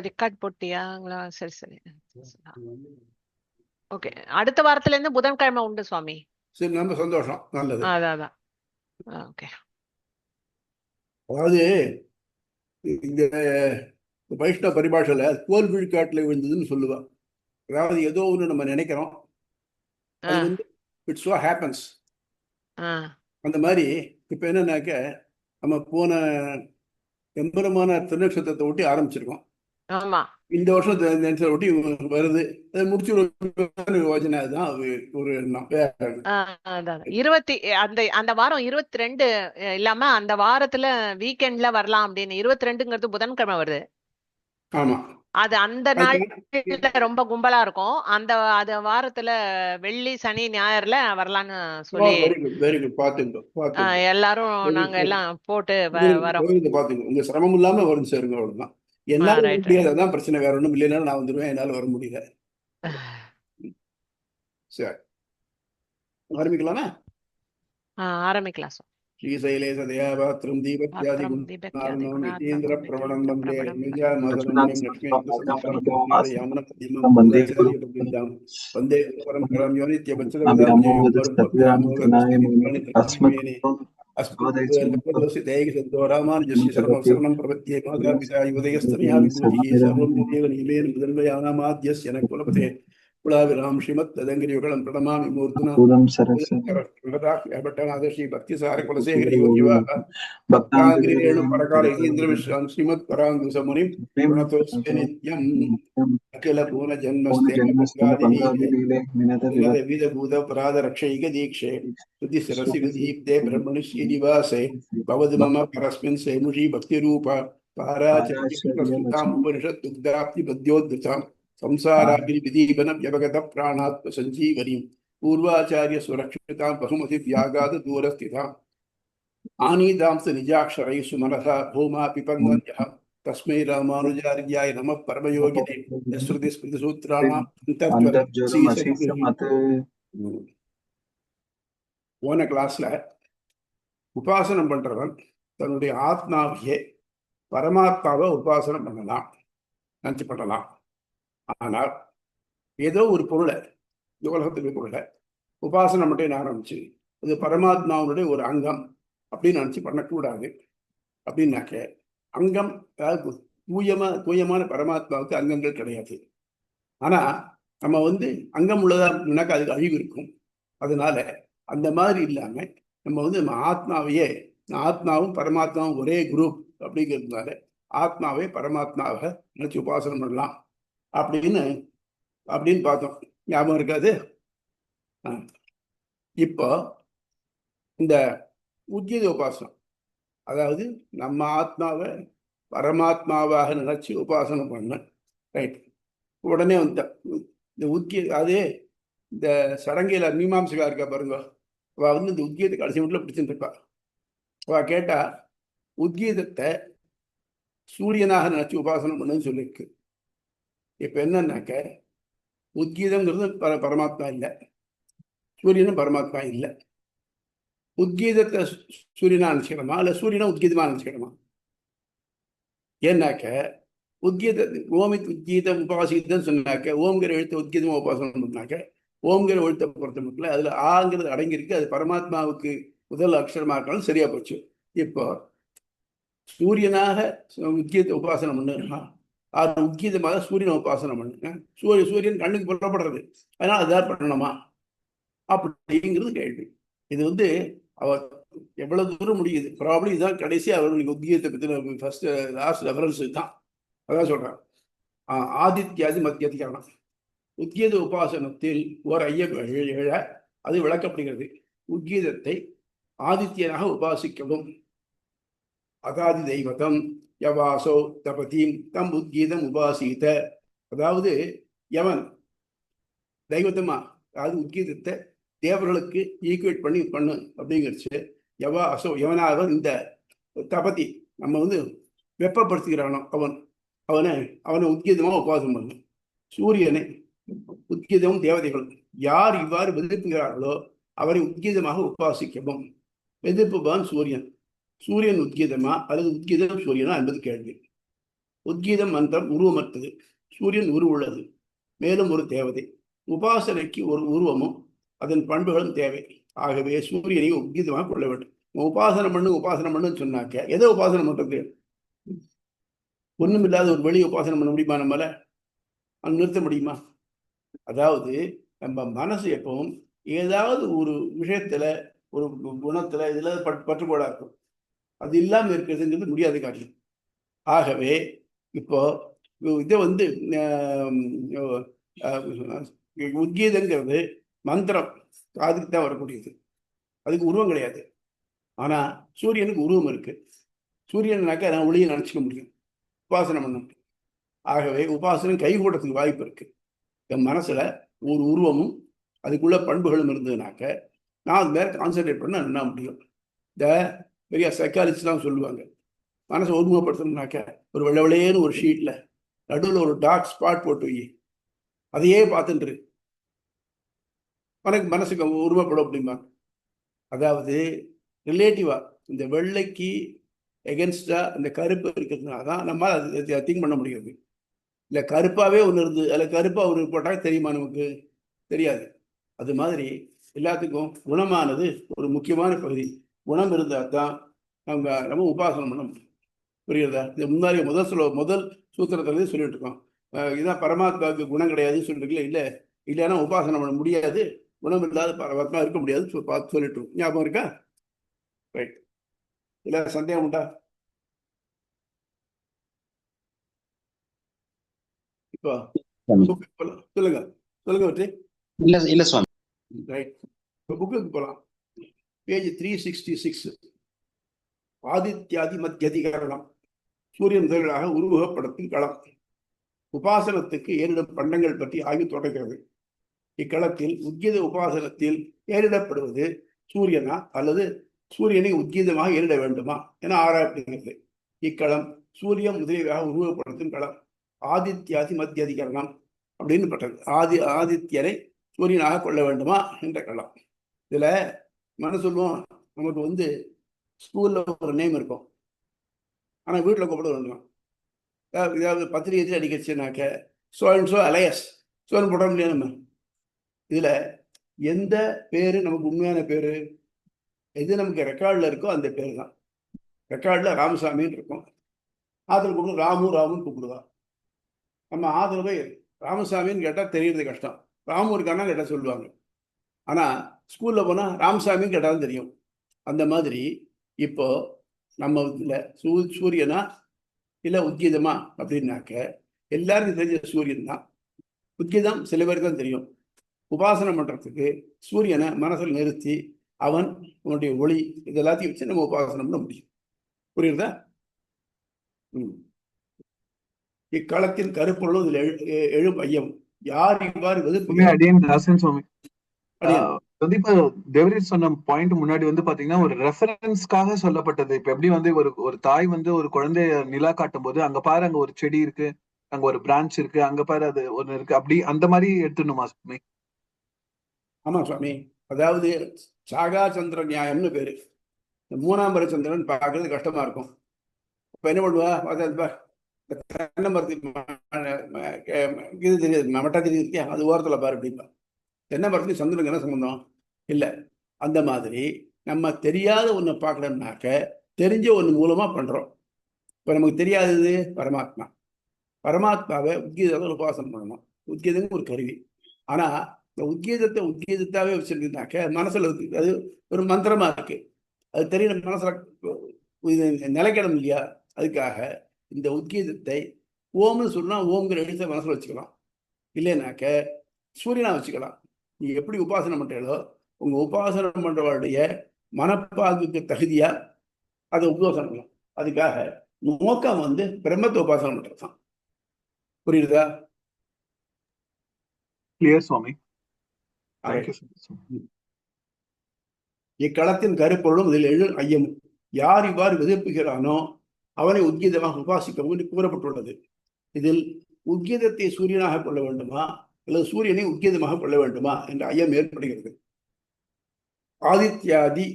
Record போட்டியாங்களா? சரி சரி. Okay, அடுத்த வாரத்துல இருந்து புதன்கிழமை உண்டு சுவாமி. சரி, ரொம்ப சந்தோஷம், நல்லது. அதான். ஓகே. அதாவது இந்த வைஷ்ணவ பரிபாஷையில கோல் விழுக்காட்டுல விழுந்ததுன்னு சொல்லுவா. அதாவது ஏதோ ஒன்று நம்ம நினைக்கிறோம், அது வந்து இட்ஸ் வாட் ஹேப்பன்ஸ். அந்த மாதிரி இப்ப என்னன்னாக்க, நம்ம போன எம்பெருமான திருநட்சத்திரத்தை ஒட்டி ஆரம்பிச்சிருக்கோம். ஆமா, இந்த வருஷம் ஒட்டி வருது. அதை முடிச்சு யோஜனை. அதுதான் ஒரு எண்ணம். அதான் 20 அந்த வாரம் 22 இல்லாம அந்த வாரத்துல வீக்கெண்ட்ல வரலாம் அப்படின்னு. 22ங்கிறது புதன்கிழமை வருது. ஆமா, அது அந்த நாள்ல ரொம்ப கும்பலா இருக்கும். அது வாரத்துல வெள்ளி சனி ஞாயிறுல வரலான்னு சொல்லி வெரி குட், வெரி குட். பாத்துங்க. எல்லாரும் நாங்க எல்லாம் போட்டு வரோம். பாத்துங்க, உங்க சிரமம் இல்லாம வரும் சேருங்க, அவ்வளவுதான். என்னால வர ரைட். முடியாது, அதான் பிரச்சனை. வேற ஒண்ணும் இல்லைன்னா நான் வந்துடுவேன், என்னால வர முடியல. சரி, ஆரம்பிக்கலாமா? ஆரம்பிக்கலாம் சார். ஸ்ரீசைலே சதயாபாத்திரம் தீபத்யாதி பாத்திரம் குணார்ணவம் யதீந்திர தீபத்யாதி பிரவணம் வந்தே பிரபலம் நிஜாமதரண்யம் லக்ஷ்மீ பூதாச்சாரிய பிரபுத்தாம் வந்தே பரம்பரம் யோனித்ய பச்சதவிதாம் ஜெயம் अस्मद्गुरुर्भगवतोऽसि दैहिकशब्दो रामानुजस्य शरणं प्रपद्ये मातापिता युवदयस्तनया विभूतिः सर्वं तदेव नियमेन मृदन्वयानामाद्यस्य न कुलपते कुलाभिराम श्रीमत्तदङ्गिरियुगलं प्रणमामि मूर्धना भट्टनाथश्री भक्तिसार कुलशेखर योगिवाह भक्ताङ्गिरेणु परकाल यतीन्द्रविश्राम श्रीमत्पराङ्कुशमुनिं प्रणतोऽस्मि नित्यम् अखिल पूर्ण जन्मस्ते विधभूतपराधरक्षैक दीक्षे श्रुतिशिरसि विदीप्ते ब्रह्मणि श्रीनिवासे भवद् मम परस्मिन् सेमुषी भक्तिरूपा पाराचार्यस्मृताम् उपनिषद्दुग्धाप्तिपद्योद्धृताम् संसाराग्निविदीपन व्यवगत प्राणात्म सञ्जीवनीम् पूर्वाचार्य सुरक्षितां बहुमति व्यागाद दूरस्थिताम् आनीतांस निजाक्षरैः सुमनसा भूमा पिपन्नन्यः तस्मै रामानुजार्याय नमः परमयोगिने यस्रुति स्मृतिसूत्राणाम् போன கிளாஸ்ல உபாசனம் பண்றவன் தன்னுடைய ஆத்மாவையே பரமாத்மாவை உபாசனம் பண்ணலாம், நினைச்சு பண்ணலாம். ஆனால் ஏதோ ஒரு பொருளை, இந்த உலகத்துக்கு பொருளை உபாசனம் மட்டும் ஆரம்பிச்சு அது பரமாத்மாவுடைய ஒரு அங்கம் அப்படின்னு நினைச்சு பண்ணக்கூடாது. அப்படின்னாக்க அங்கம், அதாவது தூயமான பரமாத்மாவுக்கு அங்கங்கள் கிடையாது. ஆனா நம்ம அங்கம் உள்ளதாக்க அதுக்கு அழிவு இருக்கும். அதனால அந்த மாதிரி இல்லாம நம்ம நம்ம ஆத்மாவும் பரமாத்மாவும் ஒரே குரூப் அப்படிங்கிறதுனால ஆத்மாவே பரமாத்மாவை நினைச்சு உபாசனம் பண்ணலாம் அப்படின்னு பார்த்தோம். ஞாபகம் இருக்காது? இப்போ இந்த உத்கீத உபாசனம், அதாவது நம்ம ஆத்மாவை பரமாத்மாவாக நினைச்சு உபாசனம் பண்ண, ரைட்? உடனே இந்த அதே இந்த சடங்கையில மீமாம்சகா இருக்கா பாருங்க, அவ இந்த உத்கீதத்தை கடைசி வீட்டில் பிடிச்சிட்டு இருப்பா. அவ கேட்டா உத்கீதத்தை சூரியனாக நினைச்சு உபாசனம் பண்ணுன்னு சொல்லியிருக்கு. இப்ப என்னன்னாக்க உத்கீதம்ங்கிறது பரமாத்மா இல்லை, சூரியனும் பரமாத்மா இல்லை. உத்கீதத்தை சூரியனா நினைச்சுக்கணுமா இல்ல சூரியனை உத்கீதமா நினைச்சுக்கணுமா? ஏன்னாக்க ஓமித் உத்கீதம் உபாசித்தன்னு சொன்னாக்க, ஓம்கிற எழுத்து உத்கீதமா உபாசனம் பண்ணாக்க ஓம்கிற எழுத்தை பொறுத்த மட்டும் அதுல ஆங்கிறது அடங்கியிருக்கு. அது பரமாத்மாவுக்கு முதல் அக்ஷரமா இருக்காலும் சரியா போச்சு. இப்போ சூரியனாக உத்கீத உபாசனம் பண்ணுன்னா அது உத்கீதமாக சூரியனை உபாசனம் பண்ணுங்க. சூரியன் கண்ணுக்கு புறப்படுறது, அதனால அதான் பண்ணணுமா அப்படிங்கிறது கேள்வி. இது அவர் எவ்வளவு தூரம் முடியுது? ப்ராப்ளம் இதுதான் கடைசி அவர்களுக்கு உத்கீதத்தை பத்தின ஃபர்ஸ்ட் லாஸ்ட் ரெஃபரன்ஸ் தான். அதான் சொல்றேன், ஆதித்யாதி மத்தியதிகரணம். உத்கீத உபாசனத்தில் ஓர் ஐயம் எழ அது விளக்கப்படுகிறது. உத்கீதத்தை ஆதித்யனாக உபாசிக்கவும். அதாதி தெய்வதம் யவாசோ தபதீம் தம் உத்கீதம் உபாசித்த. அதாவது யவன் தெய்வத்தமா, அதாவது உத்கீதத்தை தேவர்களுக்கு ஈக்குவேட் பண்ணு அப்படிங்கிறச்சு. யவனாக இந்த தபதி நம்ம வெப்பப்படுத்துகிறானோ அவனை உத்கீதமா உபாசனம் பண்ணு. சூரியனை உத்கீதமும் தேவதைகள் யார் இவ்வாறு எதிர்ப்புகிறார்களோ அவரை உத்கீதமாக உபாசிக்கவும். எதிர்ப்புபான் சூரியன் உத்கீதமா அல்லது உத்கீதம் சூரியனா என்பது கேள்வி. உத்கீதம் மந்திரம் உருவமற்றது. சூரியன் உருவுள்ளது, மேலும் ஒரு தேவதை. உபாசனைக்கு ஒரு உருவமும் அதன் பண்புகளும் தேவை. ஆகவே சூரியனை உத்கீதமாக கொள்ள வேண்டும். உபாசனம் பண்ணுன்னு சொன்னாக்க எதை உபாசனம் பண்றது? ஒண்ணும் இல்லாத ஒரு வெளியே உபாசனம் பண்ண முடியுமா? நம்மளால நிறுத்த முடியுமா? அதாவது நம்ம மனசு எப்பவும் ஏதாவது ஒரு விஷயத்துல, ஒரு குணத்துல, இதுல பற்றுப்பாடா இருக்கும். அது இல்லாம இருக்கிறதுங்கிறது முடியாத காரியம். ஆகவே இப்போ இதை உத்கீதங்கிறது மந்திரம், காதுக்கு தான் வரக்கூடியது, அதுக்கு உருவம் கிடையாது. ஆனா சூரியனுக்கு உருவம் இருக்கு. சூரியனாக்க நான் ஒளியை நினைச்சுக்க முடியும், உபாசனை பண்ண முடியும். ஆகவே உபாசனம் கைகூடத்துக்கு வாய்ப்பு இருக்கு. என் மனசுல ஒரு உருவமும் அதுக்குள்ள பண்புகளும் இருந்ததுனாக்க நான் அது மேல கான்சென்ட்ரேட் பண்ண என்ன முடியும். இந்த பெரிய சைக்காலஜிஸ்ட்லாம் சொல்லுவாங்க, மனசை ஒருமுகப்படுத்தணும்னாக்க ஒரு வெள்ளை வெள்ளையேன்னு ஒரு ஷீட்ல நடுவில் ஒரு டார்க் ஸ்பாட் போட்டு வை, அதையே பார்த்துட்டு மனசுக்கு உருவப்படும் அப்படிம்பாங்க. அதாவது ரிலேட்டிவா இந்த வெள்ளைக்கு எகென்ஸ்டா இந்த கருப்பு இருக்கிறதுனால தான் நம்மளால் அது திங்க் பண்ண முடியாது. இல்லை கருப்பாவே ஒன்று இருந்து அதில் கருப்பா ஒன்று போட்டால் தெரியுமா? நமக்கு தெரியாது. அது மாதிரி எல்லாத்துக்கும் குணமானது ஒரு முக்கியமான பகுதி. குணம் இருந்தால் தான் நம்ம உபாசனம் பண்ண முடியும். புரியுறதா? இது முன்னாடி முதல் சூத்திரத்துல சொல்லிட்டு இருக்கோம். இதான் பரமாத்மாவுக்கு குணம் கிடையாதுன்னு சொல்லிருக்கீங்களா? இல்லை இல்லைன்னா உபாசனம் பண்ண முடியாது, குணம் இல்லாத பரமாத்மா இருக்க முடியாது பார்த்து சொல்லிட்டு ஞாபகம் இருக்கா? ரைட். இல்ல சந்தேகம் உண்டா? இப்போ சொல்லுங்க சொல்லுங்க வெற்றி. இல்ல சுவாமி. ரைட். இப்போ புக்குக்கு போகலாம். பேஜ் 366. ஆதித்யாதி மத்தியதிகரணம். சூரியன் முதல்களாக உருவகப்படுத்தும் களம். உபாசனத்துக்கு ஏறிடும் பண்டங்கள் பற்றி ஆய்வு தொடர்கிறது. இக்களத்தில் உத்கீத உபாசனத்தில் ஏறிடப்படுவது சூரியனா அல்லது சூரியனை உத்கீதமாக ஏறிட வேண்டுமா என ஆராயப்படுகிறது. இக்களம் சூரியன் முதலியதாக உருவகப்படுத்தும் களம். ஆதித்யாதி மத்தியதிகரணம் அப்படின்னு பட்டது. ஆதித்யரை சூரியனாக கொள்ள வேண்டுமா என்ற களம். இதுல என்ன சொல்லுவோம், நமக்கு ஸ்கூல்ல ஒரு நேம் இருக்கும், ஆனா வீட்டில் கூப்பிட வேண்டுமா? ஏதாவது பத்திரிகை அடிக்கச்சுனாக்க சோ அலையஸ் சோன் போட முடியாது. நம்ம இதுல எந்த பேரு நமக்கு உண்மையான பேரு, எது நமக்கு ரெக்கார்டில் இருக்கோ அந்த பேர் தான். ரெக்கார்டில் ராமசாமின்னு இருக்கும், ஆதரவு கூப்பிடு ராமுன்னு கூப்பிடுவா. நம்ம ஆதரவை ராமசாமின்னு கேட்டால் தெரியறது கஷ்டம், ராமு இருக்கானா கேட்டால் சொல்லுவாங்க. ஆனால் ஸ்கூலில் போனால் ராமசாமின்னு கேட்டாலும் தெரியும். அந்த மாதிரி இப்போ நம்ம இதில் சூரியனா இல்லை உத்கீதமா அப்படின்னாக்க எல்லாருக்கும் தெரிஞ்ச சூரியன் தான். உத்கீதம் சில பேருக்கு தான் தெரியும். உபாசனம் பண்றதுக்கு சூரியனை மனசில் நிறுத்தி அவனுடைய ஒளி இதெல்லாத்தையும் வச்சு நம்ம உபாசனம் பண்ண முடியும். புரியுறதா? இக்காலத்தின் கருப்பொருளும் இதில் எழும் ஐயம். யார் இவ்வாறு இப்ப தேவரீர் சொன்ன பாயிண்ட் முன்னாடி பாத்தீங்கன்னா ஒரு ரெஃபரன்ஸ்க்காக சொல்லப்பட்டது. இப்ப எப்படி ஒரு தாய் ஒரு குழந்தைய நிலா காட்டும் போது அங்க பாரு அங்க ஒரு செடி இருக்கு, அங்க ஒரு பிரான்ச் இருக்கு, அங்க பாரு அது ஒண்ணு இருக்கு, அப்படி அந்த மாதிரி எடுத்துணுமா சுவாமி? ஆமா சுவாமி. அதாவது சாகா சந்திர நியாயம்னு பேரு. மூணாம் பர சந்திரன் பார்க்கறது கஷ்டமா இருக்கும். இப்ப என்ன பண்ணுவா, தென்னை மரத்துக்கு இது தெரியாது, மட்டா தெரியுது, அது ஓரத்துல பாரு அப்படின்பா. தென்னை மரத்துக்கு சந்திரனுக்கு என்ன சம்பந்தம்? இல்லை. அந்த மாதிரி நம்ம தெரியாத ஒன்று பார்க்கணும்னாக்க தெரிஞ்ச ஒன்று மூலமா பண்றோம். இப்ப நமக்கு தெரியாதது பரமாத்மா. பரமாத்மாவை உத்கீதத்தை உபாசனம் பண்ணணும். உத்கீதம் ஒரு கருவி. ஆனா இந்த உத்கீதத்தாவே வச்சிருந்தாக்க மனசுல அது ஒரு மந்திரமா இருக்கு, அது தெரியல, மனசுல நிலைக்கிடம் இல்லையா? அதுக்காக இந்த உத்கீதத்தை ஓம்னு சொன்னா ஓம்ங்கிற எழுத்த மனசுல வச்சுக்கலாம், இல்லைனாக்க சூரியனா வச்சுக்கலாம். நீங்க எப்படி உபாசனம் பண்றீங்களோ உங்க உபாசனம் பண்றவருடைய மனப்பாகுக்கு தகுதியா அதை உபாசனம் பண்ணலாம். அதுக்காக நோக்கம் பிரம்மத்தை உபாசனம் பண்றதுதான். புரியுதா? கிளியர் சுவாமி. இக்களத்தின் கருப்பொருளும் இதில் எழு ஐயம். யார் இவ்வாறு எதிர்ப்புகிறானோ அவனை உத்கீதமாக உபாசிக்கவும் கூறப்பட்டுள்ளது. இதில் உத்கீதத்தை சூரியனாக கொள்ள வேண்டுமா அல்லது சூரியனை உத்கீதமாக கொள்ள வேண்டுமா என்ற ஐயம் ஏற்படுகிறது. ஆதித்யாதி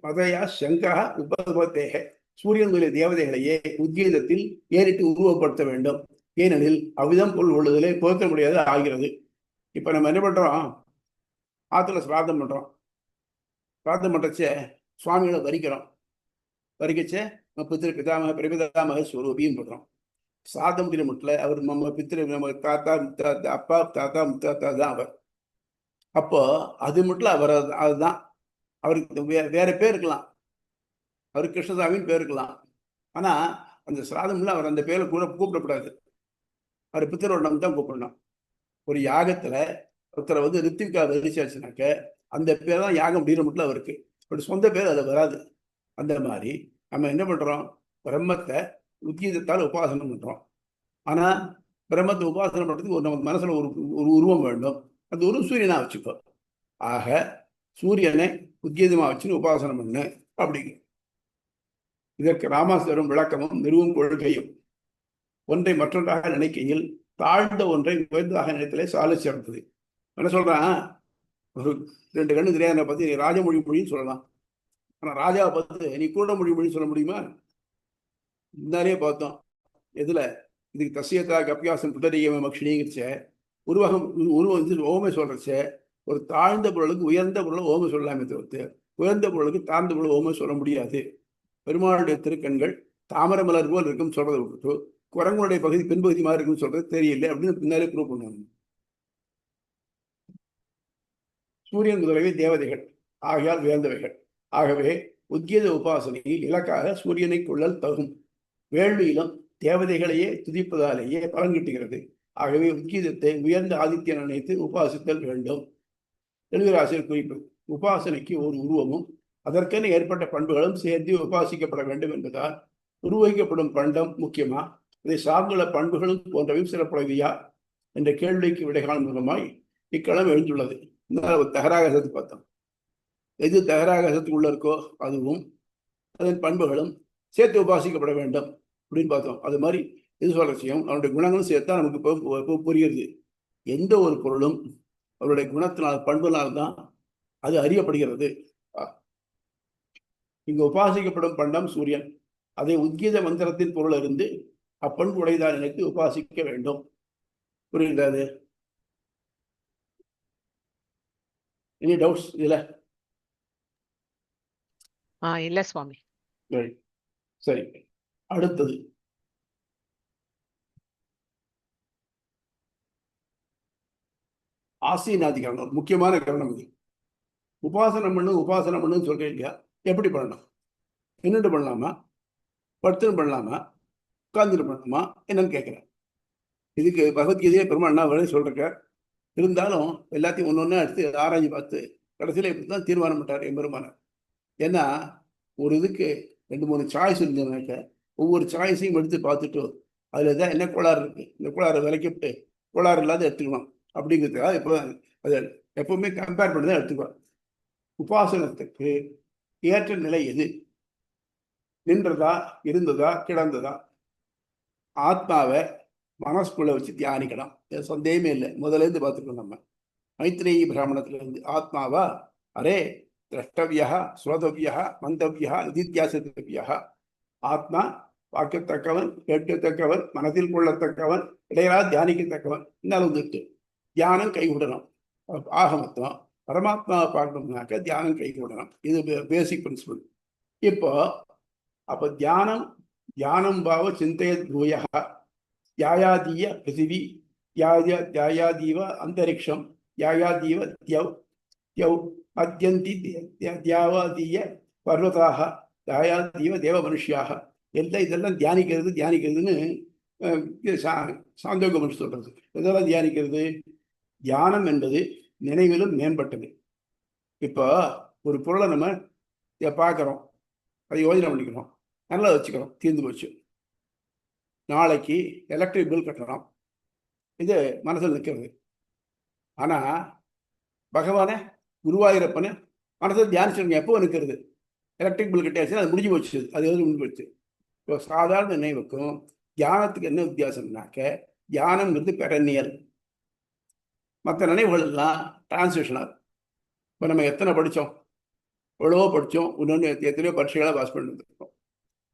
மதயா சங்கா உபதேக சூரியன் முதலிய தேவதைகளையே உத்கீதத்தில் ஏறிட்டு உருவப்படுத்த வேண்டும். ஏனெனில் அவ்விதம் பொருள் கொள்ளுதலே பொருத்த முடியாது ஆகிறது. இப்ப நம்ம என்ன பண்றோம்? ஆத்துல சிராதம் பண்றோம். சிராதம் பண்றச்ச சுவாமிகளை வரிக்கச்ச பித்திரு பிதாமக பிரபிதாமக ஸ்வரூபின்னு பண்றோம். சாதம் முடிய முட்டில் அவர் நம்ம பித்திரு நம்ம தாத்தா முத்தாத்தா அப்பா தாத்தா முத்தாத்தா தான் அவர். அப்போ அது மட்டும் அவர் அதுதான். அவருக்கு வேற பேர் இருக்கலாம், அவர் கிருஷ்ணசாமின்னு பேர் இருக்கலாம். ஆனா அந்த சிராதம்ல அவர் அந்த பேரை கூட கூப்பிடக்கூடாது. அவர் பித்திரோடம் தான் கூப்பிடணும். ஒரு யாகத்துல ஒருத்தரை வந்து ரித்திகா வரிச்சாச்சுனாக்க அந்த பேர் தான் யாகம் முடிகிற மட்டும் அவருக்கு. அப்படி சொந்த பேர் அது வராது. அந்த மாதிரி நம்ம என்ன பண்றோம்? பிரம்மத்தை உத்கீதத்தால் உபாசனம் பண்றோம். ஆனா பிரம்மத்தை உபாசனம் பண்றதுக்கு ஒரு நம்ம மனசுல ஒரு உருவம் வேண்டும். அந்த உருவம் சூரியனா வச்சுக்கோ. ஆக சூரியனை உத்கீதமா வச்சுன்னு உபாசனம் பண்ணு அப்படிங்க. இதற்கு ராமாசுவரம் விளக்கமும் நிறுவும் கொள்கையும். ஒன்றை மற்றொன்றாக நினைக்கையில் தாழ்ந்த ஒன்றை உயர்ந்ததாக நினைத்தலே சாலை சிறந்தது. என்ன சொல்றான்? ஒரு 2 கண்ணு தெரியாத பத்தி ராஜமொழின்னு சொல்லலாம். ஆனா ராஜாவை பார்த்து நீ கூட மொழின்னு சொல்ல முடியுமா? முன்னாலே பார்த்தோம். எதுல இதுக்கு தசியத்தாக அபியாசம் புதரியம மக்ஷினிங்கிறச்ச உருவகம் வந்து ஓமை சொல்றச்ச ஒரு தாழ்ந்த பொருளுக்கு உயர்ந்த பொருளை ஓமை சொல்லலாமே தவிர்த்து உயர்ந்த பொருளுக்கு தாழ்ந்த பொருள் ஓமை சொல்ல முடியாது. பெருமாளுடைய திருக்கண்கள் தாமரை மலர் போல் இருக்கும் சொல்றதை விட்டுட்டு குரங்குடைய பகுதி பின்பகுதி மாதிரி இருக்குன்னு சொல்றது தெரியல அப்படின்னு பின்னாலே ப்ரூவ் பண்ணுவாங்க. சூரியன் முதலவே தேவதைகள் ஆகையால் உயர்ந்தவைகள். ஆகவே உத்கீத உபாசனையில் இலக்காக சூரியனை கொள்ளல் தகும். வேள்வியிலும் தேவதைகளையே துதிப்பதாலேயே பலன் கிட்டுகிறது. ஆகவே உத்கீதத்தை உயர்ந்த ஆதித்யன் நினைத்து உபாசித்தல் வேண்டும். எழுதுராசிரியர் குறிப்பு: உபாசனைக்கு ஒரு உருவமும் அதற்கென ஏற்பட்ட பண்புகளும் சேர்த்து உபாசிக்கப்பட வேண்டும் என்பதால் உருவகிக்கப்படும் பண்டம் முக்கியமா, இதை சார்ந்துள்ள பண்புகளும் போன்றவையும் சிறப்புடையவையா என்ற கேள்விக்கு விடைகாணும் முகமாய் இக்களம் எழுந்துள்ளது. தகராகசத்து பார்த்தோம். எது தகராகசத்துக்கு உள்ள இருக்கோ அதுவும் அதன் பண்புகளும் சேர்த்து உபாசிக்கப்பட வேண்டும் அப்படின்னு பார்த்தோம். அது மாதிரி எது சொல்றச்சையும் அவருடைய குணங்களும் சேர்த்தா நமக்கு இப்போ புரியுது. எந்த ஒரு பொருளும் அவருடைய குணத்தினால் பண்புனால்தான் அது அறியப்படுகிறது. இங்கு உபாசிக்கப்படும் பண்டம் சூரியன். அதை உத்கீத மந்திரத்தின் பொருள் இருந்து அப்பண்பு உடையதான் நினைத்து உபாசிக்க வேண்டும். புரியுது? எனி டவுட்ஸ் இதுல? இல்ல சுவாமி. சரி, அடுத்தது ஆசீனாதி கரணம். ஒரு முக்கியமான கரணம் இது. உபாசனம் பண்ணுன்னு சொல்றேன் இல்லையா? எப்படி பண்ணணும்? என்னென்று பண்ணலாமா? படுத்துன்னு பண்ணலாமா? உட்கார்ந்துட்டு பண்ணலாமா? என்னன்னு கேட்கிறேன். இதுக்கு பகவத்கீதையே பெருமாள் என்ன வேலை சொல்றக்க. இருந்தாலும் எல்லாத்தையும் ஒன்னொன்னா எடுத்து ஆராய்ச்சி பார்த்து கடைசியில இப்படிதான் தீர்மானம் பண்ணிட்டார் எம்பெருமானார். ஏன்னா ஒரு இதுக்கு 2-3 சாய்ஸ் இருந்ததுனாக்க ஒவ்வொரு சாய்ஸையும் எடுத்து பார்த்துட்டு அதுல தான் என்ன கோளாறு இருக்கு, இந்த கோளாறு விலைக்கிட்டு கோளாறு இல்லாத எடுத்துக்கணும் அப்படிங்கிறதுக்காக இப்போ அதை எப்பவுமே கம்பேர் பண்ணி தான் எடுத்துக்குவேன். உபாசனத்துக்கு ஏற்ற நிலை எது? நின்றதா, இருந்ததா, கிடந்ததா? ஆத்மாவை மனசுக்குள்ள வச்சு தியானிக்கணும். சந்தேகமே இல்லை. முதல்ல இருந்து பார்த்துக்கணும். நம்ம மைத்ரேயி பிராமணத்துல இருந்து ஆத்மாவா அரே திரஷ்டவியா, ஸ்ரோதவியா, மந்தவியா, நிதித்தியாசித்தவியா. ஆத்மா பார்க்கத்தக்கவன், கேட்கத்தக்கவன், மனதில் கொள்ளத்தக்கவன், இடையரா தியானிக்கத்தக்கவன். இன்னும் வந்துட்டு தியானம் கைவிடணும். ஆக மொத்தம் பரமாத்மாவை பார்க்கணும்னாக்க தியானம் கைவிடணும். இது பேசிக் பிரின்சிபிள். இப்போ அப்ப தியானம் பாவ சிந்தையத் பூயா யாயாதீய பிருத்திவி யாயாதீவ அந்தரிக்ஷம் யாயாதீவ தியவ் அத்யந்தி தியாவாதீய பர்வதாக யாயாதீவ தேவ மனுஷியாக. இதெல்லாம் தியானிக்கிறதுன்னு சாந்தோக மனுஷன் சொல்றது. இதெல்லாம் தியானிக்கிறது. தியானம் என்பது நினைவிலும் மேம்பட்டது. இப்போ ஒரு பொருளை நம்ம பார்க்குறோம், அதை யோஜனை பண்ணிக்கிறோம், நல்லா வச்சுக்கிறோம், தீர்ந்து போச்சு. நாளைக்கு எலக்ட்ரிக் பில் கட்டணும், இது மனசில் நிற்கிறது. ஆனால் பகவானை குருவாயூரப்பனை மனசில் தியானிச்சிருங்க. எப்போ நிற்கிறது? எலக்ட்ரிக் பில் கட்டியாச்சுன்னா அது முடிஞ்சு போச்சு. அது எது முடிஞ்சு போச்சு. இப்போ சாதாரண நினைவுக்கும் தியானத்துக்கு என்ன வித்தியாசம்னாக்க, தியானம்ங்கிறது பெரனியல். மற்ற நினைவுகள் எல்லாம் டிரான்ஸ்லேஷனாக. இப்போ நம்ம எத்தனை படித்தோம், எவ்வளவோ படித்தோம், இன்னொன்று எத்தனையோ பரீட்சைகளாக பாஸ் பண்ணிட்டு இருக்கோம்.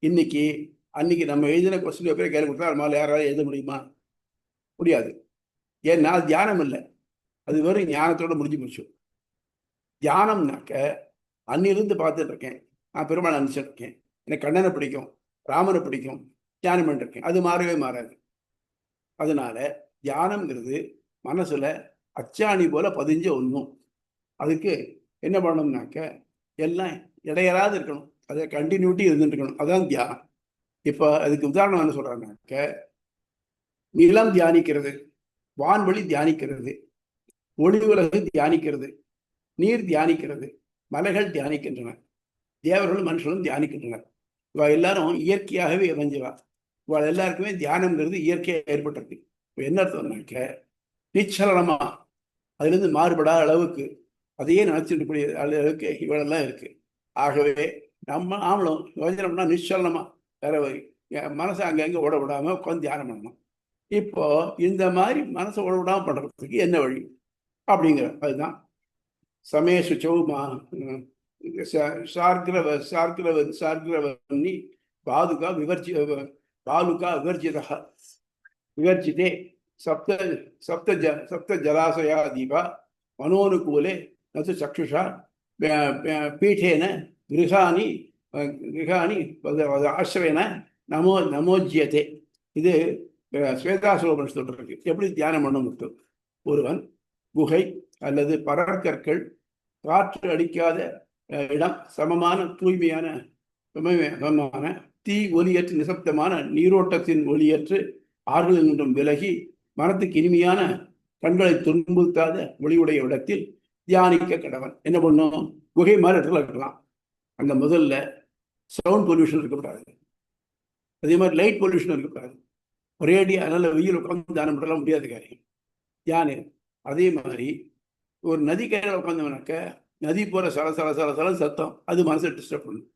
அன்னைக்கு நம்ம எழுதின கொஸ்டின் பேப்பரை கையில் கொடுத்தா நம்மளால யாராவது எழுத முடியுமா? முடியாது. ஏன்னா தியானம் இல்லை, அது வெறும் ஞானத்தோட முடிஞ்சு போச்சு. தியானம்னாக்க அன்னிலிருந்து பார்த்துட்டு இருக்கேன், நான் பெருமாள் நினைச்சிட்டு இருக்கேன், எனக்கு கண்ணனை பிடிக்கும், ராமனை பிடிக்கும், தியானம் பண்ணிருக்கேன், அது மாறவே மாறாது. அதனால தியானம்ங்கிறது மனசுல அச்சாணி போல பதிஞ்ச ஒன்றும். அதுக்கு என்ன பண்ணணும்னாக்க எல்லாம் இடையறாது இருக்கணும், அதை கண்டினியூட்டி இருந்துட்டு இருக்கணும், அதான் தியானம். இப்போ அதுக்கு உதாரணம் என்ன சொல்றாங்கனாக்க, நிலம் தியானிக்கிறது, வான்வெளி தியானிக்கிறது, ஒளி உலகு தியானிக்கிறது, நீர் தியானிக்கிறது, மலைகள் தியானிக்கின்றன, தேவர்களும் மனுஷர்களும் தியானிக்கின்றனர். இவ எல்லாரும் இயற்கையாகவே அமைஞ்சவா. இவள் எல்லாருக்குமே தியானம்ங்கிறது இயற்கையாக ஏற்பட்டிருக்கு. இப்போ என்ன அர்த்தம்னாக்க, நிச்சலனமா அதுலேருந்து மாறுபடாத அளவுக்கு அதையே நினைச்சிருக்கக்கூடிய அளவுக்கு இவளெல்லாம் இருக்கு. ஆகவே நம்ம ஆமளும் யோஜனம்னா நிச்சலனமா வேற மனசை அங்கங்கே ஓட விடாம உட்காந்து தியானம் பண்ணணும். இப்போ இந்த மாதிரி மனசை ஓட விடாம பண்றதுக்கு என்ன வழி அப்படிங்கிற அதுதான் சமேஷு சௌமா சார்கிரவன்னி பாதுகா விவர்ஜிதா விவர்ஜிதே சப்த ஜலாசயா தீபா மனோனுகூலே நது சக்ஷுஷா பீఠேன கிருஹாணி ஆசிரயன நமோஜ்யதே. இது ஸ்வேதாசுரோபனிஷத்து இருக்கு. எப்படி தியானம் பண்ண ஒருவன் குகை அல்லது பரற்கற்கள், காற்று அடிக்காத இடம், சமமான தூய்மையான தீ ஒலியற்று நிசப்தமான நீரோட்டத்தின் ஒலியற்று ஆறுகளில் நின்றும் விலகி மனத்துக்கு இனிமையான கண்களை துன்புறுத்தாத ஒளியுடைய இடத்தில் தியானிக்க கடவன். என்ன பண்ணும்? குகை மாதிரி இடத்துல இருக்கலாம். அங்க முதல்ல சவுண்ட் பொல்யூஷன் இருக்கக்கூடாது, அதே மாதிரி லைட் பொல்யூஷன் இருக்கக்கூடாது. ஒரேடியா அதனால வெயில் உட்காந்து தியானம் பண்ணலாம் முடியாத காரியம். தியானம் அதே மாதிரி ஒரு நதி கரையில் உட்காந்தவனாக்க நதி போற சல சத்தம் அது மனசை டிஸ்டர்ப் பண்ணும்.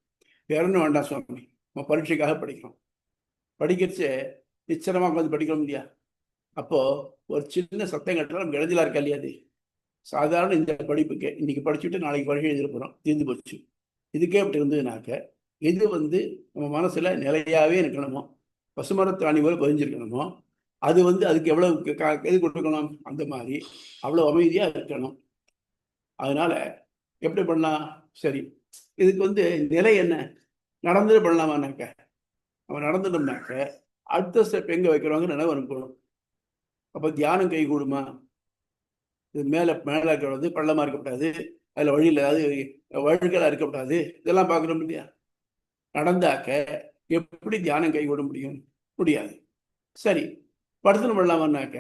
வேற ஒன்றும் வேண்டாம் சுவாமி, நம்ம பரீட்சைக்காக படிக்கிறோம், படிக்கிறச்சு நிச்சயமாக உட்காந்து படிக்கணும் இல்லையா? அப்போ ஒரு சின்ன சத்தம் கேட்டாலும் நமக்கு இடைஞ்சலா இருக்கா இல்லையா? அது சாதாரண இந்த படிப்புக்கு இன்னைக்கு படிச்சுட்டு நாளைக்கு பரீட்சை எழுதிட்டு போகிறோம், தீர்ந்து போச்சு. இதுக்கே அப்படி இருந்ததுனாக்க இது நம்ம மனசுல நிலையாவே இருக்கணுமோ, பசுமரத்தாணி போல பதிஞ்சிருக்கணுமோ, அது அதுக்கு எவ்வளவு எது கொடுக்கணும், அந்த மாதிரி அவ்வளவு அமைதியா இருக்கணும். அதனால எப்படி பண்ணலாம்? சரி, இதுக்கு நிலை என்ன? நடந்துட்டு பண்ணலாமான்னாக்க, அவன் நடந்துட்டோம்னாக்க அடுத்த ஸ்டெப் எங்க வைக்கிறவங்க நினைவு அனுப்பணும். அப்ப தியானம் கை கூடுமா? இது மேல இருக்கிறது பள்ளமா இருக்கக்கூடாது, அதுல வழியில் ஏதாவது வழுக்கலா இருக்கக்கூடாது, இதெல்லாம் பார்க்கணும் இல்லையா? நடந்தாக்க எப்படி தியானம் கை கூட முடியாது. சரி, படுத்துன்னு பண்ணலாமான்னாக்க,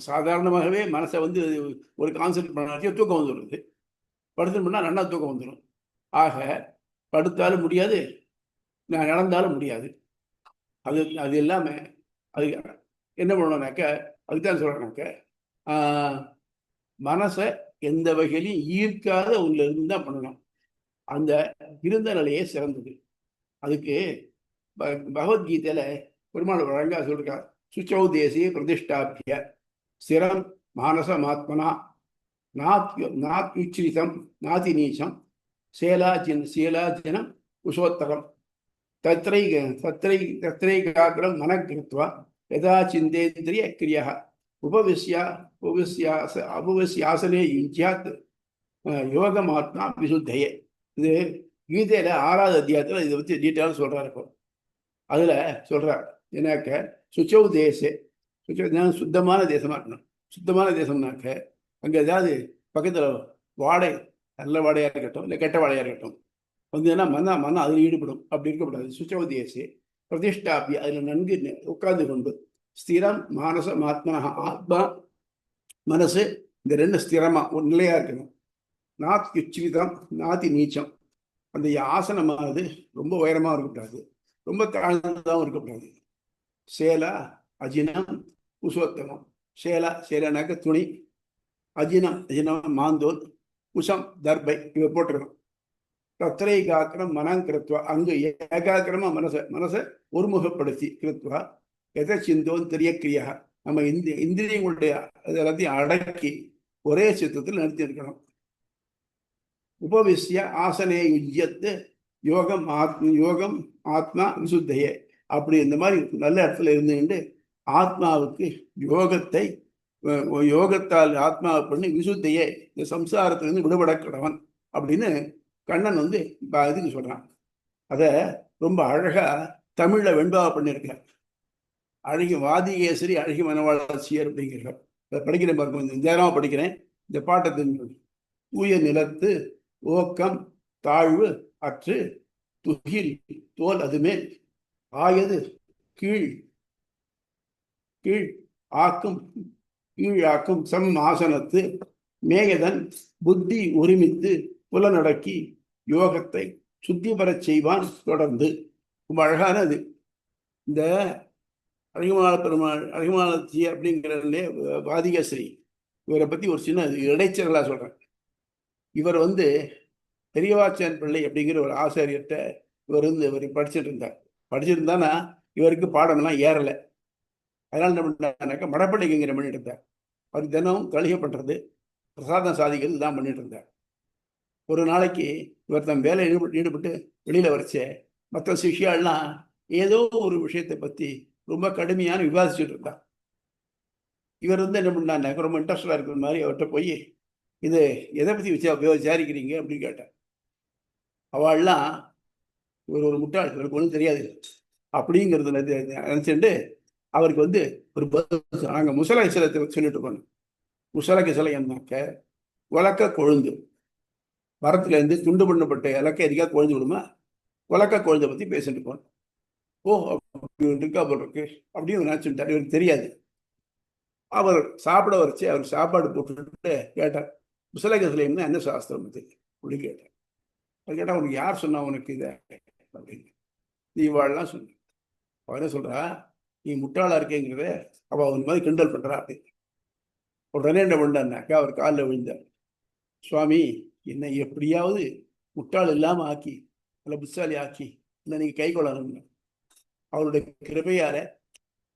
சாதாரணமாகவே மனசை ஒரு கான்சென்ட்ரேட் பண்ணாச்சும் தூக்கம் வந்துடுது. படுத்துன்னு பண்ணால் நல்லா தூக்கம் வந்துடும். ஆக படுத்தாலும் முடியாது, நான் நடந்தாலும் முடியாது. அது எல்லாமே அது என்ன பண்ணணும்னாக்க, அதுதான் சொல்றேன்னாக்க, மனசை எந்த வகையிலையும் ஈர்க்காத ஒன்றுல இருந்து தான் பண்ணணும். அந்த இருந்த நிலையே சிறந்தது. அதுக்கு பகவத்கீதையில பெருமாள் வழங்கா சொல்றார், சுச்சௌ தேசிய பிரதிஷ்டாபிய ஸ்திரம் மானசமாத்மனா நாத்யுச்சிரிதம் நாதி நீச்சம் சேலாஜனம் குஷோத்தரம் தத்ரைகாகிரம் மனகிருத்வா யதா சிந்தேந்திரிய கிரியா உபவிஸ்யாசனே யுஞ்சியாத் யோகமாத்மா விசுத்தையே. இது கீதையில 6வது அத்தியாயத்தில் இதை பற்றி டீட்டெயிலாக சொல்றாரு. இப்போ அதுல சொல்றார் என்னக்க, சுச்சௌ தேசே, சுத்தமான தேசமா இருக்கணும். சுத்தமான தேசம்னாக்க அங்க ஏதாவது பக்கத்துல வாடை, நல்ல வாடையா இருக்கட்டும் இல்லை கெட்ட வாடையா இருக்கட்டும், மனம் அதில் ஈடுபடும், அப்படி இருக்கக்கூடாது. சுச்சௌ தேசே பிரதிஷ்டாபி, அதுல நன்கு உட்கார்ந்து கொண்டு ஸ்திரம் மானசமாத்மனா, ஆத்மா மனசு இந்த ரெண்டு ஸ்திரமா ஒரு நிலையா இருக்கணும். நாத்யுச்சிரிதம் நாதி நீச்சம், அந்த ஆசனமானது ரொம்ப உயரமா இருக்கக்கூடாது, ரொம்ப தாழ்ந்ததாகவும் இருக்கக்கூடாது. சேலா அஜினம் குசோத்தமம். சேலானாக்க துணி, அஜினம் மாந்தோல், குசம் தர்பை, இவை போட்டிருக்கணும். தத்திரை காக்கிரம் மனம் கிருத்வா, அங்கு ஏகாக்கிரமா மனசை ஒருமுகப்படுத்தி கிருத்வா எதை சிந்தோன்னு தெரிய கிரியா, நம்ம இந்திரியங்களுடைய எல்லாத்தையும் அடக்கி ஒரே சித்தத்தில் நிறுத்தி இருக்கணும். உபவிசிய ஆசனே யுஜ்யத்து யோகம் ஆத்மா விசுத்தையே அப்படி இந்த மாதிரி நல்ல இடத்துல இருந்துட்டு ஆத்மாவுக்கு யோகத்தை யோகத்தால் ஆத்மாவை பண்ணி விசுத்தையே இந்த சம்சாரத்திலிருந்து விடுபட கடவன் அப்படின்னு கண்ணன் வந்து இதுக்கு சொல்றான். அத ரொம்ப அழகா தமிழ்ல வெண்பாவை பண்ணியிருக்கார். அழகி வாதிகேசரி அழகி மனவாளச்சியர் அப்படிங்கிறார். அதை படிக்கிறேன் பார்க்க இந்த நேரமாக படிக்கிறேன். இந்த பாட்டத்தின் தூய நிலத்து ஓக்கம் தாழ்வு அற்று துகில் தோல் அதுமேல் ஆயது கீழ் கீழ் ஆக்கும் கீழாக்கும் சம் ஆசனத்து மேகதன் புத்தி ஒருமித்து புலநடக்கி யோகத்தை சுத்தி பெறச் செய்வான் தொடர்ந்து. ரொம்ப அழகானது. இந்த அழகுமால பெருமாள் அழகுமாலச்சி அப்படிங்கிறதுலே வாதிகஸ்ரீ இவரை பத்தி ஒரு சின்ன இடைச்சலா சொல்றேன். இவர் வந்து பெரியவாச்சான் பிள்ளை அப்படிங்கிற ஒரு ஆசிரியர்கிட்ட இவர் படிச்சுட்டு இருந்தார். படிச்சிருந்தானா இவருக்கு பாடமெல்லாம் ஏறலை. அதனால என்ன பண்ணாக்க மடப்பள்ளிங்கிற பண்ணிட்டு இருந்தார். அவர் தினம் கழிகை பண்றது பிரசாதம் சாதிகள் தான் பண்ணிட்டு இருந்தார். ஒரு நாளைக்கு இவர் தன் வேலை ஈடுபட்டு வெளியில வரைச்ச மற்ற சிஷ்யாலாம் ஏதோ ஒரு விஷயத்தை பத்தி ரொம்ப கடுமையான விவாதிச்சுட்டு இருந்தார். இவர் வந்து என்ன பண்ணாருனாக்க ரொம்ப இன்ட்ரெஸ்டா இருக்கிற மாதிரி அவர்கிட்ட போய் இது எதை பத்தி விசாரிக்கிறீங்க அப்படின்னு கேட்டார். அவள்லாம் இவர் ஒரு முட்டாள், இவருக்கு ஒன்றும் தெரியாது அப்படிங்கிறது நினைச்சுட்டு அவருக்கு வந்து ஒரு நாங்கள் முசலை சிலத்தை சொல்லிட்டு போனோம். முசலக்கு சிலை என்னாக்க உலக்க கொழுந்து மரத்துல இருந்து துண்டு பண்ணப்பட்ட இலக்கை எதுக்காக கொழுந்து விடுமா, உலக்க கொழுந்தை பத்தி பேசிட்டு போனோம். ஓ அப்படி இருக்கா போல் இருக்கு அப்படின்னு நினைச்சுட்டார். இவருக்கு தெரியாது. அவர் சாப்பிட வரைச்சு அவர் சாப்பாடு போட்டுட்டு கேட்டார், முசலக சிலைன்னா என்ன சாஸ்திரம் பத்தி அப்படின்னு கேட்டார். அது கேட்டா உனக்கு யார் சொன்னா உனக்கு இதை அப்படின்னு. நீ வாழலாம் சொன்ன. அவ என்ன சொல்றா, நீ முட்டாளா இருக்கேங்கிறத அவ அவன் மாதிரி கிண்டல் பண்றா அப்படின்னு. உடனே என்ன பண்ணான்னாக்கா அவர் காலில் விழுந்தார். சுவாமி என்னை எப்படியாவது முட்டாள் இல்லாம ஆக்கி நல்ல புத்தாலி ஆக்கி இல்லை நீங்க கை கொள்ளணும். அவருடைய கிருபையார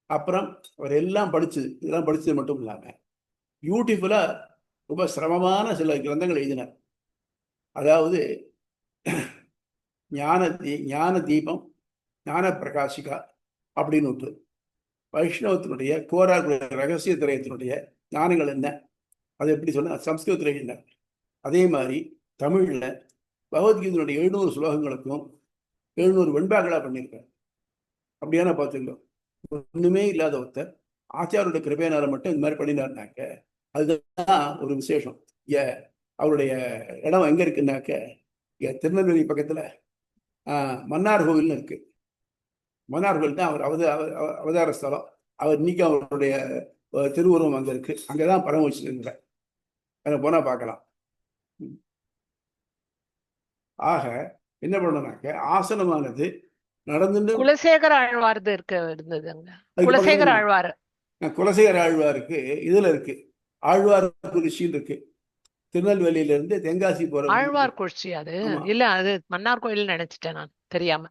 அப்புறம் அவர் எல்லாம் படிச்சது, இதெல்லாம் படிச்சது மட்டும் இல்லாம பியூட்டிஃபுல்லா ரொம்ப சிரமமான சில கிரந்தங்கள் எழுதினார். அதாவது ஞான தீபம் ஞான பிரகாசிகா அப்படின்னு ஒன்று, வைஷ்ணவத்தினுடைய கோரார் ரகசிய திரயத்தினுடைய ஞானங்கள் என்ன, அது எப்படி சொன்ன சம்ஸ்கிருதத்தில் என்ன. அதே மாதிரி தமிழ்ல பகவத்கீதையினுடைய 700 ஸ்லோகங்களுக்கும் 700 வெண்பாக்களா பண்ணியிருக்கார். அப்படியான பார்த்துக்கலாம். ஒண்ணுமே இல்லாத ஒருத்தர் ஆச்சாரோட கிருபையினால மட்டும் இந்த மாதிரி பண்ணினார்னாக்க அதுதான் ஒரு விசேஷம். அவருடைய இடம் எங்க இருக்குன்னாக்க திருநெல்வேலி பக்கத்துல மன்னார் கோவில்னு இருக்கு. மன்னார் கோவில் தான் அவர் அவதார ஸ்தலம். அவர் இன்னைக்கு அவருடைய திருவுருவம் அங்க இருக்கு. அங்கதான் பரம வச்சிருக்கிறார். அங்க போனா பார்க்கலாம். ஆக என்ன பண்ணனாக்க ஆசனமானது நடந்துட்டு குலசேகர ஆழ்வார்து இருந்தது அங்க. குலசேகர ஆழ்வார், குலசேகர ஆழ்வாருக்கு இதுல இருக்கு ஆழ்வார் குறிச்சின்னு இருக்கு. திருநெல்வேலியில இருந்து தென்காசி போற ஆழ்வார் குறிச்சி. அது இல்ல, அது மன்னார் கோயில் நினைச்சிட்டேன் நான் தெரியாம.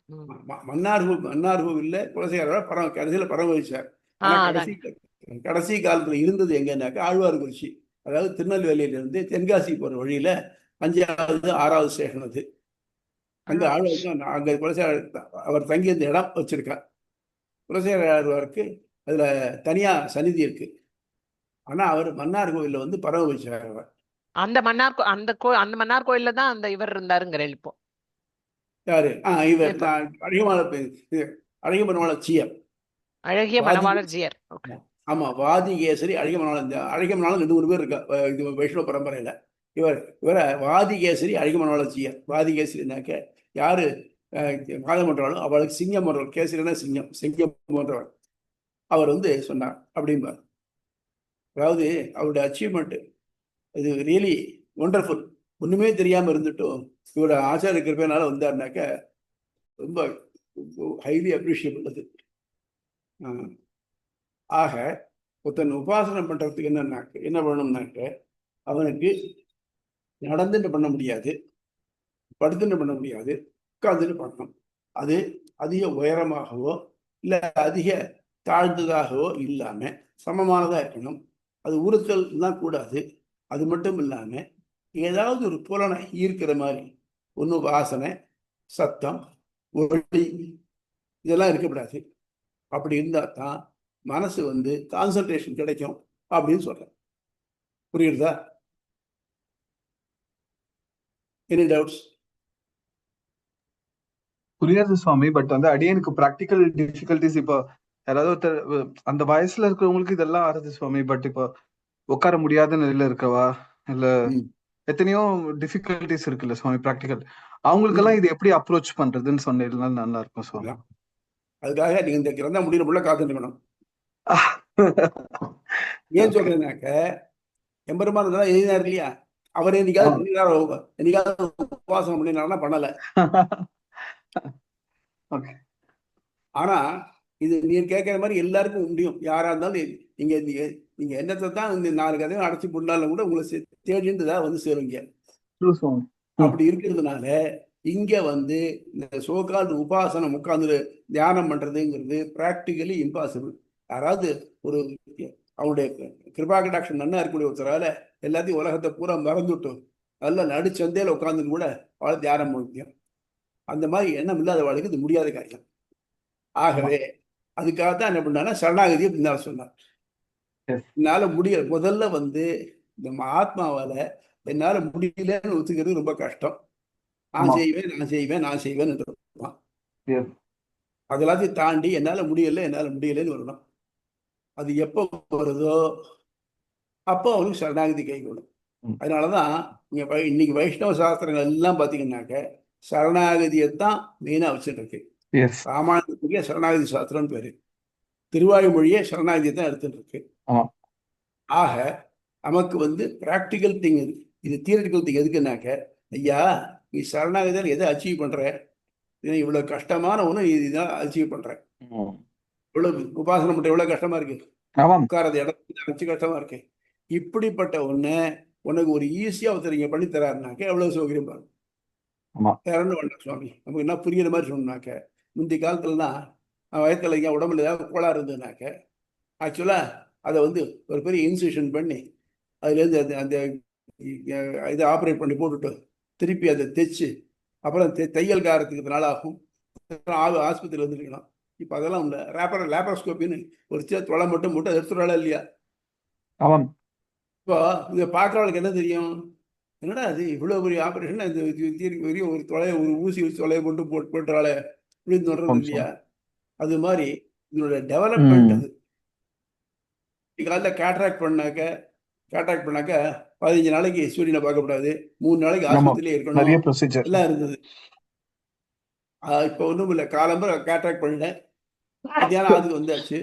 மன்னார் கோவில்ல குலசேகர கடைசியில பரம வச்சார். கடைசி காலத்துல இருந்தது எங்கன்னாக்க ஆழ்வார் குறிச்சி. அதாவது திருநெல்வேலியில இருந்து தென்காசி போற வழியில 5வது 6வது ஸ்டேஷன் அது. அங்க ஆழ்வார் அங்க குலசேகர அவர் தங்கி இந்த இடம் வச்சிருக்கார். குலசேகர ஆழ்வாருக்கு அதுல தனியா சந்நிதி இருக்கு. ஆனா அவர் மன்னார் கோவில்ல வந்து பரம வச்சார். அவர் அந்த மன்னார் கோயில்ல தான் அந்த இவர் இருந்தாருங்கிற இப்போ யாரு இவர் அழகிய மனவாளச்சியர். அழகிய மனவாளச்சியர். ஆமா, வாதிகேசரி அழகிய மனவாளம். அழகிய மனவாளம் 2 பேர் இருக்கா இது வைஷ்ணவ பரம்பரையில. இவர வாதிகேசரி அழகிய மனவாளச்சியர். வாதிகேசரினாக்க யாரு மாதம் பண்றாலும் அவளுக்கு சிங்கம் பண்றவர். கேசரினா சிங்கம் பண்றவர். அவர் வந்து சொன்னார் அப்படிம்பார். அதாவது அவருடைய அச்சீவ்மெண்ட் இது ரியலி ஒண்டர்ஃபுல். ஒண்ணுமே தெரியாம இருந்துட்டும் இவரோட ஆச்சாரிய கிருப்பையினால வந்தாருனாக்க ரொம்ப ஹைலி அப்ரிஷியபிள் அது. ஆக ஒருத்தன் உபாசனம் பண்றதுக்கு என்ன பண்ணணும்னாக்க அவனுக்கு நடந்துட்டு பண்ண முடியாது, படுத்துட்டு பண்ண முடியாது, உட்கார்ந்துட்டு பண்ணணும். அது அதிக உயரமாகவோ இல்லை அதிக தாழ்ந்ததாகவோ இல்லாம சமமானதா இருக்கணும். அது உறுத்தல் தான் கூடாது. அது மட்டும் இல்லாம ஏதாவது ஒரு புலனை ஈர்க்கிற மாதிரி ஒன்று வாசனை, சத்தம், ஒளி இதெல்லாம் இருக்கக்கூடாது. அப்படி இருந்தா தான் மனசு வந்து கான்சன்ட்ரேஷன் கிடைக்கும் அப்படின்னு சொல்றேன். புரியுறதா? Any doubts? புரியாது சுவாமி. பட் வந்து அடியனுக்கு ப்ராக்டிக்கல் டிஃபிகல்டிஸ் இப்போ யாராவது ஒருத்தர் அந்த வயசுல இருக்கிறவங்களுக்கு இதெல்லாம் ஆறுது சுவாமி. பட் இப்போ உட்கார முடியாத நிலையில இருக்கவா, இல்ல எத்தனையோ டிஃபிகல்டிஸ் இருக்குல்ல சுவாமி ப்ராக்டிக்கல், அவங்களுக்கெல்லாம் இது எப்படி அப்ரோச் பண்றதுன்னு சொன்னீங்கன்னா நல்லா இருக்கும் சுவாமி. அதுக்காக நீங்க இந்த கிரந்தம் முடியறதுக்குள்ள காத்துக்கணும். ஏன் சொல்றேன்னாக்க, எம்பெருமான் இதெல்லாம் எழுதினார் இல்லையா, அவர் என்னைக்காவது உபாசனம் பண்ணினாருன்னா பண்ணல. ஆனா இது நீங்க கேட்கிற மாதிரி எல்லாருக்கும் முடியும். யாரா இருந்தாலும் நீங்க நீங்க என்னத்தை தான் இந்த 4 கதையும் அடைச்சி பண்ணாலும் கூட உங்களை தேடிட்டுதான் வந்து சேருவீங்க. அப்படி இருக்கிறதுனால இங்க வந்து இந்த சோகால் உபாசனம் உட்கார்ந்து தியானம் பண்றதுங்கிறது பிராக்டிகலி இம்பாசிபிள். யாராவது ஒரு அவனுடைய கிருபா கடாட்சம் நன்னா இருக்கக்கூடிய ஒருத்தரால எல்லாத்தையும் உலகத்தை பூரா மறந்துட்டு நல்ல நடுச்சந்தையில உட்கார்ந்து கூட அவளை தியானம் பண்ண முடியும். அந்த மாதிரி எண்ணம் இல்லாதவாளுக்கு இது முடியாத காரியம். ஆகவே அதுக்காகத்தான் என்ன பண்ணான்னா சரணாகதி அப்படின்னு சொன்னார். என்னால முடியல. முதல்ல வந்து நம்ம ஆத்மாவால என்னால முடியலன்னு ஒத்துக்கிறது ரொம்ப கஷ்டம். நான் செய்வேன் இருப்பான். அதெல்லாத்தையும் தாண்டி என்னால முடியலன்னு வரணும். அது எப்போ வருதோ அப்போ அவனுக்கு சரணாகதி கைகூடும். அதனாலதான் இன்னைக்கு வைஷ்ணவ சாஸ்திரங்கள் எல்லாம் பாத்தீங்கன்னாக்க சரணாகதியைத்தான் மெயினா வச்சுட்டு இருக்கு. ராமாயணத்துக்கே சரணாகதி சாஸ்திரம்னு பேரு, திருவாய்மொழியே சரணாகதியை தான் எடுத்துட்டு இருக்கு. ஆக நமக்கு வந்து பிராக்டிக்கல் திங் இது தியரிட்டிக்கல் திங் எதுக்குன்னாக்க, ஐயா நீ சரணாகதியில் எதை அச்சீவ் பண்ற, இவ்வளவு கஷ்டமான ஒண்ணு இதுதான் அச்சீவ் பண்ற. இவ்வளவு உபாசனம் பண்ற எவ்வளவு கஷ்டமா இருக்கு, உட்காரது இடத்துல அச்சு கஷ்டமா இருக்கு. இப்படிப்பட்ட ஒண்ணு உனக்கு ஒரு ஈஸியா ஒருத்தர் இங்க பண்ணி தராருனாக்க எவ்வளவு சௌகரியம் பாருங்க. வேறன்னு வேண்டாம் சுவாமி. நமக்கு என்ன புரியுற மாதிரி சொன்னாக்க, முந்தைய காலத்துலலாம் வயத்துல இங்க உடம்புல ஏதாவது கோளாறு இருந்ததுனாக்க ஆக்சுவலா அதை வந்து ஒரு பெரிய இன்சிஷன் பண்ணி அதுலேருந்து அந்த இதை ஆப்ரேட் பண்ணி போட்டுட்டு திருப்பி அதை தைச்சு அப்புறம் தையல் காரத்துக்கு நாள் ஆகும். ஆஸ்பத்திரியில் வந்துருக்கணும். இப்போ அதெல்லாம் இல்லை. லேப்ரோஸ்கோப்பின்னு ஒரு தொலை மட்டும் போட்டு அதை எடுத்துறாளா இல்லையா? இப்போ இதை பார்க்குறவளுக்கு என்ன தெரியும், என்னடா அது இவ்வளோ பெரிய ஆப்ரேஷன், இந்த ஒரு ஊசி தொலையை கொண்டு போட்டுறாளே அப்படின்னு சொல்றது இல்லையா? அது மாதிரி இதனுடைய டெவலப்மெண்ட் அது. காலையில் கேட்ராக்ட் பண்ணாக்க 15 நாளைக்கு சூரியனை பார்க்கக்கூடாது, 3 நாளைக்கு ஆஸ்பத்திரியிலே இருக்கணும், எல்லாம் இருந்தது. இப்போ ஒன்றும் இல்லை. காலம்பரை கேட்ராக்ட் பண்ணிட்டேன், மத்தியானம் அதுக்கு வந்தாச்சு,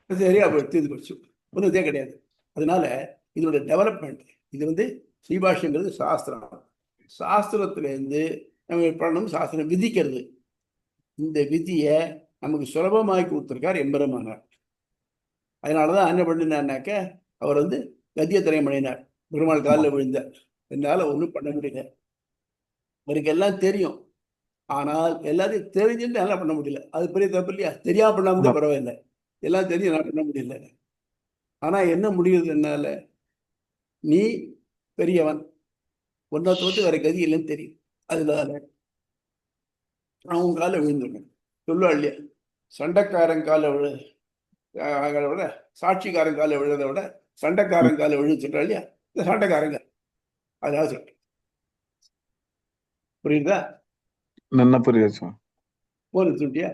சரியா போயிடுச்சு, போச்சு, ஒன்றும் இதே கிடையாது. அதனால இதனுடைய டெவலப்மெண்ட் இது வந்து ஸ்ரீபாஷ்யங்கிறது சாஸ்திரம். சாஸ்திரத்திலேருந்து நம்ம பண்ணணும், சாஸ்திரம் விதிக்கிறது. இந்த விதியை நமக்கு சுலபமாக்கி கொடுத்துருக்கார் எம்பெருமானார். அதனாலதான் என்ன பண்ணினார்னாக்க, அவர் வந்து கத்தியத்திரை பண்ணினார். பெருமாள் காலில் விழுந்தார். என்னால ஒன்றும் பண்ண முடியல, அவருக்கு எல்லாம் தெரியும், ஆனால் எல்லாத்தையும் தெரிஞ்சுட்டு நல்லா பண்ண முடியல. அது பெரிய தப்பு இல்லையா? தெரியாம பண்ணாம பரவாயில்லை, எல்லாம் தெரியும், நான் பண்ண முடியல. ஆனா என்ன முடியுது என்னால, நீ பெரியவன், ஒன்றை தோத்து வேற கதி இல்லைன்னு தெரியும். அதனால அவங்க காலில் விழுந்துருக்கேன். சொல்லுவா இல்லையா, சண்டைக்காரன் காலை விட சாட்சிக்காரன் காலை விழுறதை விட சண்டைக்காரன் காலை விழுந்து சொல்றா இல்லையா, இந்த சண்டைக்காரங்க. அதாவது சொல்றேன், புரியுதா? நல்லா புரியுது. போன சொல்லிட்டியா?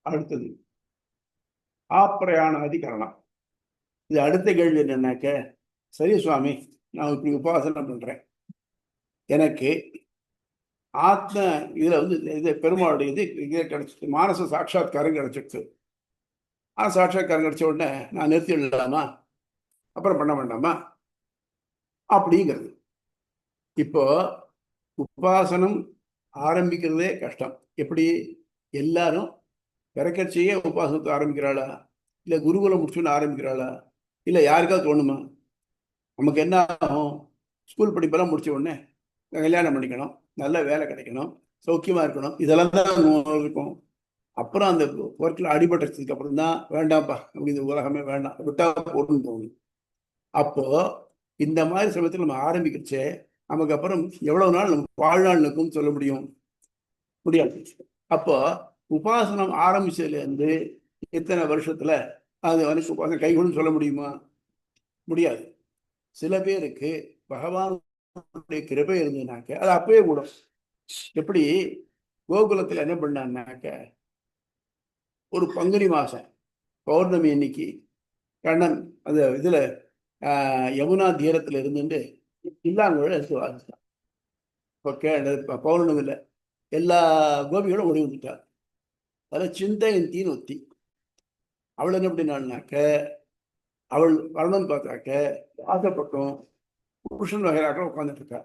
அடுத்தது ஆப்பிரயாண அதிகரணம். இது அடுத்த கேள்வி என்னன்னாக்க, சரி சுவாமி, நான் இப்படி உபாசனம் பண்றேன், எனக்கு ஆத்ம இதுல வந்து இது பெருமாளுடைய இது கிடைச்சிட்டு மானச சாட்சாத்காரம் கிடைச்சிடுச்சு. சாட்சாத்காரம் கிடைச்ச உடனே நான் நிறுத்தி விடலாமா, அப்புறம் பண்ண வேண்டாமா அப்படிங்கிறது. இப்போ உபாசனம் ஆரம்பிக்கிறதே கஷ்டம். எப்படி எல்லாரும் பிறக்கச்சையே உபாசனத்தை ஆரம்பிக்கிறாளா, இல்லை குருகுலம் முடிச்சுன்னு ஆரம்பிக்கிறாளா, இல்லை யாருக்காவது தோணுமா? நமக்கு என்ன ஆகும், ஸ்கூல் படிப்பெல்லாம் முடிச்ச உடனே கல்யாணம் பண்ணிக்கணும், நல்ல வேலை கிடைக்கணும், சௌக்கியமா இருக்கணும், இதெல்லாம் தான் இருக்கும். அப்புறம் அந்த ஒர்க்கில் அடிபட்டதுக்கு அப்புறம் தான் வேண்டாம்ப்பா, இந்த உலகமே வேண்டாம், விட்டா போகணும்னு தோணும். அப்போ இந்த மாதிரி சமயத்தில் நம்ம ஆரம்பிக்கிறச்சே நமக்கு அப்புறம் எவ்வளவு நாள் நம்ம வாழ்நாள் நிற்கும் சொல்ல முடியாது. அப்போ உபாசனம் ஆரம்பிச்சதுல இருந்து இத்தனை வருஷத்துல அது வந்து உபாசனம் கைகூடும் சொல்ல முடியுமா? முடியாது. சில பேருக்கு பகவானுடைய கிருபை இருந்ததுனாக்க அது அப்பவே கூடும். எப்படி கோகுலத்துல என்ன பண்ணான்னாக்க, ஒரு பங்குனி மாசம் பௌர்ணமி அன்னைக்கு கண்ணன் அந்த இதுல யமுனா தீரத்துல இருந்துட்டு இல்லாங்கோட எடுத்து வாசித்தான். இப்போ பௌர்ணமியில் எல்லா கோபிகளும் ஓடி வந்துட்டார். அதில் சிந்தையந்தின்னு ஒத்தி. அவள் என்ன அப்படின்னாக்க, அவள் வரணும்னு பார்த்தாக்க ஆசைப்பட்டும் புருஷன் வகைராக உட்காந்துட்டு இருக்கா.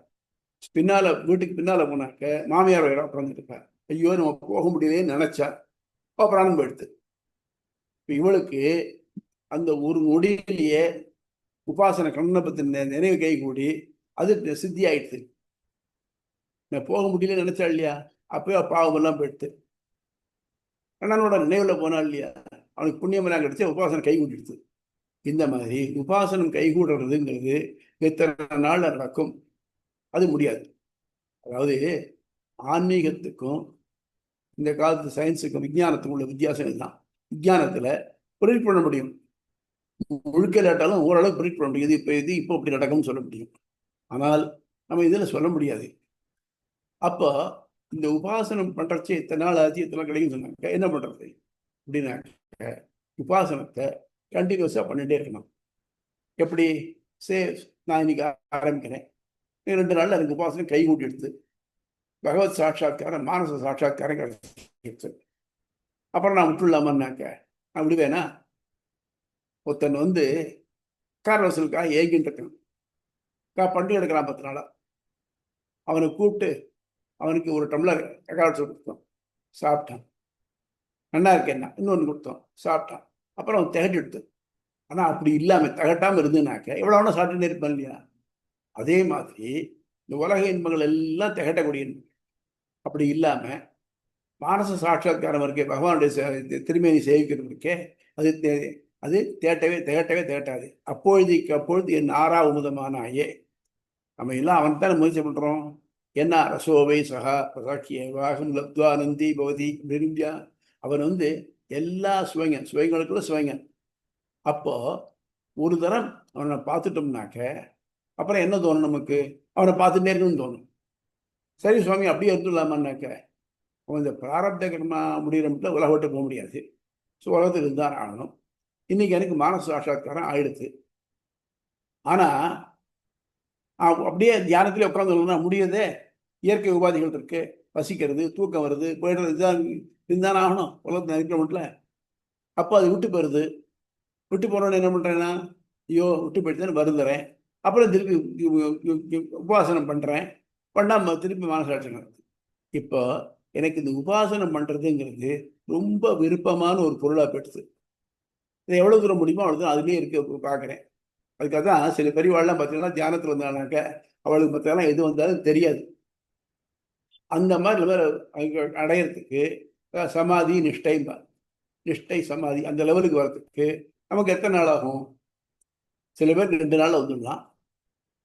வீட்டுக்கு பின்னால போனாக்க மாமியார் வகைராக உட்காந்துட்டு இருக்கா. ஐயோ நம்ம போக முடியலேன்னு நினைச்சா பிராணம் போயிடுது. இவளுக்கு அந்த ஒரு நொடியிலேயே உபாசனை கண்ணனை பத்தின நினைவு கை கூடி அது சித்தி ஆயிடுது. நான் போக முடியல நினைச்சா இல்லையா, அப்பயே பாவம் எல்லாம் போயிடுது. கண்ணனோட நினைவுல போனா இல்லையா, அவனுக்கு புண்ணியமெல்லாம் கிடைச்சி உபாசனை கை கூட்டிடுது. இந்த மாதிரி உபாசனம் கைகூடுறதுங்கிறது எத்தனை நாள் நடக்கும்? அது முடியாது. அதாவது ஆன்மீகத்துக்கும் இந்த காலத்து சயின்ஸுக்கும் விஞ்ஞானத்துக்கும் உள்ள வித்தியாசம் இதுதான். விஞ்ஞானத்துல ப்ரிடிக்ட் பண்ண முடியும், முழுக்க இல்லாட்டாலும் ஓரளவு ப்ரிடிக்ட் பண்ண முடியும். இப்போ இப்படி நடக்கும்னு சொல்ல முடியும். ஆனால் நம்ம இதுல சொல்ல முடியாது. அப்போ இந்த உபாசனம் பண்றச்சு இத்தனை நாள் ஆச்சு, இத்தனை கிடைக்கும் சொன்னாங்க. என்ன பண்றது அப்படின்னாக்க, உபாசனத்தை கண்டினியூஸா பண்ணிட்டே இருக்கணும். எப்படி? நான் இன்னைக்கு ஆரம்பிக்கிறேன், 2 நாள்ல எனக்கு உபாசனம் கை கூட்டி எடுத்து பகவத் சாட்சா்காரம் மானச சாட்சா்காரம் கிடைச்சு அப்புறம் நான் விட்டுலாமான்னாக்க நான் விடுவேனா? ஒருத்தன் வந்து கார் வசூலுக்காக ஏங்கிட்டு இருக்கான், பண்டிகை எடுக்கிறான் 10 நாளா. அவனை கூப்பிட்டு அவனுக்கு ஒரு டம்ளர் கார் கொடுத்தோம், சாப்பிட்டான். நல்லா இருக்கேன்னா இன்னொன்று கொடுத்தோம், சாப்பிட்டான். அப்புறம் அவன் திகட்டு எடுத்து. ஆனா அப்படி இல்லாம தகட்டாம இருந்துனாக்க எவ்வளவு சாப்பிட்டுட்டே இருப்பான் இல்லையா? அதே மாதிரி இந்த உலக இன்பங்கள் எல்லாம் திகட்டக்கூடிய இன்பம். அப்படி இல்லாம மானச சாட்சா்காரம் இருக்கே, பகவானுடைய திருமேனி சேவிக்கிறது இருக்கே, அது திகட்டவே. அப்பொழுதுக்கு அப்பொழுது என் ஆறா உமுதமானாயே. நம்ம எல்லாம் அவன் தான் முயற்சி பண்றோம். என்ன ரசோவை சகா பிரசாட்சியவாகம் லப்துவா நந்தி பவதி விரும்பியா. அவன் வந்து எல்லா சுவைங்களுக்குள்ள சுவைங்கன். அப்போ ஒரு தரம் அவனை பார்த்துட்டோம்னாக்க அப்புறம் என்ன தோணும் நமக்கு? அவனை பார்த்துட்டே இருக்கணும்னு தோணும். சரி சுவாமி அப்படியே இருந்துடலாமான்னாக்க, அவன் இந்த பிராரப்த கர்மா முடிகிற மட்டும் உலக விட்டு போக முடியாது. ஸோ உலகத்தில் இருந்தான் ஆகணும். இன்னைக்கு எனக்கு மானச சாட்சா்காரம் ஆயிடுச்சு. ஆனா அப்படியே தியானத்திலே உட்காந்து முடியதே. இயற்கை உபாதிகள் இருக்கு, பசிக்கிறது, தூக்கம் வருது, போயிடுறது, இதுதான் இருந்தானே ஆகணும் உலகத்தில் இருக்கிற மட்டும். அப்போ அது விட்டு போயிடுது. விட்டு போனோன்னு என்ன பண்றேன்னா, ஐயோ விட்டு போயிட்டு வருந்துறேன். அப்புறம் திருப்பி உபாசனம் பண்றேன், பண்ணாம திருப்பி மனசாட்சி நடக்குது. இப்போ எனக்கு இந்த உபாசனம் பண்றதுங்கிறது ரொம்ப விருப்பமான ஒரு பொருளா போயிடுது. இதை எவ்வளவு தூரம் முடியுமோ அவ்வளவு தூரம் அதுலேயே இருக்க பார்க்குறேன். அதுக்காக தான் சில பெரியவாள்லாம் பார்த்தீங்கன்னா தியானத்தில் வந்தானாக்க அவளுக்கு மற்றெல்லாம் எது வந்தாலும் தெரியாது. அந்த மாதிரி அடையிறதுக்கு சமாதி நிஷ்டை சமாதி அந்த லெவலுக்கு வர்றதுக்கு நமக்கு எத்தனை நாள் ஆகும்? சில பேர் 2 நாள்ல வந்துடலாம்,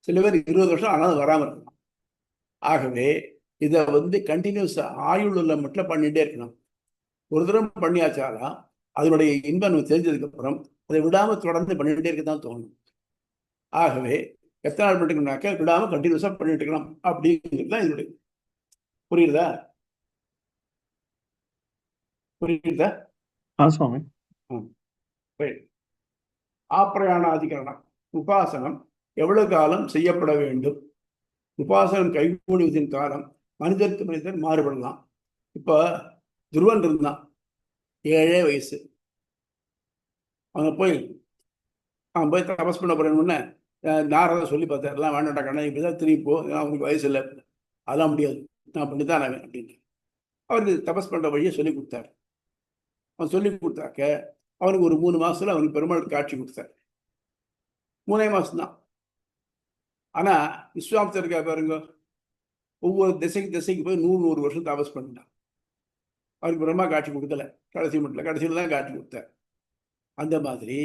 சில பேர் 20 வருஷம் ஆனாலும் வராமல் இருக்கலாம். ஆகவே இதை வந்து கண்டினியூஸா ஆயுள் உள்ள மட்டும் பண்ணிட்டே இருக்கணும். ஒரு தரம் பண்ணியாச்சாலாம் அதனுடைய இன்பம் தெரிஞ்சதுக்கு அப்புறம் அதை விடாம தொடர்ந்து பண்ணிட்டே இருக்கதான் தோணும். ஆகவே எத்தனை நாள் பண்ணிக்கணும்னாக்க விடாம கண்டினியூஸா பண்ணிட்டு இருக்கலாம் அப்படிங்கிறது தான் இதனுடைய. புரியுதா? சுவாமி. ஆப்ரயாணாதிகரணம். உபாசனம் எவ்வளவு காலம் செய்யப்பட வேண்டும்? உபாசனம் கைகூடுவதின் காலம் மனிதருக்கு மனிதர் மாறுபடலாம். இப்போ துருவன் இருந்தான், 7 வயசு. அவன் போய் தபஸ் பண்ண போறேன்னு நாரதை சொல்லி பார்த்தார், எல்லாம் வேண்டாண்டா கண்ணா, இப்படிதான் திரும்பி போ, அவனுக்கு வயசு இல்லை, அதெல்லாம் முடியாது, நான் பண்ணித்தான் அவன் அப்படின்ட்டு அவருக்கு தபஸ் பண்ற வழியை சொல்லி கொடுத்தார். அவன் சொல்லி கொடுத்தாக்க அவனுக்கு ஒரு 3 மாசத்துல அவனுக்கு பெருமாள் காட்சி கொடுத்தார். 3 மாசம்தான். ஆனா விஸ்வாமித்தர் இருக்கா பாருங்க, ஒவ்வொரு திசைக்கு போய் 100 வருஷம் தபஸ் பண்ணிட்டான். அவருக்கு பிரம்மா காட்சி கொடுக்கல, கடைசியில தான் காட்சி கொடுத்தார். அந்த மாதிரி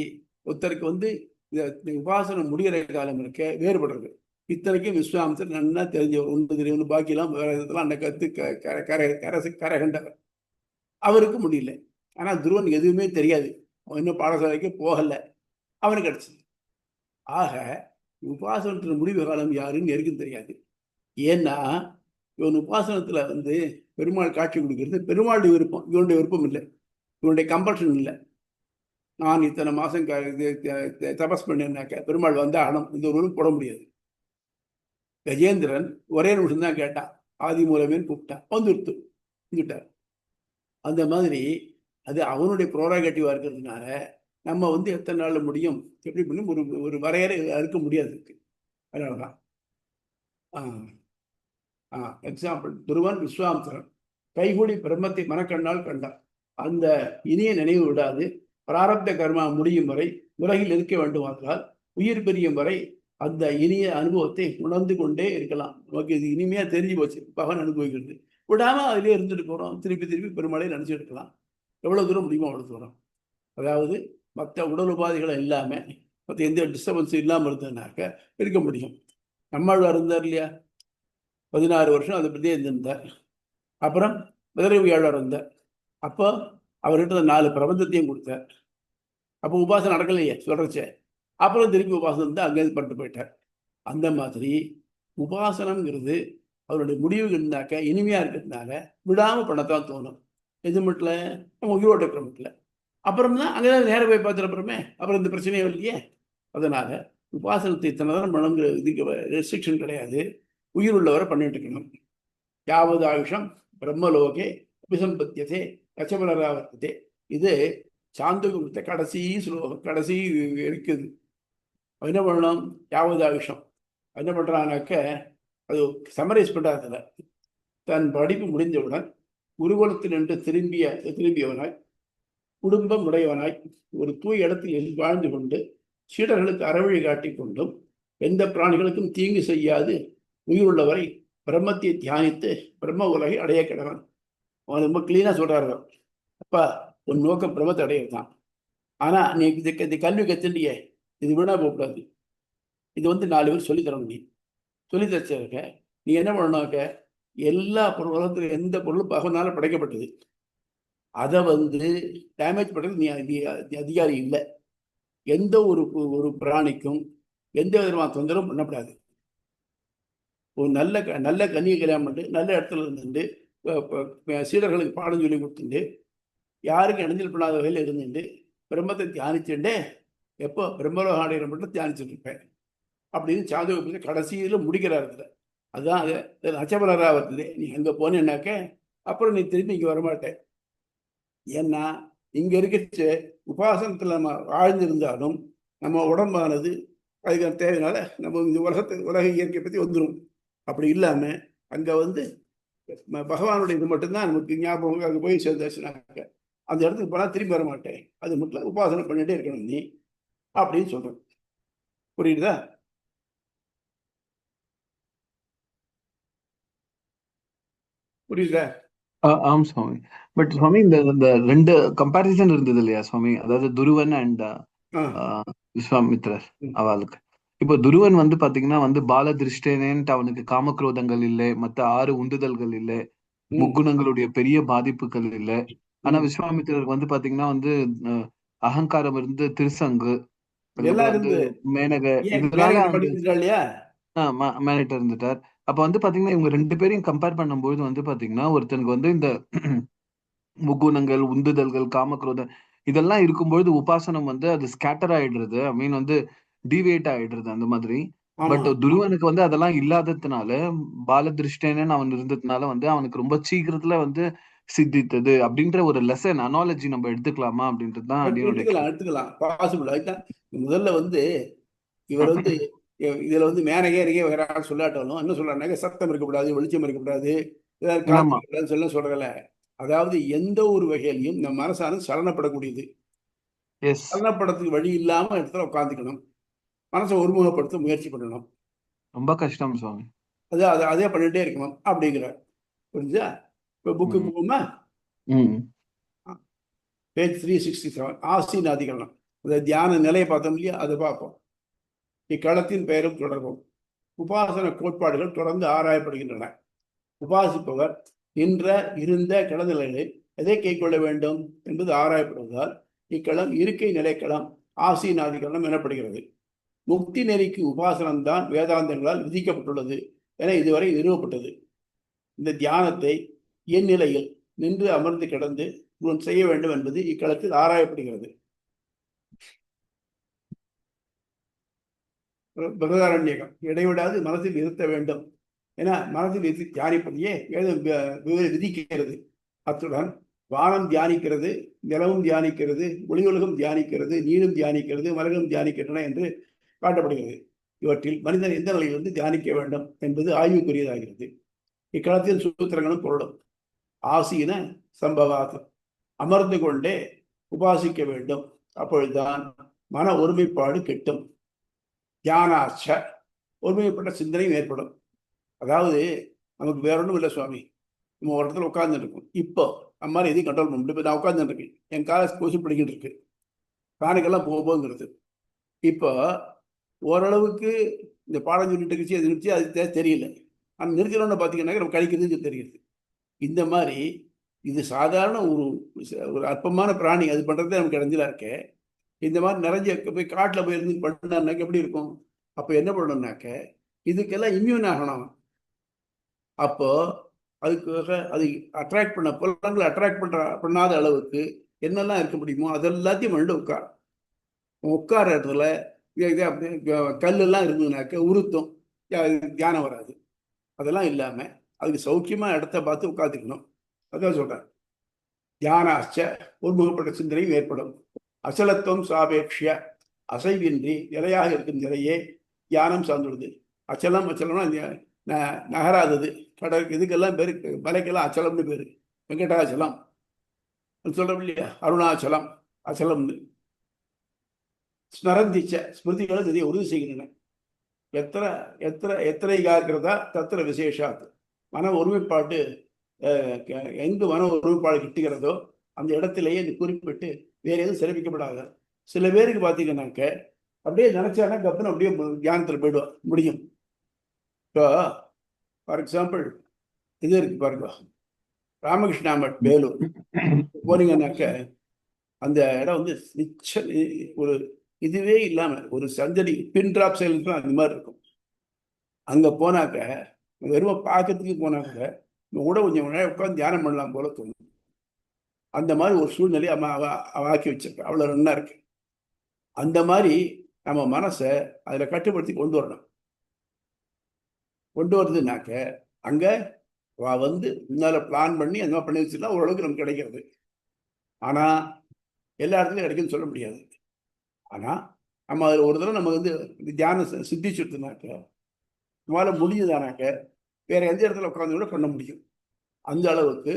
ஒருத்தருக்கு வந்து இந்த உபாசனம் முடிகிற காலம் இருக்க வேறுபடுறது. இத்தனைக்கும் விஸ்வாமித்திரர் நன்னா தெரிஞ்சவர், ஒன்று தெரியும் பாக்கியெல்லாம் வேற இதெல்லாம் அந்த கத்து கரை கண்டவர். அவருக்கு முடியல. ஆனா துருவன் எதுவுமே தெரியாது, அவன் இன்னும் பாடசாலைக்கு போகல, அவனுக்கு கிடைச்சது. ஆக உபாசனத்தின் முடிவு காலம் யாருன்னு யாருக்கும் தெரியாது. ஏன்னா இவன் உபாசனத்துல பெருமாள் காட்சி கொடுக்கிறது பெருமாளுடைய விருப்பம், இவனுடைய விருப்பம் இல்லை, இவனுடைய கம்பல்ஷன் இல்லை. நான் இத்தனை மாசம் தபஸ் பண்ணேன்னாக்க பெருமாள் வந்தா ஆகணும், இந்த ஒரு போட முடியாது. கஜேந்திரன் ஒரே நிமிஷம் தான் கேட்டான், ஆதி மூலமேன்னு கூப்பிட்டான், வந்துட்டார். அந்த மாதிரி அது அவனுடைய ப்ரோராகேட்டிவா இருக்கிறதுனால நம்ம எத்தனை நாள்ல முடியும் எப்படி பண்ணி ஒரு வரையறை அறுக்க முடியாது. அதனாலதான் எக்ஸாம்பிள், துருவன் விஸ்வாமித்திரன் கைகூடி பிரம்மத்தை மனக்கண்ணால் கண்டார். அந்த இனிய நினைவு விடாது பிராரப்த கர்மா முடியும் வரை உலகில் இருக்க வேண்டுமானால் உயிர் பிரியும் வரை அந்த இனிய அனுபவத்தை உணர்ந்து கொண்டே இருக்கலாம். நமக்கு இது இனிமையா தெரிஞ்சு போச்சு, பகவான் அனுபவிக்கிறது, விடாம அதிலே இருந்துட்டு போறோம், திருப்பி திருப்பி பெருமாளை நினைச்சிட்டு இருக்கலாம். எவ்வளவு தூரம் முடியுமோ அவ்வளவு தூரம். அதாவது மற்ற உடல் உபாதைகளை இல்லாம மற்ற எந்த டிஸ்டர்பன்ஸும் இல்லாமல் இருந்ததுனாக்க இருக்க முடியும். நம்மாழ்வார் இருந்தார் இல்லையா, 16 வருஷம் அதை பற்றியே இருந்திருந்தார். அப்புறம் விதரவியாழ்வார் இருந்தார், அப்போ அவர்கிட்ட 4 பிரபந்தத்தையும் கொடுத்தார். அப்போ உபாசனை நடக்கலையே சொல்றச்சே, அப்புறம் திருப்பி உபாசனம் இருந்தால் அங்கேருந்து பண்ணிட்டு போயிட்டார். அந்த மாதிரி உபாசனம்ங்கிறது அவருடைய முடிவு இருந்தாக்க இனிமையா இருக்கிறதுனால விடாம பண்ணத்தான் தோணும். எது மட்டும் நம்ம உயிரோட்ட இருக்கிற மட்டும். அப்புறம் தான் அங்கேதான் நேர போய் பார்த்துறப்புறமே அப்புறம் இந்த பிரச்சனையே இல்லையே. அதனால உபாசனத்தை இத்தனை தான் பண்ணுங்கிற இதுக்கு ரெஸ்ட்ரிக்ஷன் கிடையாது, உயிர் உள்ளவரை பண்ணிட்டு இருக்கணும். யாவது ஆயுஷம் பிரம்மலோகே அபிசம்பத்தியதே கச்சபலராவர்த்ததே, இது சாந்தோகத்தை கடைசி ஸ்லோகம், கடைசி இருக்குது. என்ன பண்ணணும், யாவது ஆயுஷம் என்ன பண்றானாக்க அது சமரைஸ் பண்றதுல தன் படிப்பு முடிந்தவுடன் குருகுலத்தில் நின்று திரும்பியவனாய் குடும்பம் உடையவனாய் ஒரு தூய இடத்தில் வாழ்ந்து கொண்டு சீடர்களுக்கு அறவழி காட்டி கொண்டும் எந்த பிராணிகளுக்கும் தீங்கு செய்யாது உயிருள்ளவரை பிரம்மத்தை தியானித்து பிரம்ம உலகை அடைய கிடவன். அவன் ரொம்ப கிளீனா சொல்றாரு, அப்பா உன் நோக்கம் பிரம்மத்தை அடையத்தான், ஆனா நீ இந்த கல்வி கத்துண்டியே இது வீணா போகக்கூடாது. இது 4 பேர் சொல்லித்தரணும். நீ சொல்லி தச்சிருக்க, நீ என்ன பண்ணணும்னாக்க எல்லா உலகத்துல எந்த பொருளும் பகவானால படைக்கப்பட்டது, அதை டேமேஜ் பண்றது நீ அதிகாரி இல்லை. எந்த ஒரு பிராணிக்கும் எந்த விதமான தொந்தரவும் பண்ணக்கூடாது. ஒரு நல்ல கன்னியை கல்யாணம் பண்ணிட்டு நல்ல இடத்துல இருந்துட்டு சீடர்களுக்கு பாடம் சொல்லி கொடுத்துட்டு யாருக்கும் இடைஞ்சல் பண்ணாத வகையில் இருந்துட்டு பிரம்மத்தை தியானிச்சுட்டே எப்போ பிரம்மலோக ஆடையில மட்டும் தியானிச்சுட்டு இருப்பேன் அப்படின்னு சாந்தோகத்தில் கடைசியில் முடிக்கிறார். அதுதான் அது அச்சபலராக வருது. நீ அங்கே போனேன்னாக்க அப்புறம் நீ திரும்பி இங்கே வரமாட்டேன். ஏன்னா இங்கே இருக்க உபாசனத்தில் நம்ம ஆழ்ந்திருந்தாலும் நம்ம உடம்பானது அதுக்கான தேவையினால நம்ம இந்த உலக இயற்கையை பற்றி வந்துடும். அப்படி இல்லாமல் அங்கே பகவானுடைய இது மட்டும்தான் நமக்கு ஞாபகம். அங்கே போய் சேர்ந்தாச்சுனாக்க அந்த இடத்துக்கு போனால் திரும்பி வர மாட்டேன், அது மட்டும் உபாசனை பண்ணிட்டே இருக்கணும் நீ அப்படின்னு சொல்கிறேன். புரியுதா? புரியுதா? ஆம் சுவாமி. பட் சுவாமி இந்த 2 கம்பாரிசன் இருந்தது இல்லையா சுவாமி, அதாவது துருவன் அண்ட் விஸ்வாமித்ரர் அவளுக்கு. இப்போ துருவன் பாத்தீங்கன்னா பால திருஷ்டேனேன்ட்டு அவனுக்கு காமக்ரோதங்கள் இல்லை, மத்த 6 உந்துதல்கள் இல்லை, முக்குணங்களுடைய பெரிய பாதிப்புகள் இல்லை. ஆனா விஸ்வாமித்திரருக்கு பாத்தீங்கன்னா அகங்காரம் இருந்து திருசங்கு மேனக இதனால மேனிட்ட இருந்துட்டார். அப்ப பாத்தீங்கன்னா இவங்க 2 பேரையும் கம்பேர் பண்ணும்போது பாத்தீங்கன்னா ஒருத்தனுக்கு இந்த முக்குணங்கள் உந்துதல்கள் காமக்ரோதம் இதெல்லாம் இருக்கும்பொழுது உபாசனம் அது ஸ்கேட்டர் ஆயிடுறது, ஐ மீன் டிவியேட் ஆயிடுறது அந்த மாதிரி. பட் துருவனுக்கு அதெல்லாம் இல்லாததுனால பாலதிருஷ்டேனன் அவன் இருந்ததுனால அவனுக்கு ரொம்ப சீக்கிரத்துல சித்தித்தது அப்படின்ற ஒரு லெசன் அனாலஜி நம்ம எடுத்துக்கலாமா அப்படின்றதுதான் எடுத்துக்கலாம். பாசிபிள். அதுதான் முதல்ல இவர் இதுல மேனகே வேற சொல்லாட்டாலும் என்ன சொல்றாங்க, சத்தம் இருக்கக்கூடாது, வெளிச்சம் இருக்கக்கூடாது, காத்து சொல்றல. அதாவது எந்த ஒரு வகையிலையும் இந்த மனசானது சலனப்படக்கூடியது. சலனப்படத்துக்கு வழி இல்லாம இடத்துல உட்காந்துக்கணும், மனசை ஒருமுகப்படுத்த முயற்சி பண்ணணும். ரொம்ப கஷ்டம் சுவாமி. அதே பண்ணிட்டே இருக்கணும் அப்படிங்கிறார். புரிஞ்சா? இப்ப புக்கு போகுமா, பேஜ் 367 ஆசீன அதிகரணம், அந்த தியான நிலையை பார்த்தோம் இல்லையா, அதை பார்ப்போம். இக்களத்தின் பெயரும் தொடர்பும் உபாசன கோட்பாடுகள் தொடர்ந்து ஆராயப்படுகின்றன. உபாசிப்பவர் நின்ற இருந்த கிடநிலைகளில் எதை கைக்கொள்ள வேண்டும் என்பது ஆராயப்படுவதால் இக்களம் இருக்கை நிலைக்களம் ஆசீனாதிகளம் எனப்படுகிறது. முக்தி நெறிக்கு உபாசனம்தான் வேதாந்தங்களால் விதிக்கப்பட்டுள்ளது என இதுவரை நிறுவப்பட்டது. இந்த தியானத்தை என் நிலையில் நின்று அமர்ந்து கிடந்து செய்ய வேண்டும் என்பது இக்களத்தில் ஆராயப்படுகிறது. பிரதாரண்யகம் இடைவிடாது மனதில் இருத்த வேண்டும் என மனதில் இருந்து தியானிப்பதையே வேதம் விதிக்கிறது. அத்துடன் வானம் தியானிக்கிறது, நிலவும் தியானிக்கிறது, ஒளி உலகம் தியானிக்கிறது, நீரும் தியானிக்கிறது, மலர்களும் தியானிக்கின்றன என்று காட்டப்படுகிறது. இவற்றில் மனிதன் எந்த நிலையிலிருந்து தியானிக்க வேண்டும் என்பது ஆய்வுக்குரியதாகிறது. இக்களத்தில் சூத்திரங்களும் பொருளும். ஆசீன சம்பவாதம் அமர்ந்து கொண்டே உபாசிக்க வேண்டும். அப்பொழுதுதான் மன ஒருமைப்பாடு கிட்டும். தியானாச்ச ஒருமைப்பட்ட சிந்தனையும் ஏற்படும். அதாவது நமக்கு வேற ஒன்றும் இல்லை சுவாமி, நம்ம ஒரு இடத்துல உட்கார்ந்துட்டு இருக்கோம். இப்போ அம்மா எதையும் கண்ட்ரோல் பண்ண முடியும். நான் உட்கார்ந்துட்டு இருக்கேன், என் காலை கொசு பிடிக்கிட்டு இருக்கு, காணுக்கெல்லாம் போகுங்கிறது. இப்போ ஓரளவுக்கு இந்த பாடம் சொல்லிட்டு இருந்துச்சு, அது நிறுத்தி அது தெரியல. ஆனால் நிறுத்தினோன்னு பார்த்தீங்கன்னா நம்ம கழிக்கிறதுக்கு தெரியுது. இந்த மாதிரி இது சாதாரண ஒரு அற்பமான பிராணி, அது பண்ணுறதே நமக்கு இடைஞ்சலா இருக்கே. இந்த மாதிரி நிறைஞ்ச போய் காட்டில் போய் இருந்து பண்ணாக்க எப்படி இருக்கும்? அப்போ என்ன பண்ணணும்னாக்க இதுக்கெல்லாம் இம்யூன் ஆகணும். அப்போ அதுக்காக அது அட்ராக்ட் பண்ண புலங்களை அட்ராக்ட் பண்ணாத அளவுக்கு என்னெல்லாம் இருக்க முடியுமோ அதெல்லாத்தையும் மண்டு உட்கார இடத்துல கல்லெல்லாம் இருந்ததுனாக்க உருத்தம், தியானம் வராது. அதெல்லாம் இல்லாமல் அதுக்கு சௌக்கியமாக இடத்த பார்த்து உட்காந்துக்கணும். அதான் சொல்கிறேன். தியானாச்ச ஒருமுகப்பட்ட சிந்தனையும் ஏற்படும். அச்சலத்துவம் சாபேட்சிய அசைவின்றி நிலையாக இருக்கும் நிலையே தியானம் சார்ந்துள்ளது. அச்சலம்னா நகராதது. கடல் இதுக்கெல்லாம் பேரு, மலைக்கெல்லாம் அச்சலம்னு பேரு. வெங்கடாச்சலம் சொல்றோம் இல்லையா, அருணாச்சலம் அச்சலம்னு. ஸ்மரந்திச்ச ஸ்மிருதிகளும் இதை உறுதி செய்கின்றன. எத்தனை காக்கிறதா தத்திர விசேஷாத். மன ஒருமைப்பாட்டு எங்கு மன ஒருமைப்பாடு கிட்டுகிறதோ அந்த இடத்திலேயே இது குறிப்பிட்டு வேற எதுவும் சிறப்பிக்கப்படாது. சில பேருக்கு பார்த்தீங்கன்னாக்க அப்படியே நினைச்சானா கப்பன் அப்படியே தியானத்தில் போயிடுவா முடியும். இப்போ ஃபார் எக்ஸாம்பிள் இது இருக்கு பாருங்க, ராமகிருஷ்ணா மட் வேலூர் போனீங்கன்னாக்க அந்த இடம் வந்து ஒரு இதுவே இல்லாம ஒரு சஞ்சரி பின் டிராப் செயலுக்கு அந்த மாதிரி இருக்கும். அங்க போனாக்க வெறும் பார்க்கறதுக்கு போனாக்க கூட கொஞ்சம் உட்காந்து தியானம் பண்ணலாம் போல தோணும். அந்த மாதிரி ஒரு சூழ்நிலை ஆக்கி வச்சிருக்க, அவ்வளவு நல்லா இருக்கு. அந்த மாதிரி நம்ம மனசை அதுல கட்டுப்படுத்தி கொண்டு வரணும். கொண்டு வருதுனாக்க அங்க வந்து முன்னால பிளான் பண்ணி அந்த மாதிரி பண்ணி வச்சுன்னா ஓரளவுக்கு நமக்கு கிடைக்கிறது. ஆனா எல்லா இடத்துலையும் கிடைக்குன்னு சொல்ல முடியாது. ஆனா நம்ம அதில் ஒரு தடவை நம்ம வந்து தியானம் சித்திச்சுட்டுனாக்க நம்மளால முடிஞ்சுதானாக்க வேற எந்த இடத்துல உட்காந்து கூட பண்ண முடியும். அந்த அளவுக்கு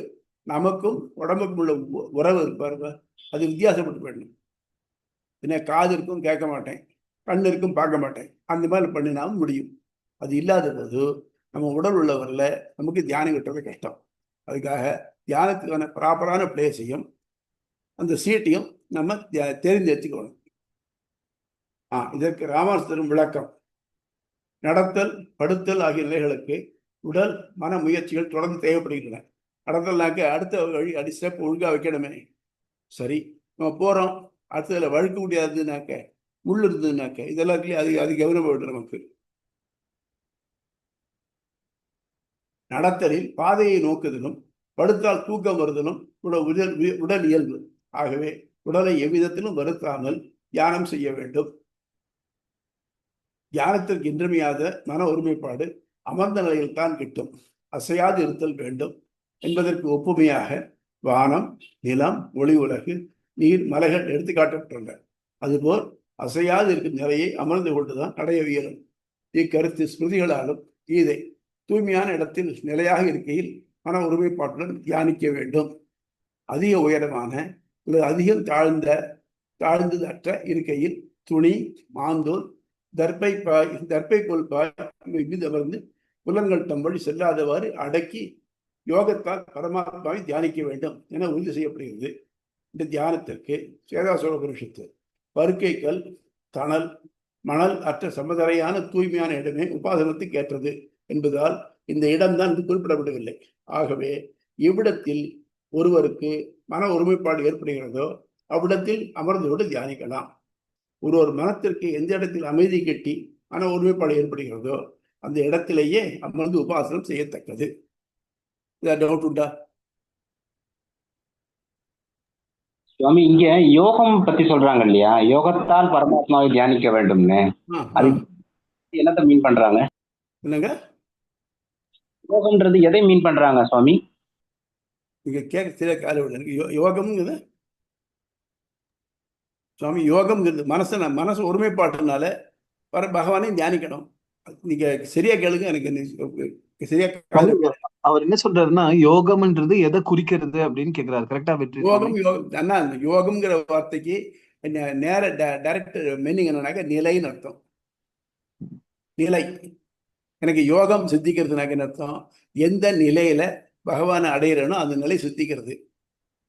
நமக்கும் உடம்புக்கும் உள்ள உறவு இருப்பாருங்க, அது வித்தியாசப்பட்டு போயிடணும். என்ன காது இருக்கும் கேட்க மாட்டேன், கண் இருக்கும் பார்க்க மாட்டேன், அந்த மாதிரி பண்ணினாலும் முடியும். அது இல்லாத போது நம்ம உடல் உள்ளவரில் நமக்கு தியானம் கிட்டுறது கஷ்டம். அதுக்காக தியானத்துக்கான ப்ராப்பரான பிளேஸையும் அந்த சீட்டையும் நம்ம தெரிஞ்செடுத்துக்கணும். இதற்கு ராமானுஜர் விளக்கம். நடத்தல் படுத்தல் ஆகிய நிலைகளுக்கு உடல் மன முயற்சிகள் தொடர்ந்து தேவைப்படுகின்றன. நடத்தல்னாக்க அடுத்த வழி ஸ்டெப் ஒழுங்கா வைக்கணுமே. சரி, நம்ம போறோம், அடுத்ததுல வழுக்க முடியாதுனாக்க முள் இருந்ததுனாக்க இதெல்லாத்துலயும் அது கவனம் விடும் நமக்கு. நடத்தலில் பாதையை நோக்குதலும் படுத்தால் தூக்கம் வருதலும் உடல் இயல்பு. ஆகவே உடலை எவ்விதத்திலும் வருத்தாமல் தியானம் செய்ய வேண்டும். தியானத்திற்கு இன்றியமையாத மன ஒருமைப்பாடு அமர்ந்த நிலையில் தான் கிட்டும். அசையாது இருத்தல் வேண்டும் என்பதற்கு ஒப்புமையாக வானம், நிலம், ஒளி உலகு, நீர், மலைகள் எடுத்துக்காட்டப்பட்டுள்ளன. அதுபோல் அசையாது இருக்கும் நிலையை அமர்ந்து கொண்டுதான் அடைய இயலும். இக்கருத்து ஸ்மிருதிகளாலும் கீதை தூய்மையான இடத்தில் நிலையாக இருக்கையில் மன ஒருமைப்பாட்டுடன் தியானிக்க வேண்டும். அதிக உயரமான அல்லது அதிகம் தாழ்ந்தது அற்ற இருக்கையில் துணி, மாந்தோல், தர்பை கொள்பாய் மீது அமர்ந்து புலன்கள் தம் வழி செல்லாதவாறு அடக்கி யோகத்தால் பரமாத்மாவை தியானிக்க வேண்டும் என உறுதி செய்யப்படுகிறது. இந்த தியானத்திற்கு சேதாசோக புருஷத்து பருக்கைக்கல், தணல், மணல் அற்ற சமதரையான தூய்மையான இடமே உபாசனத்துக்கு ஏற்றது என்பதால் இந்த இடம்தான் இது குறிப்பிடப்படவில்லை. ஆகவே எவ்விடத்தில் ஒருவருக்கு மன ஒருமைப்பாடு ஏற்படுகிறதோ அவ்விடத்தில் அமர்ந்தோடு தியானிக்கலாம். ஒரு மனத்திற்கு எந்த இடத்தில் அமைதி கட்டி மன ஒருமைப்பாடு ஏற்படுகிறதோ அந்த இடத்திலேயே அமர்ந்து உபாசனம் செய்யத்தக்கது. டவுட் உண்டா? சுவாமி, இங்க யோகம் பத்தி சொல்றாங்க இல்லையா, யோகத்தால் பரமாத்மாவை தியானிக்க வேண்டும்னு. அது என்னத்தை மீன் பண்றாங்க? என்னங்க யோகம்ன்றது எதை மீன் பண்றாங்க சுவாமி? நீங்க கேட்க சரியா கால விட யோகம்ங்கிறது சுவாமி, யோகம்ங்கிறது மனசு ஒருமைப்பாட்டுனால பகவானையும் தியானிக்கணும். நீங்க சரியா கேளுங்க, எனக்கு சரியா அவர் என்ன சொல்றாருன்னா யோகம்ன்றது எதை குறிக்கிறது அப்படின்னு கேக்குறாரு. கரெக்டா வெற்றி? யோகம்ங்கிற வார்த்தைக்கு நேர டைரக்ட் மீனிங் என்னன்னாக்க நிலைன்னு அர்த்தம். நிலை. எனக்கு யோகம் சித்திக்கிறதுனாக்க என்ன அர்த்தம்? எந்த நிலையில பகவானை அடையிறனோ அந்த நிலை சித்திக்கிறது.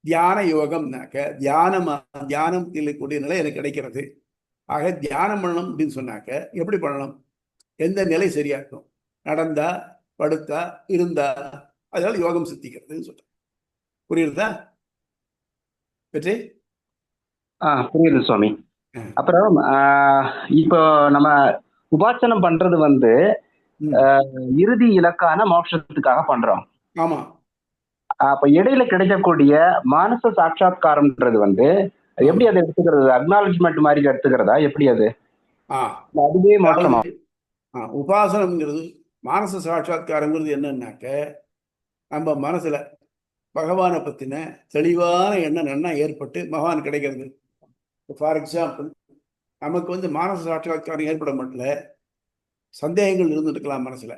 தியான யோகம்னாக்க தியானம் கூடிய நிலை எனக்கு கிடைக்கிறது. ஆக தியானம் பண்ணணும் அப்படின்னு சொன்னாக்க எப்படி பண்ணணும்? எந்த நிலை சரியா இருக்கும்? நடந்தா, படுத்தா, இருந்தா, அதனால யோகம் சித்திக்கிறதுன்னு சொல்றேன். புரியுறதா வெற்றி? புரியுது சுவாமி. அப்புறம் இப்போ நம்ம உபாசனம் பண்றது வந்து இறுதி இலக்கான மோட்சத்துக்காக பண்றோம். ஆமா. அப்ப இடையில கிடைக்கக்கூடிய மானச சாட்சாத்காரம்ன்றது வந்து எப்படி அதை எடுத்துக்கிறது? அக்னாலஜ்மெண்ட் மாதிரி எடுத்துக்கிறதா? எப்படி அது? அதுவே மோட்சமா? உபாசனம்ங்கிறது மானச சாட்சாத்காரங்கிறது என்னன்னாக்க நம்ம மனசுல பகவானை பத்தின தெளிவான எண்ணம் ஏற்பட்டு பகவான் கிடைக்கிறது. ஃபார் எக்ஸாம்பிள், நமக்கு வந்து மானச சாட்சாத்காரம் ஏற்பட மட்டும் சந்தேகங்கள் இருந்துருக்கலாம் மனசுல.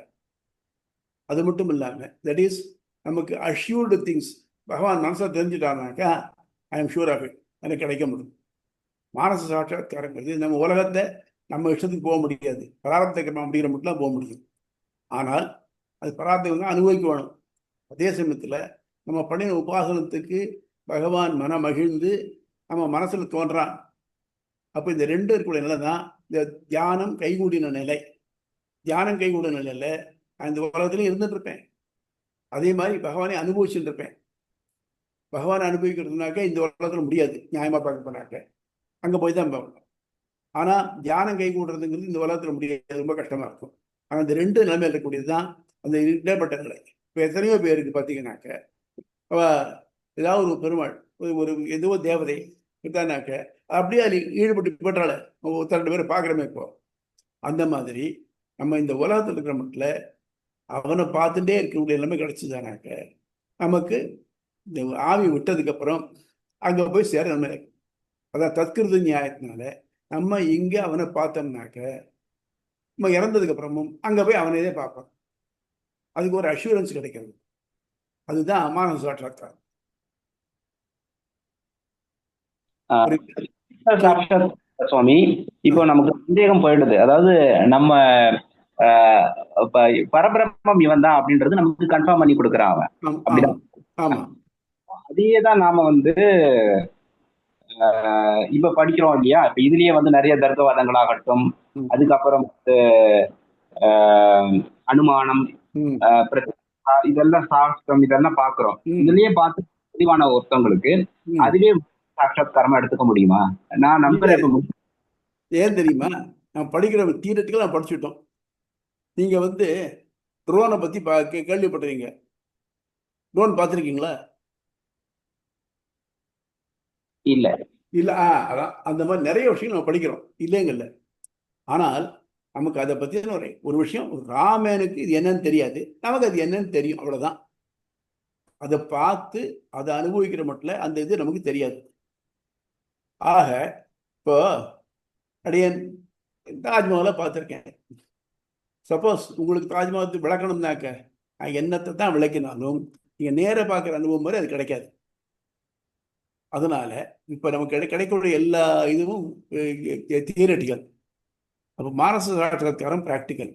அது மட்டும் இல்லாம தட் இஸ் நமக்கு அஷ்யூர்டு திங்ஸ் பகவான் மனசை தெரிஞ்சுட்டாங்கனாக்கா I am sure of it, எனக்கு கிடைக்க முடியும். மானச சாட்சாத்காரங்கிறது நம்ம உலகத்தை நம்ம இஷ்டத்துக்கு போக முடியாது, பராரப்த கர்மா அப்படிங்கிற மட்டும் போக முடியும். ஆனால் அது பராரப்தம் அனுபவிக்க வேணும். அதே சமயத்தில் நம்ம பண்ணின உபாசனத்துக்கு பகவான் மகிழ்ந்து நம்ம மனசில் தோன்றான். அப்போ இந்த ரெண்டு இருக்கக்கூடிய நிலை தான் இந்த தியானம் கைகூடின நிலை. தியானம் கைகூடின நிலையில் நான் இந்த உலகத்துலையும் இருந்துட்டு இருப்பேன், அதே மாதிரி பகவானை அனுபவிச்சுட்டு இருப்பேன். பகவானை அனுபவிக்கிறதுனாக்க இந்த உலகத்தில் முடியாது, நியாயமாக பார்க்க போனாக்க அங்கே போய் தான் பார்க்கணும். ஆனால் தியானம் கைகூடுறதுங்கிறது இந்த உலகத்தில் முடியாது, ரொம்ப கஷ்டமாக இருக்கும். ஆனால் இந்த ரெண்டு நிலைமையில் இருக்கக்கூடியது தான் அந்த இடைப்பட்ட நிலை. இப்போ எத்தனையோ பேருக்கு பார்த்தீங்கன்னாக்க ஏதாவது ஒரு பெருமாள் ஒரு ஏதோ தேவதை இருந்தானாக்க அப்படியே அதில் ஈடுபட்டு போட்டால ரெண்டு பேரை பார்க்குறமே. இப்போ அந்த மாதிரி நம்ம இந்த உலகத்தில் இருக்கிற மட்டும் அவனை பார்த்துட்டே இருக்கக்கூடிய நிலைமை கிடைச்சிதானாக்க நமக்கு இந்த ஆவி விட்டதுக்கப்புறம் அங்கே போய் சேர நம்ம. அதான் தற்கிருத நியாயத்தினால நம்ம இங்கே அவனை பார்த்தோம்னாக்க நம்ம இறந்ததுக்கு அப்புறமும் அங்கே போய் அவனையே பார்ப்போம். அதுக்கு ஒரு அஷூரன்ஸ் கிடைக்கிறது. அதுதான் மானச சாட்சாத்காரம். சுவாமி, இப்போ நமக்கு சந்தேகம் போயிடுது. அதாவது நம்ம பரபிரம்மம் இவன் தான் அப்படின்றது நமக்கு கன்ஃபார்ம் பண்ணி கொடுக்குறான் அவன். அப்படிதான். அதையேதான் நாம வந்து இப்ப படிக்கிறோம் இல்லையா? இப்ப இதுலயே வந்து நிறைய தர்க்கவாதங்களாகட்டும், அதுக்கப்புறம் அனுமானம், இதெல்லாம் சாஸ்திரம், இதெல்லாம் பாக்குறோம். இதுலயே பார்த்து தெளிவான ஒருத்தவங்களுக்கு அதுவே சாட்சாத்காரமா எடுத்துக்க முடியுமா? நான் நம்புறேன். ஏன் தெரியுமா? நான் படிக்கிற தியரட்டிக்கலா நான் படிச்சுட்டோம். நீங்க வந்து ட்ரோனை பத்தி கேள்விப்பட்டிருக்கீங்க. ட்ரோன் பார்த்துருக்கீங்களா? இல்ல இல்ல. அதான் அந்த மாதிரி நிறைய விஷயங்கள் நம்ம படிக்கிறோம், இல்லைங்கல்ல. ஆனால் நமக்கு அதை பத்தின ஒரு விஷயம், ராமனுக்கு இது என்னன்னு தெரியாது, நமக்கு அது என்னன்னு தெரியும், அவ்வளவுதான். அதை பார்த்து அதை அனுபவிக்கிற மட்டும் அந்த இது நமக்கு தெரியாது. ஆக இப்போ அடியன் தாஜ்மஹாலை பார்த்துருக்கேன். சப்போஸ் உங்களுக்கு தாஜ்மஹால் விளக்கணும்னாக்க என்னத்தை தான் விளக்கினாலும் நீங்க நேர பார்க்குற அனுபவம் மாதிரி அது கிடைக்காது. அதனால இப்ப நமக்கு கிடைக்கக்கூடிய எல்லா இதுவும் தியரட்டிக்கல். அப்போ மானச சாட்சாத்காரம் பிராக்டிக்கல்.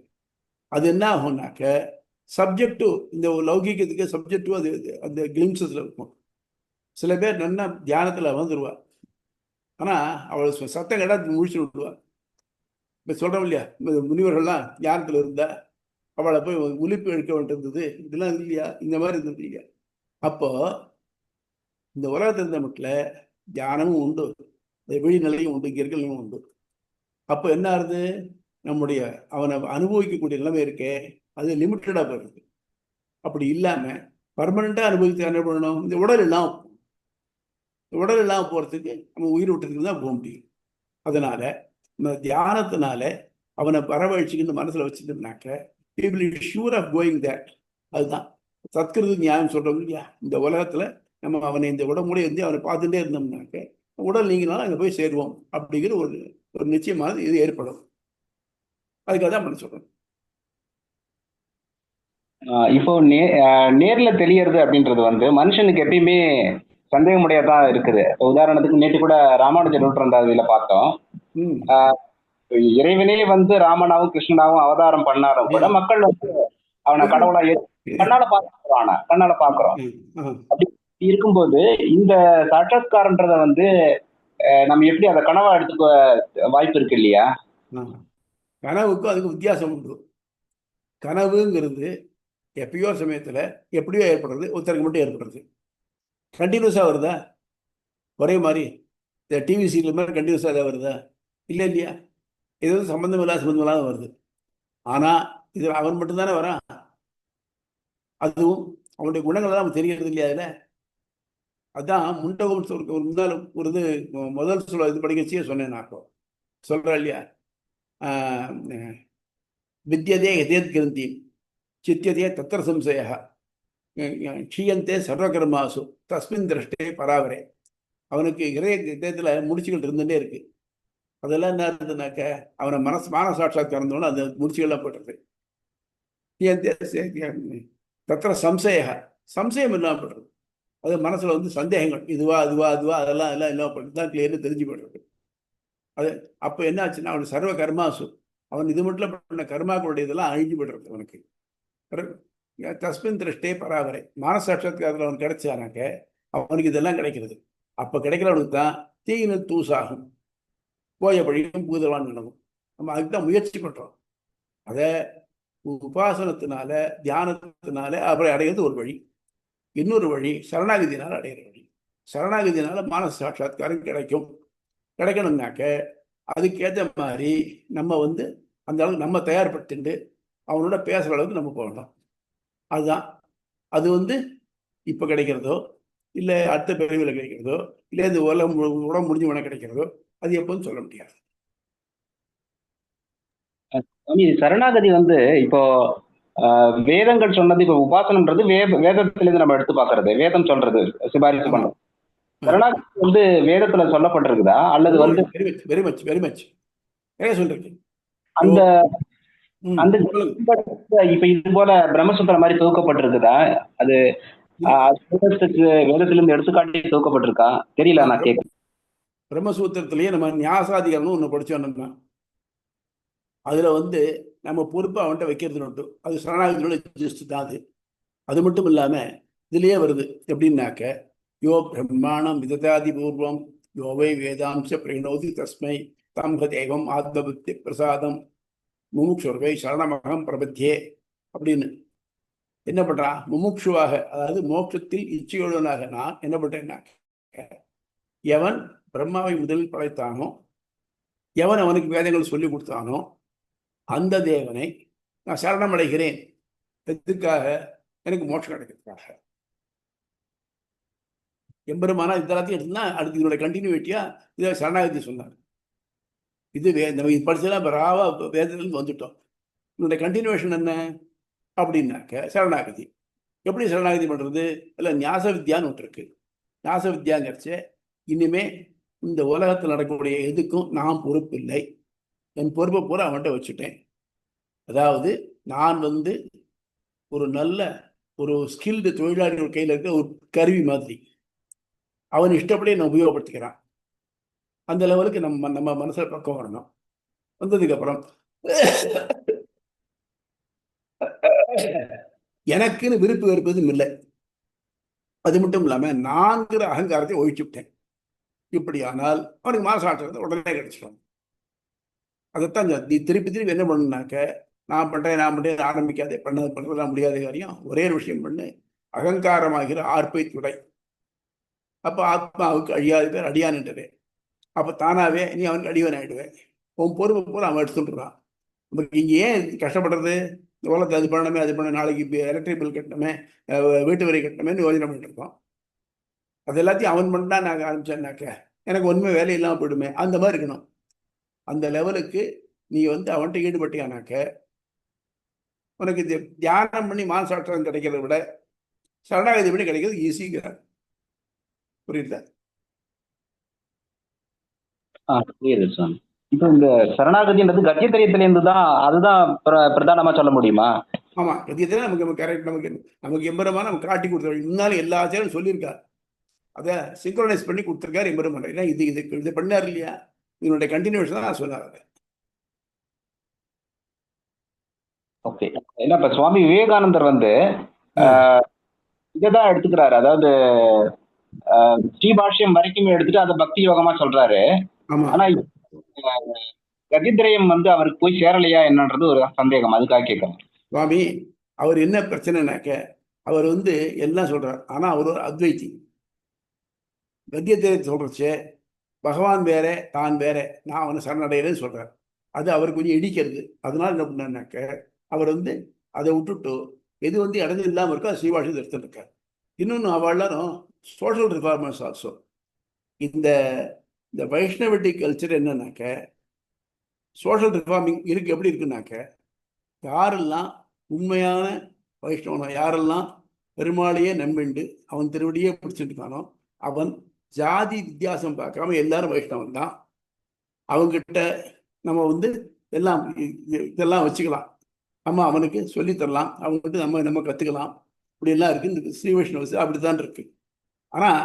அது என்ன ஆகும்னாக்க சப்ஜெக்டு, இந்த லௌகிகத்துக்கு சப்ஜெக்டு அது அந்த கிளிம்சஸ்ல இருக்கும். சில பேர் நல்லா தியானத்துல வந்துடுவா, ஆனா அவள் சத்தம் கேட்டா முடிச்சு விடுவா. இப்ப சொல்றோம் இல்லையா, முனிவர்கள்லாம் ஞானத்துல இருந்தா அவளை போய் உலிப்பு எடுக்க வேண்டியிருந்தது, இதெல்லாம் இல்லையா, இந்த மாதிரி இருந்தது இல்லையா. அப்போ இந்த உலகத்தில் இருந்த மட்டும் தியானமும் உண்டு, விழிநிலையும் உண்டு, இயற்கையும் உண்டு. அப்போ என்ன ஆகுது, நம்முடைய அவனை அனுபவிக்கக்கூடிய நிலைமை இருக்கே அது லிமிட்டடா போயிருக்கு. அப்படி இல்லாம பர்மனண்டா அனுபவித்து என்ன பண்ணணும், இந்த உடல் இல்லாம போறதுக்கு நம்ம உயிர் விட்டுறதுக்கு தான் போக முடியும். அதனால இந்த தியானத்தினால அவனை வரவழைச்சிக்கிட்டு மனசுல வச்சுட்டோம்னாக்க people is sure of going that. அதுதான் சத்கிருது நியாயம் சொல்றோம் இல்லையா. இந்த உலகத்துல நம்ம அவனை இந்த உடம்புடைய வந்து அவனை பார்த்துட்டே இருந்தோம்னாக்க உடல் நீங்கினாலும் அங்கே போய் சேருவோம் அப்படிங்கிற ஒரு நிச்சயமாக இது ஏற்படும். அதுக்காக தான் பண்ண சொல்றேன். இப்போ நேர்ல தெரியறது அப்படின்றது வந்து மனுஷனுக்கு எப்பயுமே சந்தேகமுடையதான் இருக்குது. உதாரணத்துக்கு நேற்று கூட ராமானுஜர் 102வது பார்த்தோம். இறைவனே வந்து ராமனாவும் கிருஷ்ணனாவும் அவதாரம் பண்ணாலும் கூட மக்கள் வந்து அவனை கடவுளா கண்ணால பாக்குறோம். அப்படி இருக்கும்போது இந்த சாட்சாத்காரன்றத வந்து நம்ம எப்படி அதை கனவா எடுத்துக்க வாய்ப்பு இருக்கு இல்லையா? கனவுக்கும் அதுக்கு வித்தியாசம் உண்டு. கனவுங்கிறது எப்பயோ சமயத்துல எப்படியோ ஏற்படுறது, ஒருத்தருக்கு மட்டும் ஏற்படுறது. கண்டினியூஸா வருதா? ஒரே மாதிரி இந்த டிவி சீரியல் மாதிரி கண்டினியூஸா ஏதாவது வருதா? இல்லை இல்லையா. இது வந்து சம்பந்தமில்லாத வருது. ஆனா இது அவன் மட்டும்தானே வரான். அதுவும் அவனுடைய குணங்கள் தான் தெரியறது இல்லையா. அதுல அதான் முண்டகம் முன்னாள் ஒரு இது முதல் இது படிக்கச்சியே சொன்னேன். நான் சொல்றேன் இல்லையா, வித்யதே எதேத் கிரந்தி சித்தியதே தத்திர சம்சய க்ஷீயந்தே சர்வகர்மாசு தஸ்மின் திரஷ்டே பராவரே. அவனுக்கு இறைய இதயத்துல முடிச்சுகள் இருந்துட்டே இருக்கு. அதெல்லாம் என்ன இருந்ததுனாக்க அவனை மான சாட்சாத்காரந்தோட அந்த முடிச்சுகள்லாம் போட்டுருது. தத்திர சம்சயம் இல்லாம போடுறது. அது மனசுல வந்து சந்தேகங்கள், இதுவா அதெல்லாம் எல்லாம் பண்ணிட்டு தான் கிளியர்னு தெரிஞ்சு போடுறது. அது அப்ப என்ன ஆச்சுன்னா அவனுக்கு சர்வ கர்மாசு, அவன் இது மட்டும் பண்ண கர்மாக்களுடைய இதெல்லாம் அழிஞ்சு போடுறது. அவனுக்கு தஸ்மின் திருஷ்டே பராவரை மானசாட்சாத்காரத்தில் அவன் கிடைச்சானாக்க அவனுக்கு இதெல்லாம் கிடைக்கிறது. அப்ப கிடைக்கிறவனுக்கு தான் தீயின தூசாகும், போய வழியும் பூதவான் நடக்கும். நம்ம அதுக்கு தான் முயற்சி பண்றோம். அதை உபாசனத்தினால தியானத்தினால அவரை அடைகிறது ஒரு வழி. இன்னொரு வழி சரணாகதியினால அடைகிற வழி. சரணாகதியினால மானச சாட்சாத்காரம் கிடைக்கணும்னாக்க அதுக்கேற்ற மாதிரி நம்ம வந்து அந்த அளவுக்கு நம்ம தயார்படுத்திட்டு அவனோட பேசுற அளவுக்கு நம்ம போகணும். அதுதான் அது வந்து இப்ப கிடைக்கிறதோ இல்லை அடுத்த பிரிவில் கிடைக்கிறதோ இல்லை இந்த உடம்பு முடிஞ்சு உடனே கிடைக்கிறதோ அது எப்போன்னு சொல்ல முடியாது. சரணாகதி வந்து இப்போ வேதங்கள் சொன்னது, இப்ப உபாசனம்ன்றது வேதத்திலிருந்து நம்ம எடுத்து பாக்குறது, வேதம் சொல்றது சிபாரிசு பண்றது. சரணாகதி வந்து வேதத்துல சொல்லப்பட்டிருக்குதா அல்லது வந்து வெரி மச் சொல்றேன் அந்த அந்த இப்ப இது போல பிரம்மசூத்திரம் மாதிரி துவக்கப்பட்டிருக்குதா? அது வேதத்திலிருந்து எடுத்துக்காட்டி துவக்கப்பட்டிருக்கா தெரியல. நான் கேட்கிறேன். பிரம்மசூத்திரத்திலேயே நம்ம நியாசாதிகாரம்னு ஒண்ணு படிச்சோம்னா அதுல வந்து நம்ம பொறுப்பை அவன்கிட்ட வைக்கிறது நோட்டு. அது சரணாகதியோட தான். அது மட்டும் இல்லாம இதுலயே வருது எப்படின்னாக்க, யோ பிரம்மாணம் விததாதி பூர்வம் யோவை வேதாம்ச பிரணோதி தஸ்மை தம் தேவம் ஆத்மபுத்தி பிரசாதம் முமுக்ஷுவை சரணமகம் பிரபத்தியே அப்படின்னு என்ன பண்றான். முமுக்ஷுவாக, அதாவது மோட்சத்தில் இச்சையுடனாக நான் என்ன பண்றேன்னா, எவன் பிரம்மாவை முதலில் படைத்தானோ, எவன் அவனுக்கு வேதங்கள் சொல்லி கொடுத்தானோ அந்த தேவனை நான் சரணம் அடைகிறேன். எதுக்காக? எனக்கு மோட்சம் கிடைக்கிறதுக்காக. எம்பெருமானா இதெல்லாத்தையும் எடுத்துனா அடுத்து இதனுடைய கண்டினியூட்டியா இதை சரணாகதி சொன்னார். இது நம்ம படிச்செல்லாம் ராவா வேதத்திலிருந்து வந்துட்டோம். இதனுடைய கண்டினியூவேஷன் என்ன அப்படின்னாக்க சரணாகதி. எப்படி சரணாகதி பண்றது? இல்லை ஞாச வித்யான்னு ஒன்று இருக்கு. ஞாச வித்யாங்கிறச்ச இனிமே இந்த உலகத்தில் நடக்கக்கூடிய எதுக்கும் நான் பொறுப்பு இல்லை, என் பொறுப்பை பூரா அவன்கிட்ட வச்சுட்டேன். அதாவது நான் வந்து ஒரு நல்ல ஒரு ஸ்கில்டு தொழிலாளி கையில் இருக்க ஒரு கருவி மாதிரி அவன் இஷ்டப்படி நான் உபயோகப்படுத்திக்கிறான். அந்த லெவலுக்கு நம்ம மனசுல பக்கம் வரணும். வந்ததுக்கு அப்புறம் எனக்குன்னு விருப்பு வெறுப்பதும் இல்லை. அது மட்டும் இல்லாம நான்கிற அகங்காரத்தை ஒழிச்சு விட்டேன். இப்படியானால் அவனுக்கு மாசாட்சத்தை உடனே கிடைச்சிடும். அதைத்தான் நீ திருப்பி திருப்பி என்ன பண்ணுனாக்க, நான் பண்றேன் ஆரம்பிக்காதே, பண்றதெல்லாம் முடியாத காரியம். ஒரே ஒரு விஷயம் பண்ணு, அகங்காரமாகிற ஆர்ப்பை துடை. அப்ப ஆத்மாவுக்கு அழியாத பேர் அடியான் என்றே. அப்ப தானாவே நீ அவனுக்கு அடிவன் ஆயிடுவேன். உன் பொறுமை போல அவன் எடுத்துட்டுறான். நமக்கு இங்க ஏன் கஷ்டப்படுறது? இந்த உலகத்தை அது பண்ணணுமே, அது பண்ண, நாளைக்கு எலக்ட்ரிக் பில் கட்டணுமே, வீட்டு வரி கட்டணுமே யோஜனை பண்ணிட்டு இருக்கோம். அது எல்லாத்தையும் அவன் பண்ணா நாங்கள் ஆரம்பிச்சேன்னாக்க எனக்கு ஒன்றுமே வேலை இல்லாமல் போயிடுமே. அந்த மாதிரி இருக்கணும். அந்த லெவலுக்கு நீ அவன்கிட்ட ஈடுபட்டியானாக்க உனக்கு இது தியானம் பண்ணி மானசாட்சம் கிடைக்கிறத விட சரணாகதி விட கிடைக்கிறது ஈஸிங்கிறார். புரியுதா? புரியுது சாமி. இப்போ இந்த சரணாகதின்றது கத்தியத்திரியத்துல இருந்து தான், அதுதான் பிரதானமா சொல்ல முடியுமா? ஆமா, கத்தியத்திலே நமக்கு கரெக்ட். நமக்கு எம்பெருமான நமக்கு காட்டி கொடுத்த முன்னாலும் எல்லா ஆச்சாரும் சொல்லியிருக்காரு. அதை சிங்க்ரோனைஸ் பண்ணி கொடுத்துருக்காரு எம்பெருமான. ஏன்னா இது பண்ணார் இல்லையா, இதனுடைய கண்டினியூஷன் தான் நான் சொன்னார். ஓகே. ஏன்னா இப்ப சுவாமி விவேகானந்தர் இதைதான் எடுத்துக்கிறாரு. அதாவது ஸ்ரீபாஷ்யம் வரைக்கும் எடுத்துட்டு அதை பக்தி யோகமா சொல்றாரு. ஆனா கதித்ரயம் அவருக்கு போய் சேரலையா என்னன்றது ஒரு சந்தேகம். அதுக்காக கேட்கறேன். சுவாமி அவர் என்ன பிரச்சனைனாக்க, அவர் எல்லாம் சொல்றார், ஆனா அவர் ஒரு அத்வைத்தி. கத்தியத்திரயத்தை சொல்றச்சே பகவான் வேற தான் வேற, நான் அவனை சரணடைகிறேன்னு சொல்றார். அது அவருக்கு கொஞ்சம் இடிக்கிறது. அதனால என்ன பண்ணாக்க அவர் அதை விட்டுட்டு எது இடைஞ்சல் இல்லாமல் இருக்கோ அது ஸ்ரீபாஷ்யத்தை எடுத்துட்டு இருக்கார். இன்னொன்று அவள் எல்லாரும் சோஷியல் ரிஃபார்மர்ஸ் ஆல்சோ. இந்த வைஷ்ணவட்டிக் கல்ச்சர் என்னன்னாக்க சோஷியல் ரிஃபார்மிங் இருக்கு. எப்படி இருக்குன்னாக்க, யாரெல்லாம் உண்மையான வைஷ்ணவனோ, யாரெல்லாம் பெருமாளையே நம்பிண்டு அவன் திருவடியே பிடிச்சிட்டு இருக்கானோ அவன் ஜாதி வித்தியாசம் பார்க்காம எல்லாரும் வைஷ்ணவன் தான். அவங்கிட்ட நம்ம எல்லாம் இதெல்லாம் வச்சுக்கலாம், நம்ம அவனுக்கு சொல்லித்தரலாம், அவங்ககிட்ட நம்ம கற்றுக்கலாம். இப்படியெல்லாம் இருக்குது இந்த ஸ்ரீ வைஷ்ணவஸ். அப்படித்தான் இருக்கு. ஆனால்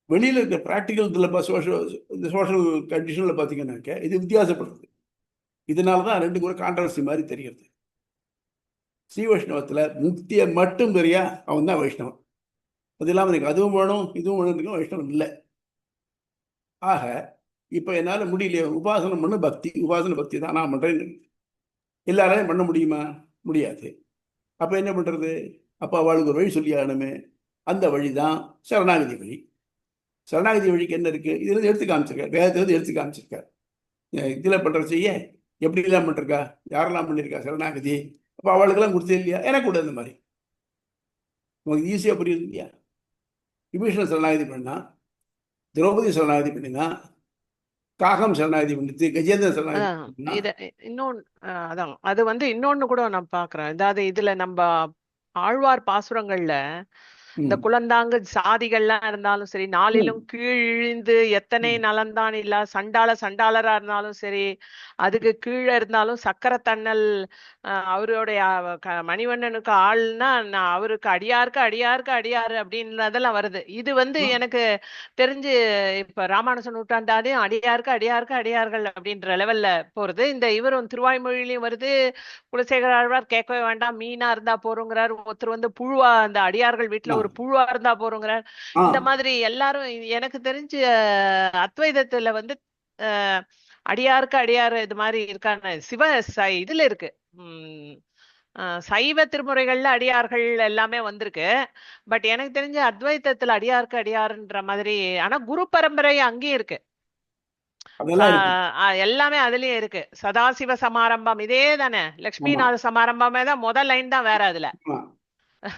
வெளியில் இருக்க ப்ராக்டிக்கல் இந்த சோஷியல் கண்டிஷனில் பார்த்தீங்கன்னாக்க இது வித்தியாசப்படுறது. இதனால தான் ரெண்டு கூட கான்ட்ரவர்சி மாதிரி தெரிகிறது. ஸ்ரீ வைஷ்ணவத்தில் முக்தியை மட்டும் தெரியா அவன் தான் வைஷ்ணவன். அது இல்லாமல் எனக்கு அதுவும் வேணும் இதுவும் வேணும் வைஷ்ணவன் இல்லை. ஆக இப்போ என்னால் முடியலையே, உபாசனம் பண்ண பக்தி, உபாசன பக்தி தான் நான் பண்ணுறேன்னு எல்லாராலையும் பண்ண முடியுமா? முடியாது. அப்போ என்ன பண்ணுறது? அப்போ அவளுக்கு ஒரு வழி சொல்லி ஆகணுமே. அந்த வழி தான் சரணாகதி வழி. சரணாகதி வழிக்கு என்ன இருக்குது? இதுலேருந்து எடுத்து காமிச்சிருக்கார், வேதத்துலேருந்து எடுத்து காமிச்சிருக்கார். இதில் பண்ணுற செய்ய எப்படிலாம் பண்ணிருக்கா, யாரெல்லாம் பண்ணியிருக்கா சரணாகதி. அப்போ அவளுக்கெல்லாம் கொடுத்தது இல்லையா? எனக்கு கூட இந்த மாதிரி உங்களுக்கு ஈஸியாக புரியுது இல்லையா? விபீஷண சரணாகதி பண்ணா, திரௌபதி சரணாகதி பண்ணினா, காகம் சரணாகதி பண்ணிட்டு, கஜேந்திர சரணாகதி. இன்னொன்னு அதான் அது இன்னொன்னு கூட நான் பாக்குறேன். அதாவது இதுல நம்ம ஆழ்வார் பாசுரங்கள்ல இந்த குலந்தாங்கு சாதிகள்லாம் இருந்தாலும் சரி, நாளிலும் கீழிந்து எத்தனை நலந்தான் இல்ல சண்டாளரா இருந்தாலும் சரி, அதுக்கு கீழே இருந்தாலும் சக்கர தன்னல் அவருடைய மணிவண்ணனுக்கு ஆள்னா அவருக்கு அடியாரு அப்படின்றதெல்லாம் வருது. இது எனக்கு தெரிஞ்சு இப்ப ராமானுஜ நூற்றாண்டாலையும் அடியார்கள் அப்படின்ற லெவல்ல போறது. இந்த இவரும் திருவாய்மொழியிலையும் வருது. குலசேகர ஆழ்வார் கேட்கவே வேண்டாம், மீனா இருந்தா போறோங்கிறார். ஒருத்தர் புழுவா, அந்த அடியார்கள் வீட்டுல ஒரு புழுவா இருந்தா போறோங்கிறார். இந்த மாதிரி எல்லாரும் எனக்கு தெரிஞ்சு அத்வைதத்துல அடியாரு இது மாதிரி இருக்கான இதுல இருக்கு. சைவ திருமுறைகள்ல அடியார்கள் எல்லாமே வந்திருக்கு. பட் எனக்கு தெரிஞ்ச அத்வைதத்துல அடியாருன்ற மாதிரி. ஆனா குரு பரம்பரை அங்கேயும் இருக்கு, எல்லாமே அதுலயே இருக்கு. சதாசிவ சமாரம்பம் இதே தானே, லட்சுமிநாத சமாரம்பமே தான் முதல் லைன் தான் வேற. அதுல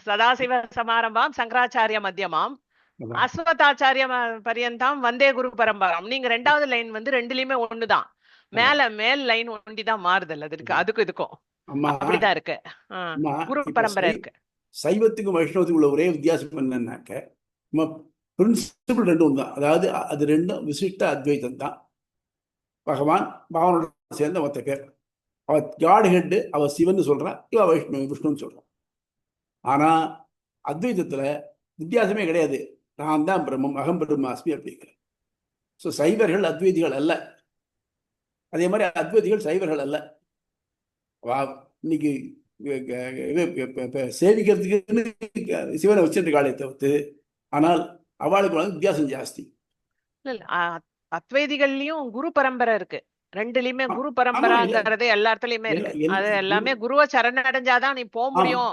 சதாசிவ சமாரம்பம் சங்கராச்சாரிய மத்தியமாம் அஸ்வதாச்சாரிய பரியந்தாம் வந்தே குரு பரம்பரம். நீங்க ரெண்டாவது லைன் ரெண்டுலயுமே ஒண்ணுதான், மேல் லைன் ஒண்டிதான் மாறுதல். அது இருக்கு, அதுக்கும் இதுக்கும் அப்படிதான் இருக்கு. குரு பரம்பரை இருக்கு. சைவத்துக்கும் வைஷ்ணவத்துக்கும் உள்ள ஒரே வித்தியாசம் என்னன்னாக்க பிரின்சிபிள் ரெண்டும் தான். அதாவது அது ரெண்டும் விசிஷ்ட அத்வைதம் தான். பகவான் பகவானோட சேர்ந்த ஒத்த பேர். அவ காட் ஹெட், அவ சிவன் சொல்றான், இவ விஷ்ணுன்னு சொல்றான். ஆனா அத்வைதத்துல வித்தியாசமே கிடையாது. நான் தான் பிரம்மம், அகம் பிரம்மாஸ்மி அப்படிங்கிறேன். ஸோ சைவர்கள் அத்வைதிகள் அல்ல, அதே மாதிரி அத்வைதிகள் சைவர்கள் அல்ல. இன்னைக்கு சேவிக்கிறதுக்கு சிவனை வச்சிருக்க காலையை தவிர்த்து, ஆனால் அவளுக்கு வித்தியாசம் ஜாஸ்தி. அத்வைதிகள்லயும் குரு பரம்பரை இருக்கு. ரெண்டுலயுமே குரு ஆமா, பரம்பராங்கிறது எல்லா இடத்துலயுமே இருக்கு. அது எல்லாமே குருவை சரணடைஞ்சாதான் நீ போக முடியும்,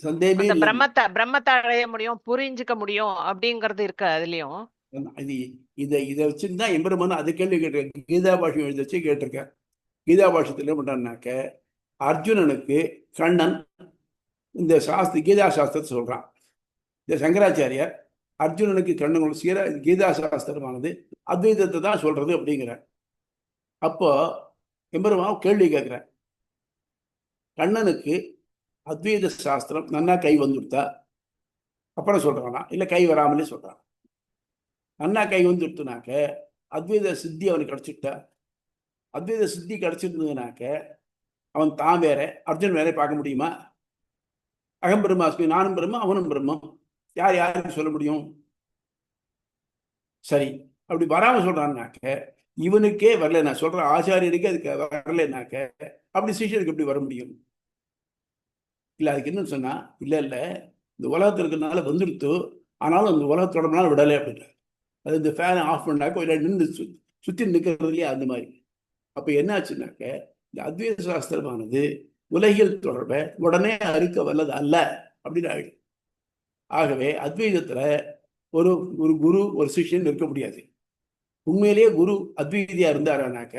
சந்தேகமே அந்த இல்லை. பிரம்மத்தை அடைய முடியும், புரிஞ்சுக்க முடியும் அப்படிங்கறது இருக்கு அதுலயும். இது இதை வச்சுதான் எம்பெருமான் அது கேள்வி கேட்டிருக்கேன். கீதா பாஷ்யம் எழுதி வச்சு கேட்டிருக்கேன். கீதா பாஷ்யத்தில் என்ன பண்றான்னாக்க, அர்ஜுனனுக்கு கண்ணன் இந்த கீதா சாஸ்திரத்தை சொல்றான். இந்த சங்கராச்சாரியார் அர்ஜுனனுக்கு கண்ணன் கீதா சாஸ்திரமானது அத்வைதத்தை தான் சொல்றது அப்படிங்கிற. அப்போ எம்பெருமான் கேள்வி கேட்கிறேன், கண்ணனுக்கு அத்வைத சாஸ்திரம் நன்னா கை வந்துடுத்தா அப்புறம் சொல்றானா, இல்ல கை வராமலே சொல்றான்? நன்னா கை வந்துடுத்துனாக்க அத்வைத சித்தி அவனுக்கு கிடைச்சிட்டா. அத்வைத சித்தி கிடைச்சிருந்ததுனாக்க அவன் தான் வேற அர்ஜுன் வேற பார்க்க முடியுமா? அகம் பிரம்மாஸ்மி, நானும் பிரம்மம் அவனும் பிரம்மம், யார் யாருக்கு சொல்ல முடியும்? சரி, அப்படி வராம சொல்றான்னாக்க இவனுக்கே வரல, நான் சொல்ற ஆச்சாரியனுக்கே அதுக்கு வரலனாக்க அப்படி சிஷியனுக்கு எப்படி வர முடியும்? இல்ல அதுக்கு என்ன சொன்னா, இல்ல இந்த உலகத்தில் இருக்கிறதுனால வந்துடுத்து, ஆனாலும் அந்த உலகத்தோட விடலை அப்படின்ற. அது இந்த ஃபேனை ஆஃப் பண்ணாக்க இல்லை நின்று சுற்றி நிற்கிறது இல்லையா, அந்த மாதிரி. அப்போ என்ன ஆச்சுனாக்க இந்த அத்வைத சாஸ்திரமானது உலகில் தொடர்பை உடனே அறுக்க வல்லது அல்ல அப்படின்னு ஆயிடும். ஆகவே அத்வைதத்துல ஒரு ஒரு குரு ஒரு சிஷ்யன் இருக்க முடியாது. உண்மையிலேயே குரு அத்வைதியா இருந்தாரானாக்க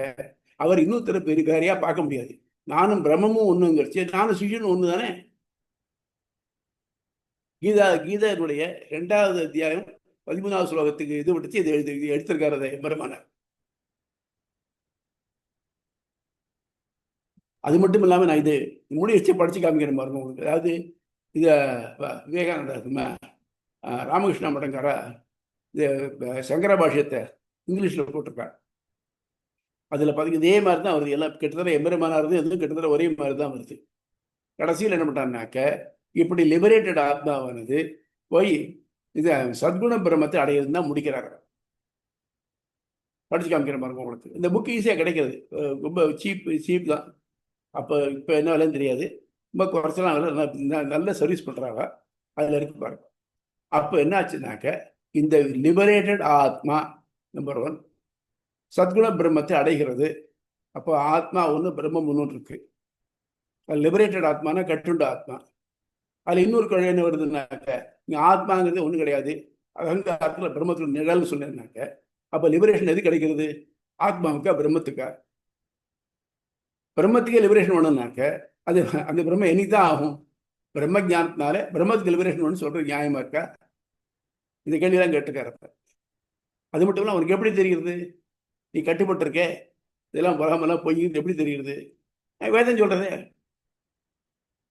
அவர் இன்னொருத்தர பெருகாரியா பார்க்க முடியாது. நானும் பிரம்மமும் ஒண்ணுங்கிறச்சு, நானும் சிஷ்யனும் ஒண்ணு தானே. கீதையினுடைய 2வது அத்தியாயம் 13வது ஸ்லோகத்துக்கு இது விடுச்சு இதை எடுத்திருக்காரு எம்பெருமானார். அது மட்டும் இல்லாம நான் இது முடி வச்சு படிச்சு காமிக்கிறேன் பாருங்க உங்களுக்கு. அதாவது இத விவேகானந்தா ராமகிருஷ்ண மடங்காரா இந்த சங்கர பாஷ்யத்தை இங்கிலீஷ்ல போட்டிருக்காரு. அதுல பாத்தீங்கன்னா இதே மாதிரி தான் வருது, எல்லாம் கிட்டத்தட்ட எம்பெருமானார் எதுவும் கிட்டத்தட்ட ஒரே மாதிரி தான் வருது. கடைசியில் என்ன பண்றான்னாக்க, இப்படி லிபரேட்டட் ஆத்மாவானது போய் இது சத்குண பிரம்மத்தை அடையிறது தான் முடிக்கிறாங்க. படிச்சு காமிக்கிறேன் பாருங்க உங்களுக்கு. இந்த புக் ஈஸியா கிடைக்கிறது, ரொம்ப சீப் தான். அப்போ இப்போ என்ன விலைன்னு தெரியாது, ரொம்ப குறைச்சலாம் விலை, நல்ல சர்வீஸ் பண்றாங்க. அதுல இருக்கு பாருங்க. அப்போ என்ன ஆச்சுனாக்க, இந்த லிபரேட்டட் ஆத்மா நம்பர் 1 சத்குண பிரம்மத்தை அடைகிறது. அப்போ ஆத்மா ஒன்று பிரம்மம் ஒன்று இருக்கு. லிபரேட்டட் ஆத்மானா கட்டுண்ட ஆத்மா. அதுல இன்னொரு கொள்கை என்ன வருதுன்னாக்க, இங்க ஆத்மாங்கிறது ஒன்றும் கிடையாது, அகங்காரத்தில் பிரம்மத்துல நிழல்னு சொன்னாக்க, அப்போ லிபரேஷன் எது கிடைக்கிறது? ஆத்மாவுக்கா பிரம்மத்துக்கா? பிரம்மத்துக்கே லிபரேஷன் வேணும்னாக்க அது அந்த பிரம்மம் என்னைக்குதான் ஆகும்? பிரம்ம ஜானத்தினால பிரம்மத்துக்கு லிபரேஷன் வேணும்னு சொல்றது நியாயமா இருக்கா? இந்த கேள்வியெல்லாம் கேட்டுக்காரு. அது மட்டும் இல்லை, அவனுக்கு எப்படி தெரிகிறது நீ கட்டுப்பட்டிருக்கே, இதெல்லாம் பராமெல்லாம் பொய் எப்படி தெரிகிறது? வேதம் சொல்றதே.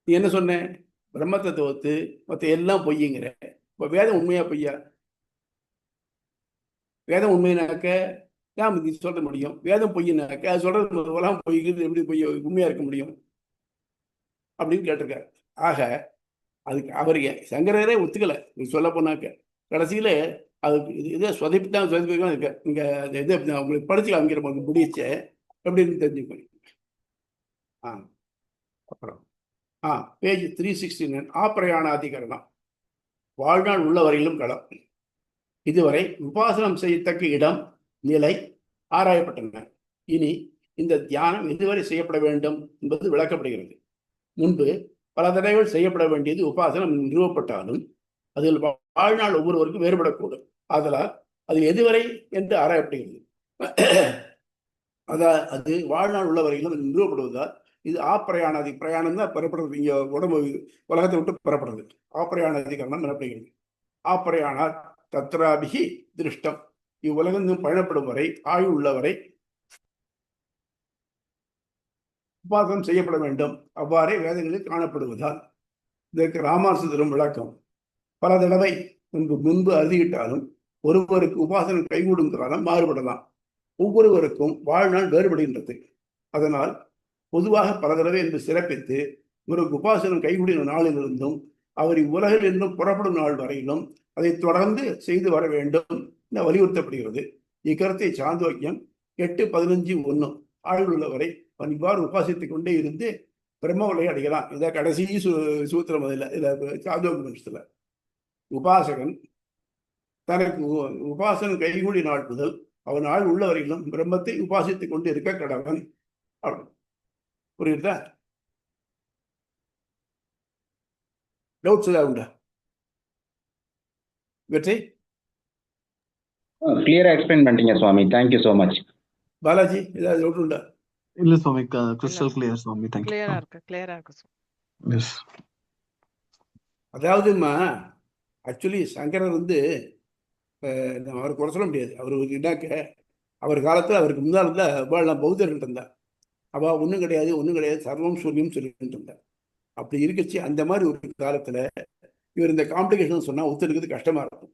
நீ என்ன சொன்ன? பிரம்மத்தை தோத்து மற்ற எல்லாம் பொய்யுங்கிற. இப்போ வேதம் உண்மையா பொய்யா? வேதம் உண்மையினாக்க நீ சொல்ல முடியும். வேதம் பொய்யினாக்க அது சொல்றது உலகம் பொய்கிறது எப்படி பொய் உண்மையா இருக்க முடியும் அப்படின்னு கேட்டிருக்காரு. ஆக அதுக்கு அவர் சங்கரரே ஒத்துக்கல சொல்ல போனாக்க. கடைசியில அதுக்கு இதே சொதப்பித்தான் சொதப்பிதான் இருக்கு. இங்க இதை உங்களுக்கு படிச்சு காமிக்கிற முடிச்ச எப்படின்னு தெரிஞ்சுக்கணும். அப்புறம் பேஜ் 369 ஆப்பிரயாணாதிகரணம். வாழ்நாள் உள்ளவரையிலும் களம். இதுவரை உபாசனம் செய்யத்தக்க இடம் நிலை ஆராயப்பட்டன. இனி இந்த தியானம் எதுவரை செய்யப்பட வேண்டும் என்பது விளக்கப்படுகிறது. முன்பு பல தடவைகள் செய்யப்பட வேண்டியது உபாசனம் நிறுவப்பட்டாலும் அதில் வாழ்நாள் ஒவ்வொருவருக்கும் வேறுபடக்கூடும். ஆதலால் அது எதுவரை என்று ஆராயப்படுகிறது. அது வாழ்நாள் உள்ளவரையிலும் நிறுவப்படுவதால் இது ஆப்பிரயாணாதி, பிரயாணம் தான் பெறப்படுறது. இங்க உடம்பு உலகத்தை விட்டு பெறப்படுறது ஆப்பிரயாணாதிகரணம் எனப்படுகிறது. ஆப்பிரயாணா தத்ராபிகி திருஷ்டம். இவ்வுலகம் பயணப்படும் வரை ஆயுள் உள்ளவரை உபாசனம் செய்யப்பட வேண்டும். அவ்வாறே வேதங்களில் காணப்படுவதால் இதற்கு ராமானுஜரும் விளக்கம். பல தடவை முன்பு அறுதியிட்டாலும் ஒருவருக்கு உபாசனம் கைகூடும் காலம் மாறுபடலாம். ஒவ்வொருவருக்கும் வாழ்நாள் வேறுபடுகின்றது. அதனால் பொதுவாக பல தடவை என்று சிறப்பித்து ஒரு உபாசனம் கைகூடின நாளிலிருந்தும் அவர் இவ்வுலகில் இருந்தும் புறப்படும் நாள் வரையிலும் அதை தொடர்ந்து செய்து வர வேண்டும் என வலியுறுத்தப்படுகிறது. இக்கருத்தை சாந்தோக்கியம் 8:15:1 ஆயுள் உள்ளவரை இவ்வாறு உபாசித்துக் கொண்டே இருந்து பிரம்மவலை அடையலாம். இதை கடைசி சூத்திரம் சாந்தோக்கியத்துல உபாசகன் தனக்கு உபாசனம் கைகூடி நாள் முதல் அவன் ஆள் உள்ள வரையிலும் பிரம்மத்தை உபாசித்துக் கொண்டு இருக்க கடவன். புரியுதா? டவுட்ஸ் ஏதாவது உண்டா வெற்றி? கிளியரா எக்ஸ்பிளைன் பண்ணிட்டீங்க சுவாமி. Thank you so much. பாலாஜி ஏதாவது டவுட் உண்டா? இல்ல சுவாமி, கிறிஸ்டல் கிளியர் சுவாமி. தேங்க்யூ. கிளியரா இருக்கு. எஸ். அதாவதுமா ஆக்சுவலி சங்கரர் அவரை குறை சொல்ல முடியாது. அவர் என்னாக்க அவர் காலத்தில் அவருக்கு முன்னால் இருந்தால் பௌத்தர்கள் இருந்தார். அவள் ஒன்றும் கிடையாது சர்வம் சூன்யம் சொல்லிட்டு இருந்தார். அப்படி இருக்கச்சு அந்த மாதிரி ஒரு காலத்தில் இவர் இந்த காம்ப்ளிகேஷன் சொன்னால் ஒத்துருக்கிறது கஷ்டமாக இருக்கும்.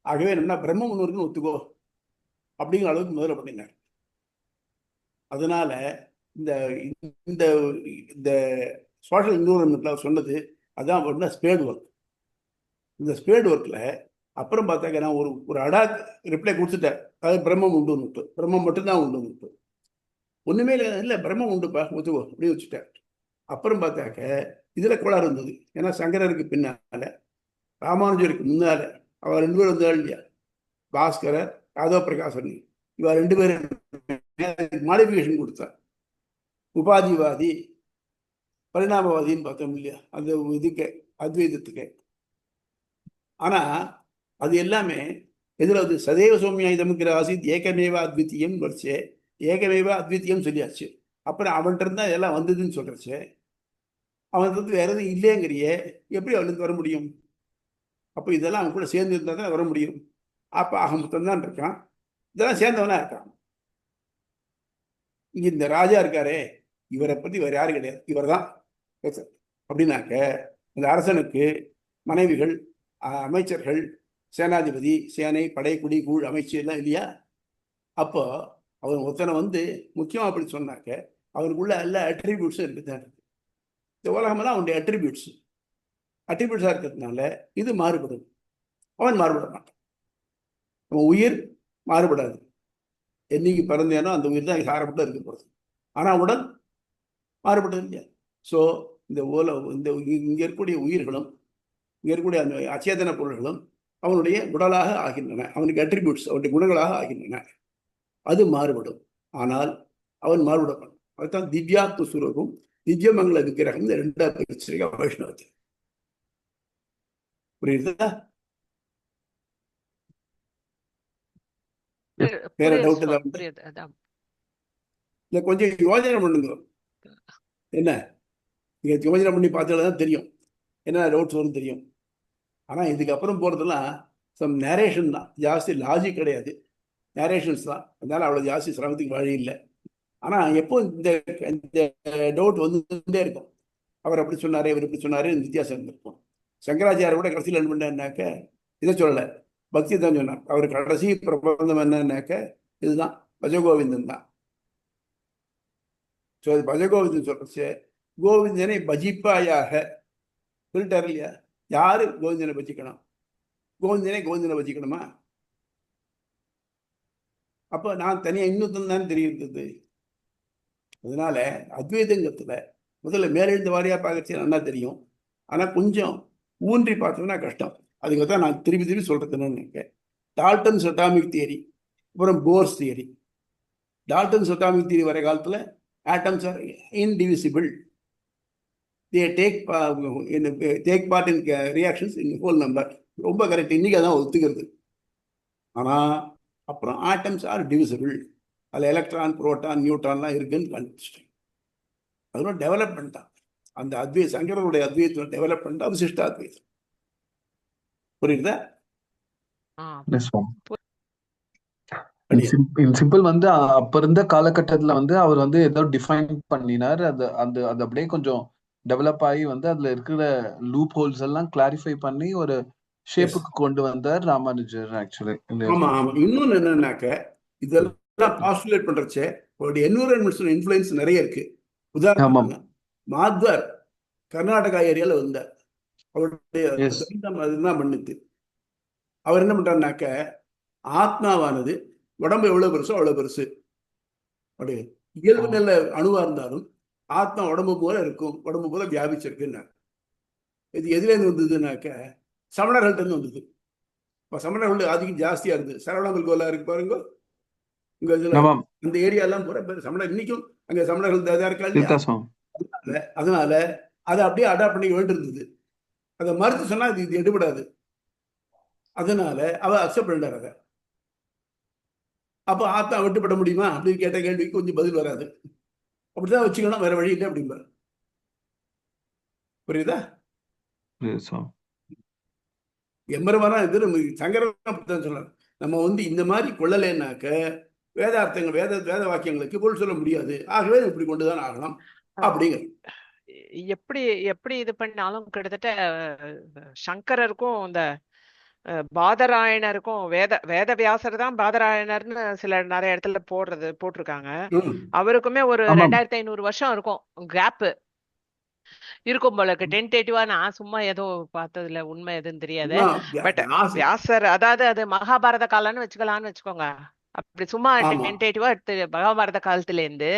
ஆகவே என்னன்னா பிரம்மம் ஒன்று இருக்குன்னு ஒத்துக்கோ அப்படிங்கிற அளவுக்கு முதல்ல பண்ணினார். அதனால இந்த இந்த இந்த சோஷியல் என்விரான்மெண்ட்ல சொன்னது அதான் ஸ்பேட் ஒர்க். இந்த ஸ்பேட் ஒர்க்கில் அப்புறம் பார்த்தாக்க நான் ஒரு ரிப்ளை கொடுத்துட்டேன். அதாவது பிரம்மம் உண்டு, பிரம்மம் மட்டும்தான் உண்டு, ஒன்றுமே இல்லை பிரம்மம் உண்டுப்பா ஒத்துக்கோ அப்படின்னு வச்சுட்டேன். அப்புறம் பார்த்தாக்க இதில் கோளாறு இருந்தது. ஏன்னா சங்கரருக்கு பின்னால ராமானுஜருக்கு முன்னால அவர் 2 பேர் வந்தாள் இல்லையா, பாஸ்கரர், யாதவ பிரகாசன். இவ 2 பேரும் மாடிஃபிகேஷன் கொடுத்தார். உபாதிவாதி, பரிணாமவாதின்னு பார்த்தோம் இல்லையா அந்த இதுக்கு, அத்வைதத்துக்கு. ஆனா அது எல்லாமே எதில் சதேவ சௌமியாயுதமுக்கிற ஆசித் ஏகமேவா அத்வித்தியம் வரிச்சு, ஏகமேவா அத்வித்தியம் சொல்லியாச்சு. அப்புறம் அவன்கிட்ட இருந்தா எல்லாம் வந்ததுன்னு சொல்றச்சு. அவன் வேற எதுவும் இல்லைங்கிறியே, எப்படி அவனுக்கு வர முடியும்? அப்போ இதெல்லாம் அவன் கூட சேர்ந்து இருந்தா தான் வர முடியும். அப்போ அகமத்தம் தான் இருக்கான், இதெல்லாம் சேர்ந்தவனா இருக்கான். இங்க இந்த ராஜா இருக்காரே, இவரை பத்தி வேற யாரும் கிடையாது, இவர் தான் அப்படின்னாக்க இந்த அரசனுக்கு மனைவிகள், அமைச்சர்கள், சேனாதிபதி, சேனை, படை, குடி, கூழ், அமைச்சு எல்லாம் இல்லையா? அப்போ அவன் ஒருத்தனை முக்கியமாக அப்படி சொன்னாக்க அவனுக்குள்ள எல்லா அட்ரிபியூட்ஸும் இருக்குதான். இந்த உலகமெல்லாம் அவனுடைய அட்ரிபியூட்ஸாக இருக்கிறதுனால இது மாறுபடும். அவன் மாறுபட மாட்டான். அவன் உயிர் மாறுபடாது. என்னைக்கு பிறந்தேனோ அந்த உயிர் தான் சாரப்பட்டு இருக்க போகிறது. ஆனால் உடல் மாறுபட்டது இல்லையா? ஸோ இந்த இங்கே இருக்கக்கூடிய உயிர்களும் இங்கே இருக்கக்கூடிய அந்த அச்சேதன பொருள்களும் அவனுடைய உடலாக ஆகின்றன, அவனுக்கு அட்ரிபியூட்ஸ், அவனுடைய குணங்களாக ஆகின்றன. அது மாறுபடும். ஆனால் அவன் மாறுபடப்படும். அதுதான் திவ்யாத்ம சுரூபம், திவ்யமங்கள விக்கிரகம். இந்த 2ஆ பிரிச்சிருக்க வைஷ்ணவத்தில். புரியுதா? வேற டவுட் ஏதாவது? இல்ல கொஞ்சம் யோஜனை பண்ணுங்க. என்ன நீங்க யோஜனை பண்ணி பார்த்தால்தான் தெரியும் என்ன டவுட்ஸ் வரும் தெரியும். ஆனா இதுக்கப்புறம் போறதெல்லாம் சம் நேரேஷன் தான், ஜாஸ்தி லாஜிக் கிடையாது, நேரேஷன்ஸ் தான். அதனால அவ்வளவு ஜாஸ்தி சிரமத்துக்கு வழி இல்லை. ஆனா எப்போ இந்த டவுட் வந்துட்டே இருக்கும், அவர் அப்படி சொன்னாரு, இவர் இப்படி சொன்னாரு, வித்தியாசம் இருக்கும். சங்கராச்சாரிய கூட கடைசியில் என்ன பண்ணாருனாக்க இதை சொல்லலை, பக்தி தான் சொன்னார். அவர் கடைசி பிரபந்தம் என்னன்னாக்க இதுதான், பஜகோவிந்தன் தான். ஸோ அது பஜகோவிந்தன் சொல்றச்சு, கோவிந்தனை பஜிப்பாயாக சொல்லிட்டாரு இல்லையா? யாரு கோவிந்தனை பஜிக்கணும்? கோவிந்தனை பஜிக்கணுமா? அப்போ நான் தனியாக இன்னொருத்தன் தான் தெரியுது. அதனால அத்வைதங்கத்துல முதல்ல மேலெழுந்த வாரியா பார்க்கறது நல்லா தெரியும். ஆனா கொஞ்சம் ஊன்றி பார்த்தோம்னா கஷ்டம். அதுக்கு தான் நான் திருப்பி சொல்றது என்னன்னு, டால்டன்ஸ் அட்டாமிக் தியரி, அப்புறம் force theory. Dalton's atomic theory வர காலத்துல atoms are indivisible, they take part in reactions in whole number. ரொம்ப கரெக்ட், இன்னைக்கு அதான் ஒத்துக்கிறது. ஆனா அப்புறம் ஆட்டம்ஸ் ஆர் டிவிசிபிள், அதில் எலக்ட்ரான், புரோட்டான், நியூட்ரான்லாம் இருக்குன்னு கண்டுபிடிச்சிட்டேன். அதெல்லாம் டெவலப்மெண்ட் தான். அந்த அத்வைத சங்கரருடைய அத்வைதம் டெவலப்மெண்ட் தான் விசிஷ்ட அத்வைதம். புரியுதா? சிம்பிள் அப்ப இருந்த காலகட்டத்துல அவர் ஏதோ டிஃபைன் பண்ணினார். அது அப்படியே கொஞ்சம் டெவலப் ஆகி அதுல இருக்கிற லூப் ஹோல்ஸ் எல்லாம் கிளாரிஃபை பண்ணி ஒரு ஷேப்புக்கு கொண்டு வந்தார் ராமானுஜர் ஆக்சுவலி. ஆமா ஆமா. இன்னொன்னு என்னன்னாக்க இதெல்லாம் பாஸ்டுலேட் பண்றச்சே அவருடைய என்விரான்மெண்டல் இன்ஃப்ளூயன்ஸ் நிறைய இருக்கு. உதாரணம் மாத்வர் கர்நாடகா ஏரியால வந்தார். அவருடைய அதுதான் பண்ணுது. அவர் என்ன பண்றாருனாக்க ஆத்மாவானது உடம்பு எவ்வளவு பெருசோ அவ்வளவு பெருசு, அப்படியே இயல்பு நல்ல அணுவா இருந்தாலும் ஆத்மா உடம்பு போல இருக்கும், உடம்பு போல வியாபிச்சிருக்குன்னாரு. இது எதுல இருந்து வந்ததுனாக்க சமணர்கள்ட்ட இருந்து வந்தது. இப்போ சமணர்கள் அதிகம் ஜாஸ்தியா இருந்தது. சரவணங்கள் கோலா இருக்கு பாருங்க, உங்க இதுல அந்த ஏரியா எல்லாம் பூரா சமணர், இன்னைக்கும் அங்க சமணர்கள் இருக்கா இல்லையா? அதனால அதை அப்படியே அடாப்ட் பண்ணி வேண்டியிருந்தது. அதை மறுத்து சொன்னா இது எடுபடாது. அதனால அவ அக்செப்ட் பண்ணிட்டார் அதை. அப்போ ஆத்தா விட்டுப்பட முடியுமா அப்படின்னு கேட்ட கேள்விக்கு கொஞ்சம் பதில் வராது. அப்படிதான் வச்சுக்கணும், வேற வழி இல்லை அப்படிம்பாரு. புரியுதா? எம்பெருமானா இது சங்கரன் சொல்றாரு, நம்ம இந்த மாதிரி கொள்ளலைன்னாக்க வேதார்த்தங்கள் வேத வாக்கியங்களுக்கு பொருள் சொல்ல முடியாது, ஆகவே இப்படி கொண்டுதான் ஆகணும் அப்படிங்கிற. எப்படி எப்படி இது பண்ணாலும் கிட்டத்தட்ட சங்கரருக்கும் இந்த பாதராயணருக்கும் வேதவியாசர் தான் பாதராயணர்னு நிறைய இடத்துல போட்டிருக்காங்க. அவருக்குமே ஒரு 2500 வருஷம் இருக்கும் கேப் இருக்கும் போல இருக்கு. டென்டேட்டிவா நான் சும்மா ஏதோ பார்த்ததுல உண்மை எதுன்னு தெரியாது. பட் வியாசர் அதாவது அது மகாபாரத காலம்னு வச்சுக்கலாம்னு வச்சுக்கோங்க. அப்படி சும்மா டென்டேட்டிவா எடுத்து மகாபாரத காலத்துல இருந்து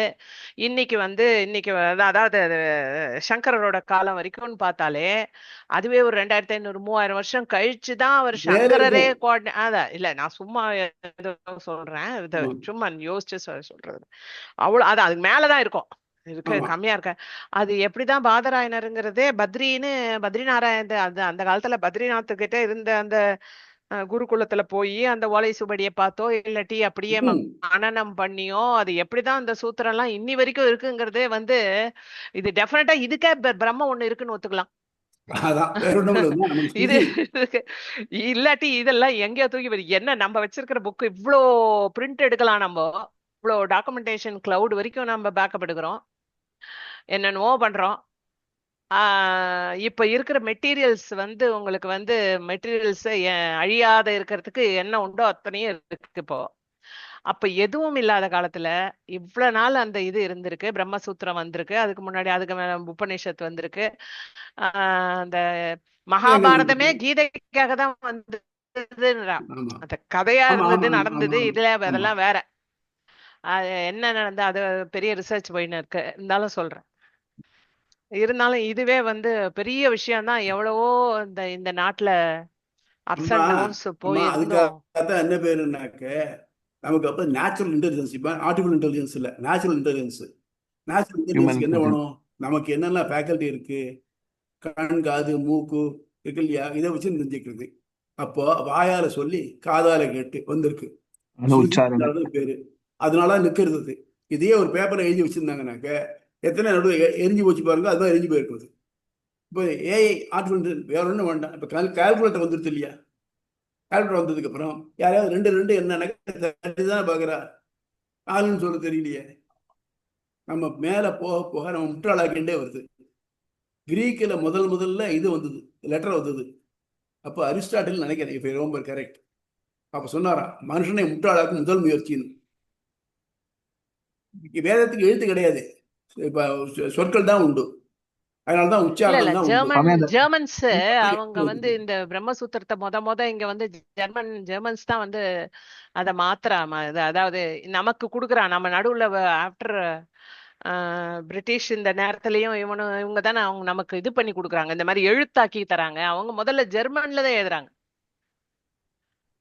இன்னைக்கு அதாவது சங்கரரோட காலம் வரைக்கும்னு பார்த்தாலே அதுவே ஒரு 2500 3000 வருஷம் கழிச்சுதான் அவர் சங்கரரே அதான் இல்ல, நான் சும்மா சொல்றேன், சும்மா யோசிச்சு சொல்றது. அவ்வளவு அது அதுக்கு மேலதான் இருக்கும், கம்மியா இருக்க. அது எப்படிதான் பாதராயணருங்கிறதே பத்ரிநாராயண அந்த காலத்துல பத்ரிநாத் கிட்ட இருந்த அந்த குருகுலத்துல போய் அந்த ஓலை சுவடியை பார்த்தோ இல்லாட்டி அப்படியே மனனம் பண்ணியோ அது எப்படிதான் அந்த சூத்திரம் எல்லாம் இன்னி வரைக்கும் இருக்குங்கிறதே இது டெஃபினட்டா இதுக்கே பிரம்ம ஒண்ணு இருக்குன்னு ஒத்துக்கலாம். இது இல்லாட்டி இதெல்லாம் எங்கேயோ தூக்கி என்ன நம்ம வச்சிருக்கிற புக்கு இவ்வளோ பிரிண்ட் எடுக்கலாம், நம்ம இவ்வளோ டாக்குமெண்டேஷன் கிளவுட் வரைக்கும் நம்ம பேக்கப் எடுக்கிறோம், என்னென்னவோ பண்றோம். இப்ப இருக்கிற மெட்டீரியல்ஸ் உங்களுக்கு மெட்டீரியல்ஸ் அழியாத இருக்கிறதுக்கு என்ன உண்டோ அத்தனையும் இருக்கு இப்போ. அப்ப எதுவும் இல்லாத காலத்துல இவ்வளவு நாள் அந்த இது இருந்திருக்கு, பிரம்மசூத்திரம் வந்திருக்கு, அதுக்கு முன்னாடி அதுக்கு மேல உபநிஷத் வந்திருக்கு, அந்த மகாபாரதமே கீதைக்காக தான் அந்த கதையா இருந்தது நடந்தது. இதுல அதெல்லாம் வேற என்ன நடந்தது அது பெரிய ரிசர்ச் போயின்னு இருக்கு. இருந்தாலும் சொல்றேன், இருந்தாலும் இதுவே பெரிய விஷயம் தான். எவ்வளவோ இந்த நாட்டுல அப்ஸ் அண்ட் டவுன்ஸ் போய் என்ன பேருனாக்க நமக்கு அப்ப நேச்சுரல் இன்டெலிஜென்ஸ், இப்ப ஆர்டிபிஷியல் இன்டெலிஜென்ஸ் இல்ல, நேச்சுரல் இன்டெலிஜென்ஸ். நேச்சுரல் இன்டெலிஜென்ஸ்க்கு என்ன வேணும்? நமக்கு என்னெல்லாம் ஃபேக்கல்டி இருக்கு, கண் காது மூக்கு இருக்கு இல்லையா, இதை வச்சு தெரிஞ்சுக்கிறது. அப்போ வாயால சொல்லி காதால கேட்டு வந்திருக்கு பேரு, அதனால நிக்கிறது. இதையே ஒரு பேப்பரை எழுதி வச்சிருந்தாங்கனாக்க எத்தனை நடுவு எரிஞ்சு போச்சு பாருங்க, அதுதான் எரிஞ்சு போயிருக்குது. இப்போ ஏஐ ஆர்டிபிஷியல் வேற ஒன்றும் வேண்டாம். இப்போ கால்குலேட்டர் வந்துருது இல்லையா, கால்குலேட்டர் வந்ததுக்கு அப்புறம் யாரையாவது ரெண்டு என்னன்னா பாக்குறா, ஆளுன்னு சொல்ல தெரியலையே. நம்ம மேல போக போக நம்ம முற்றாளாக்கிண்டே வருது. கிரீக்கில் முதல்ல இது வந்தது, லெட்டர் வந்தது. அப்போ அரிஸ்டாட்டில் நினைக்கிறேன், இப்போ ரொம்ப கரெக்ட். அப்ப சொன்னாரா, மனுஷனை முற்றாளாக்கும் முதல் முயற்சின்னு. வேதத்துக்கு எழுத்து கிடையாது, இப்ப சொற்கள் தான் உண்டு. அதனாலதான் உச்சாரணம் தான். ஜெர்மன்ஸ் அவங்க இந்த பிரம்மசூத்திரத்தை முத இங்க ஜெர்மன்ஸ் தான் அத மாத்துறாம, அதாவது நமக்கு குடுக்குறான். நம்ம நடுவுல ஆஃப்டர் பிரிட்டிஷ் இந்த நேரத்திலயும் இவங்க தானே அவங்க நமக்கு இது பண்ணி கொடுக்குறாங்க, இந்த மாதிரி எழுத்தாக்கி தராங்க. அவங்க முதல்ல ஜெர்மன்ல தான் எழுதுறாங்க,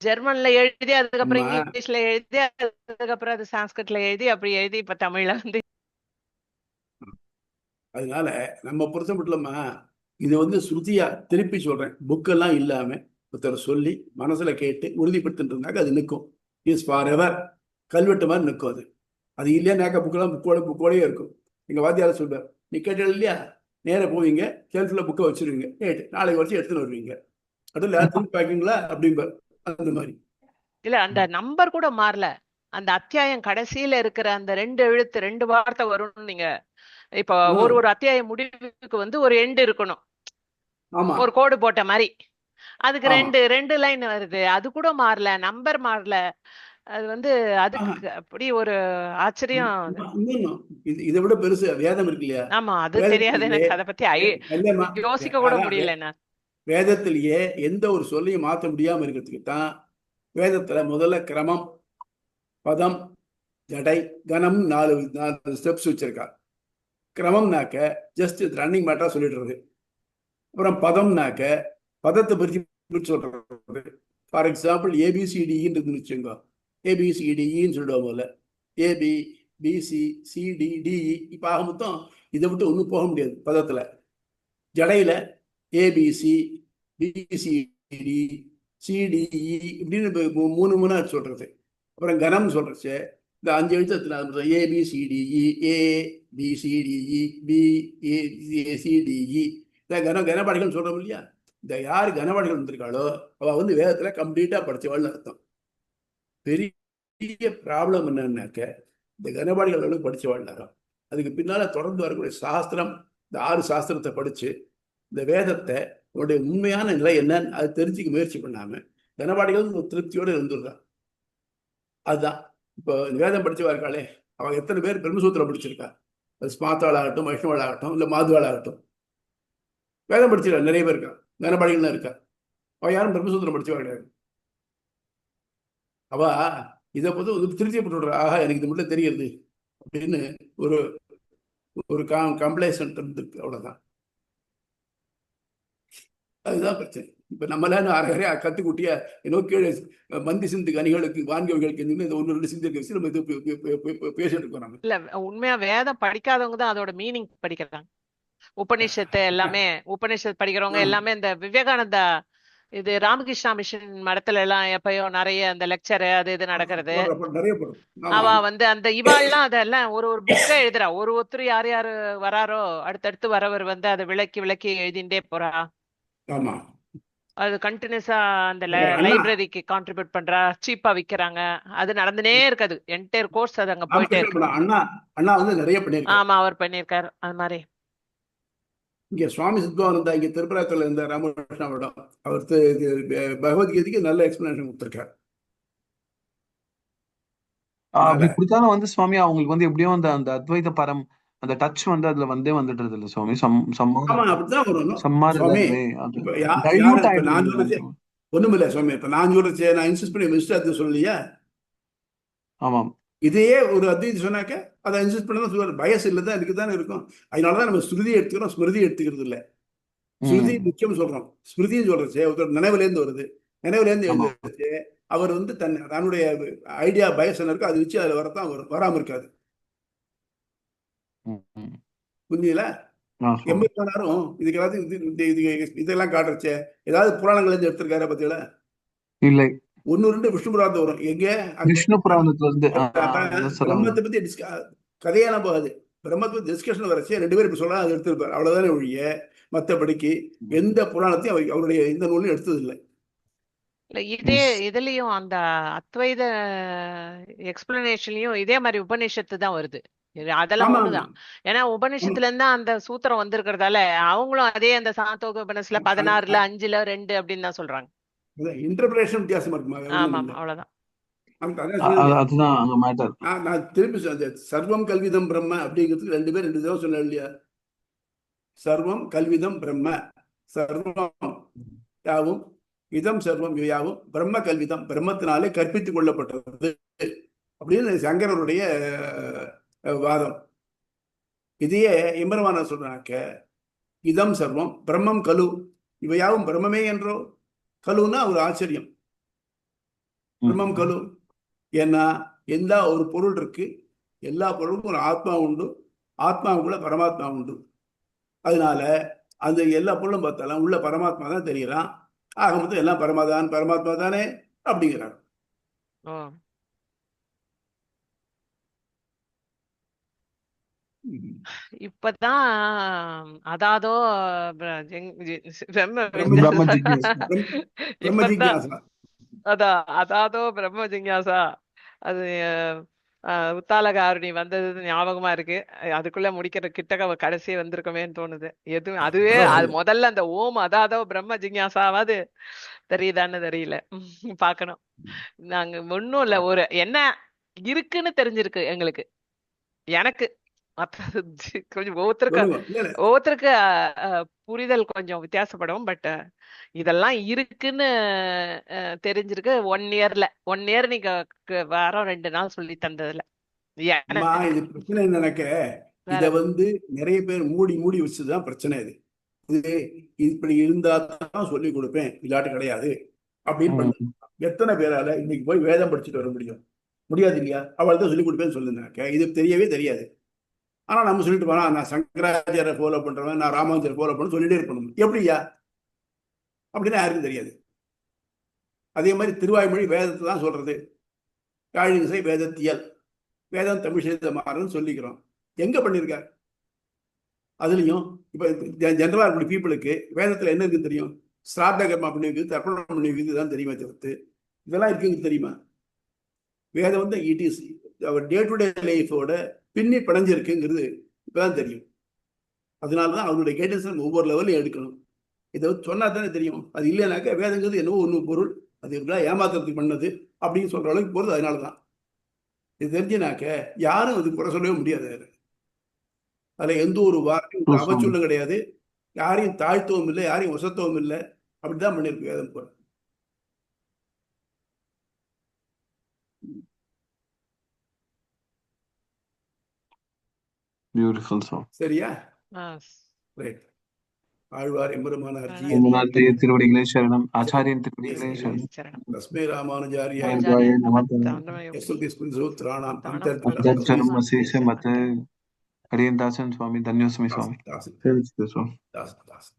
ஜெர்மன்ல எழுதி அதுக்கப்புறம் இங்கிலீஷ்ல எழுதி அதுக்கப்புறம் அது சான்ஸ்கிரிட்ல எழுதி அப்படி எழுதி இப்ப தமிழ்ல அதனால நம்ம பொறுத்த மட்டுமா இது ஸ்ருதியா திருப்பி சொல்றேன், புக்கெல்லாம் இல்லாம ஒருத்தர் சொல்லி மனசுல கேட்டு உறுதிப்படுத்திட்டு இருந்தாக்க அது நிற்கும். இஸ் ஃபார் எவர், கல்வெட்டு மாதிரி நிற்கும். அது இல்லையா நேக்க புக்கெல்லாம் புக்கோடயே இருக்கும். எங்க வாத்தியார சொல்வார், நீ கேட்டது இல்லையா, நேர போவீங்க ஷெல்ஃப்ல புக்கை வச்சிருவீங்க, நாளைக்கு வச்சு எடுத்துன்னு வருவீங்க, அதில் பேக்கிங்களா அப்படிம்பார். அந்த மாதிரி இல்ல, அந்த நம்பர் கூட மாறல. அந்த அத்தியாயம் கடைசியில இருக்கிற அந்த 2 எழுத்து 2 வார்த்தை வரும்னு நீங்க இப்ப ஒரு அத்தியாயம் முடிவுக்கு ஒரு எண்டு இருக்கணும், ஒரு கோடு போட்ட மாதிரி. அதுக்கு 2 லைன் வருது, அது கூட மாறல, நம்பர் மாறல. அது அதுக்கு அப்படி ஒரு ஆச்சரியம். இதை விட பெருசு வேதம் இருக்கு இல்லையா? ஆமா, அது தெரியாது எனக்கு, அதை பத்தி யோசிக்க கூட முடியல என்ன. வேதத்திலேயே எந்த ஒரு சொல்லையும் மாற்ற முடியாம இருக்கிறதுக்கு தான் வேதத்துல முதல்ல கிரமம், பதம், ஜடை, கணம் 4 ஸ்டெப்ஸ் வச்சிருக்கா. கிரமம்னாக்க ஜஸ்ட் ரன்னிங் மேட்டரா சொல்லிடுறது. அப்புறம் பதம்னாக்க பதத்தை பிரிச்சு சொல்றது. ஃபார் எக்ஸாம்பிள் ஏபிசிடின்னு வச்சுங்க, ஏபிசிடிஇன்னு சொல்லிடுவோம் போல. A B B C C D D E. இப்போ ஆக மொத்தம் இதை விட்டு ஒன்றும் போக முடியாது பதத்தில். ஜடையில ஏபிசி பிசிடி சிடிஇ இப்படின்னு 3 சொல்றது. அப்புறம் கனம் சொல்றச்சு இந்த 5 எழுத்து ஏபிசிடிஇ ஏபிசிடிஇ பிஏசிடிஇ கனபாடிகள் சொல்றோம் இல்லையா? இந்த யார் கனபாடிகள் வந்திருக்காளோ அவ வந்து வேதத்துல கம்ப்ளீட்டா படிச்சவாள்னு அர்த்தம். பெரிய ப்ராப்ளம் என்னன்னாக்க இந்த கனபாடிகள் படிச்சவாள்னாராம். அதுக்கு பின்னால தொடர்ந்து வரக்கூடிய சாஸ்திரம், இந்த 6 சாஸ்திரத்தை படிச்சு இந்த வேதத்தை உன்னுடைய உண்மையான நிலை என்னன்னு அதை தெரிஞ்சுக்க முயற்சி பண்ணாம கனபாடிகள் ஒரு திருப்தியோடு இருந்துடுறான். அதுதான் இப்போ வேதம் படிச்சவா இருக்காளே, அவ எத்தனை பேர் பிரம்மசூத்திரம் படிச்சிருக்கா? அது ஸ்மாத்தாள் ஆகட்டும், வைஷ்ணவாள் ஆகட்டும், இல்லை மாதுவாள் ஆகட்டும், வேதம் படிச்சிருக்கா. நிறைய பேர் இருக்கா, கனபாடிகள்லாம் இருக்கா. அவ யாரும் பிரம்மசூத்திரம் படிச்சவா கிடையாது. அவ இதை பொறுத்து திருப்தி போட்டு ஆஹா எனக்கு இது மட்டும் தெரியுது அப்படின்னு ஒரு ஒரு கம்ப்ளைசன்ட் இருந்திருக்கு. அவ்வளவுதான். அதுதான் பிரச்சனை. இப்ப நம்மள அரையா கத்துக்குட்டியா கீழே மந்தி சிந்து கனிகளுக்கு வான்கவிகளுக்கு இந்த 1-2 சிந்து வச்சு நம்ம இது பேசிட்டு இருக்கோம். நம்ம இல்ல உண்மையா வேதம் படிக்காதவங்க தான் அதோட மீனிங் படிக்கிறாங்க. உபநிஷத்து எல்லாமே உபநிஷத்து படிக்கிறவங்க எல்லாமே இந்த விவேகானந்தா இது ராமகிருஷ்ணா மிஷன் மடத்துல எல்லாம் எப்பயோ நிறைய அந்த லெக்சர் அது இது நடக்கிறது. அவ வந்து அந்த இவாள்லாம் அதெல்லாம் ஒரு புக்கை எழுதுறா. ஒருத்தர் யார் யாரு வராரோ அடுத்தடுத்து வரவர் வந்து அதை விளக்கி விளக்கி எழுதிண்டே போறா. ஆமா, அது கண்டினியூஸா அந்த லைப்ரரிக்கு கான்ட்ரிபியூட் பண்றா, சீப்பா விக்கிறாங்க. அது நடந்துனே இருக்காது. என்டையர் கோர்ஸ் அது அங்க போயிட்டே இருக்கு. அண்ணா வந்து நிறைய பண்ணிருக்காரு. ஆமா, அவர் பண்ணிருக்காரு அது மாதிரி. இங்க சுவாமி சித்பவானந்தா இங்க திருப்பராத்துல இருந்த ராமகிருஷ்ணாவிடம் அவர் பகவத்கீதைக்கு நல்ல எக்ஸ்பிளனேஷன் கொடுத்திருக்காரு. அப்படி கொடுத்தாலும் வந்து சுவாமி அவங்களுக்கு வந்து எப்படியும் அந்த அத்வைத பரம் அந்த டச் வந்து அதுல வந்துடுறது இல்ல சுவாமி. ஒண்ணும் இல்ல சுவாமி. இப்ப நான் சொல்றேன், நான் இன்சிஸ்ட் பண்ணி மிஸ்டர் சொல்லலையா? ஆமாம். இதையே ஒரு அத்வைதி சொன்னாக்க அதை இன்சிஸ்ட் பண்ணதான் சொல்லுவார். பயஸ் இல்லதான் இருக்குதானே இருக்கும். அதனாலதான் நம்ம ஸ்ருதி எடுத்துக்கிறோம், ஸ்மிருதி எடுத்துக்கிறது இல்ல. ஸ்ருதி முக்கியம் சொல்றோம், ஸ்மிருதின்னு சொல்றச்சு ஒருத்தர் நினைவுல இருந்து வருது. நினைவுல இருந்து எழுதுச்சு அவர் வந்து தன்னுடைய ஐடியா பயஸ் என்ன இருக்கோ அதை வச்சு அதுல வரத்தான் வரும், வராம இருக்காது. புரிஞ்சுங்களா? 80 இதுக்கு எல்லாத்தையும் இதெல்லாம் காட்டுறச்சே ஏதாவது புராணங்கள் இருந்து எடுத்திருக்காரு பத்தியில இல்லை. 1-2 விஷ்ணு புராணத்தை வரும். எங்க விஷ்ணு புராணத்துல இருந்து பிரம்மத்தை பத்தி கதையெல்லாம் போகாது. பிரம்மத்தை பத்தி டிஸ்கஷன் வரச்சு 2 பேர் இப்ப சொல்ல அதை எடுத்திருப்பாரு. அவ்வளவுதானே ஒழிய மற்றபடிக்கு எந்த புராணத்தையும் அவருடைய இந்த நூலையும் எடுத்தது இல்லை. இதுலயும் அந்த அத்வைத எக்ஸ்பிளனேஷன்லயும் இதே மாதிரி உபநிஷத்து தான் வருது. அதெல்லாம் ஒண்ணுதான். ஏன்னா உபநிஷத்துல இருந்தா அந்த சூத்திரம் வந்திருக்கிறதால அவங்களும் அதே அந்த சாந்தோக உபநிஷத்துல 16ல 5ல 2 அப்படின்னு தான் சொல்றாங்க. இன்டர்பிரேஷன் வித்தியாசமா இருக்குமா? ஆமா, அவ்வளவுதான். நான் திருப்பி சர்வம் கல்விதம் பிரம்ம அப்படிங்கிறதுக்கு 2 பேர் 2 தடவை சொன்ன இல்லையா? சர்வம் கல்விதம் பிரம்ம, சர்வம் யாவும் இதம் சர்வம் யாவும் பிரம்ம கல்விதம், பிரம்மத்தினாலே கற்பித்துக் கொள்ளப்பட்டது அப்படின்னு சங்கரருடைய வாதம். இதையே எம்பெருமான சொல்றாக்க இதம் சர்வம் பிரம்மம் கலு, இவையாவும் பிரம்மமே என்றோ. கலுன்னா ஒரு ஆச்சரியம், பிரம்மம் கலு. ஏன்னா எல்லா ஒரு பொருள் இருக்கு, எல்லா பொருளுக்கும் ஒரு ஆத்மா உண்டு, ஆத்மாவுக்குள்ள பரமாத்மா உண்டு. அதனால அந்த எல்லா பொருளும் பார்த்தாலும் உள்ள பரமாத்மா தான் தெரியறான். ஆக மொத்தம் எல்லாம் பரமாத்மா தானே அப்படிங்கிறார். இப்பதான் அதாதோ அதாதோ பிரம்ம ஜிஞ்ஞாசா அது உத்தாலகாருணி வந்தது ஞாபகமா இருக்கு. அதுக்குள்ள முடிக்கிற கிட்டக்க கடைசியே வந்திருக்கமேன்னு தோணுது. எதுவும் அதுவே அது முதல்ல அந்த ஓம் அதாதோ பிரம்ம ஜிஞ்ஞாசாவாது தெரியுதான்னு தெரியல, பாக்கணும். நாங்க ஒன்னும் இல்ல, ஒரு என்ன இருக்குன்னு தெரிஞ்சிருக்கு எங்களுக்கு, எனக்கு. கொஞ்சம் ஒவ்வொருத்தருக்கு புரிதல் கொஞ்சம் வித்தியாசப்படும். பட் இதெல்லாம் இருக்குன்னு தெரிஞ்சிருக்கு 1 இயர் நீங்க வாரம் 2 நாள் சொல்லி தந்ததுல. இது பிரச்சனை நினைக்க இத நிறைய பேர் மூடி வச்சுதான் பிரச்சனை. இது இப்படி இருந்தா தான் சொல்லி கொடுப்பேன், இல்லாட்டி கிடையாது அப்படின்னு எத்தனை பேரால இன்னைக்கு போய் வேதம் படிச்சுட்டு வர முடியும்? முடியாது இல்லையா? அவள் தான் சொல்லிக் கொடுப்பேன்னு சொல்லுனாக்க இது தெரியவே தெரியாது. ஆனா நம்ம சொல்லிட்டு போனா நான் சங்கராச்சாரிய ஃபாலோ பண்றவன், நான் ராமானுஜர் ஃபாலோ பண்ண சொல்லிட்டே இருக்கணும். எப்படியா அப்படின்னு யாருக்கும் தெரியாது. அதே மாதிரி திருவாய்மொழி வேதத்தை தான் சொல்றது. காழிசை வேதத்தியல், வேதம் தமிழ் செய்த மாறுன்னு சொல்லிக்கிறோம். எங்க பண்ணியிருக்கார்? அதுலயும் இப்ப ஜெனரலா இருக்கக்கூடிய பீப்புளுக்கு வேதத்துல என்ன இருக்குன்னு தெரியும்? ஸ்ராத்த கர்மா பண்ணிருக்கு, தர்ப்பணம் பண்ணிருக்கு தான் தெரியுமா தவிர்த்து இதெல்லாம் இருக்குங்க தெரியுமா? வேதம் வந்து it is our day to day லைஃபோட பின்னி பிணைஞ்சிருக்குங்கிறது இப்பதான் தெரியும். அதனாலதான் அவருடைய கைடன்ஸ் நம்ம ஒவ்வொரு லெவலையும் எடுக்கணும். இதை சொன்னா தானே தெரியும். அது இல்லைனாக்கா வேதங்கிறது என்னவோ ஒன்று பொருள், அது எப்படிலாம் ஏமாத்துறதுக்கு பண்ணது அப்படின்னு சொல்ற அளவுக்கு போறது. அதனாலதான் இது தெரிஞ்சுனாக்க யாரும் அது குறை சொல்லவே முடியாது. அதுல எந்த ஒரு வார்த்தையும் அவச்சொல்லும் கிடையாது, யாரையும் தாழ்த்தவும் இல்லை, யாரையும் வசத்தவும் இல்லை. அப்படிதான் பண்ணிருக்கு வேதம் போல. Beautiful song. சரியா? ரைட். ஆழ்வார் எம்பெருமானார் திருவடிகளே சரணம். ஆச்சாரியன் திருவடிகளே சரணம். தஸ்மை ராமானுஜாரியாய சூத்ராணாம் அந்தர்ஜனம் அசேஷ மத அடியன் தாசன் சுவாமி. தன்யோஸ்மி சுவாமி. தாஸ்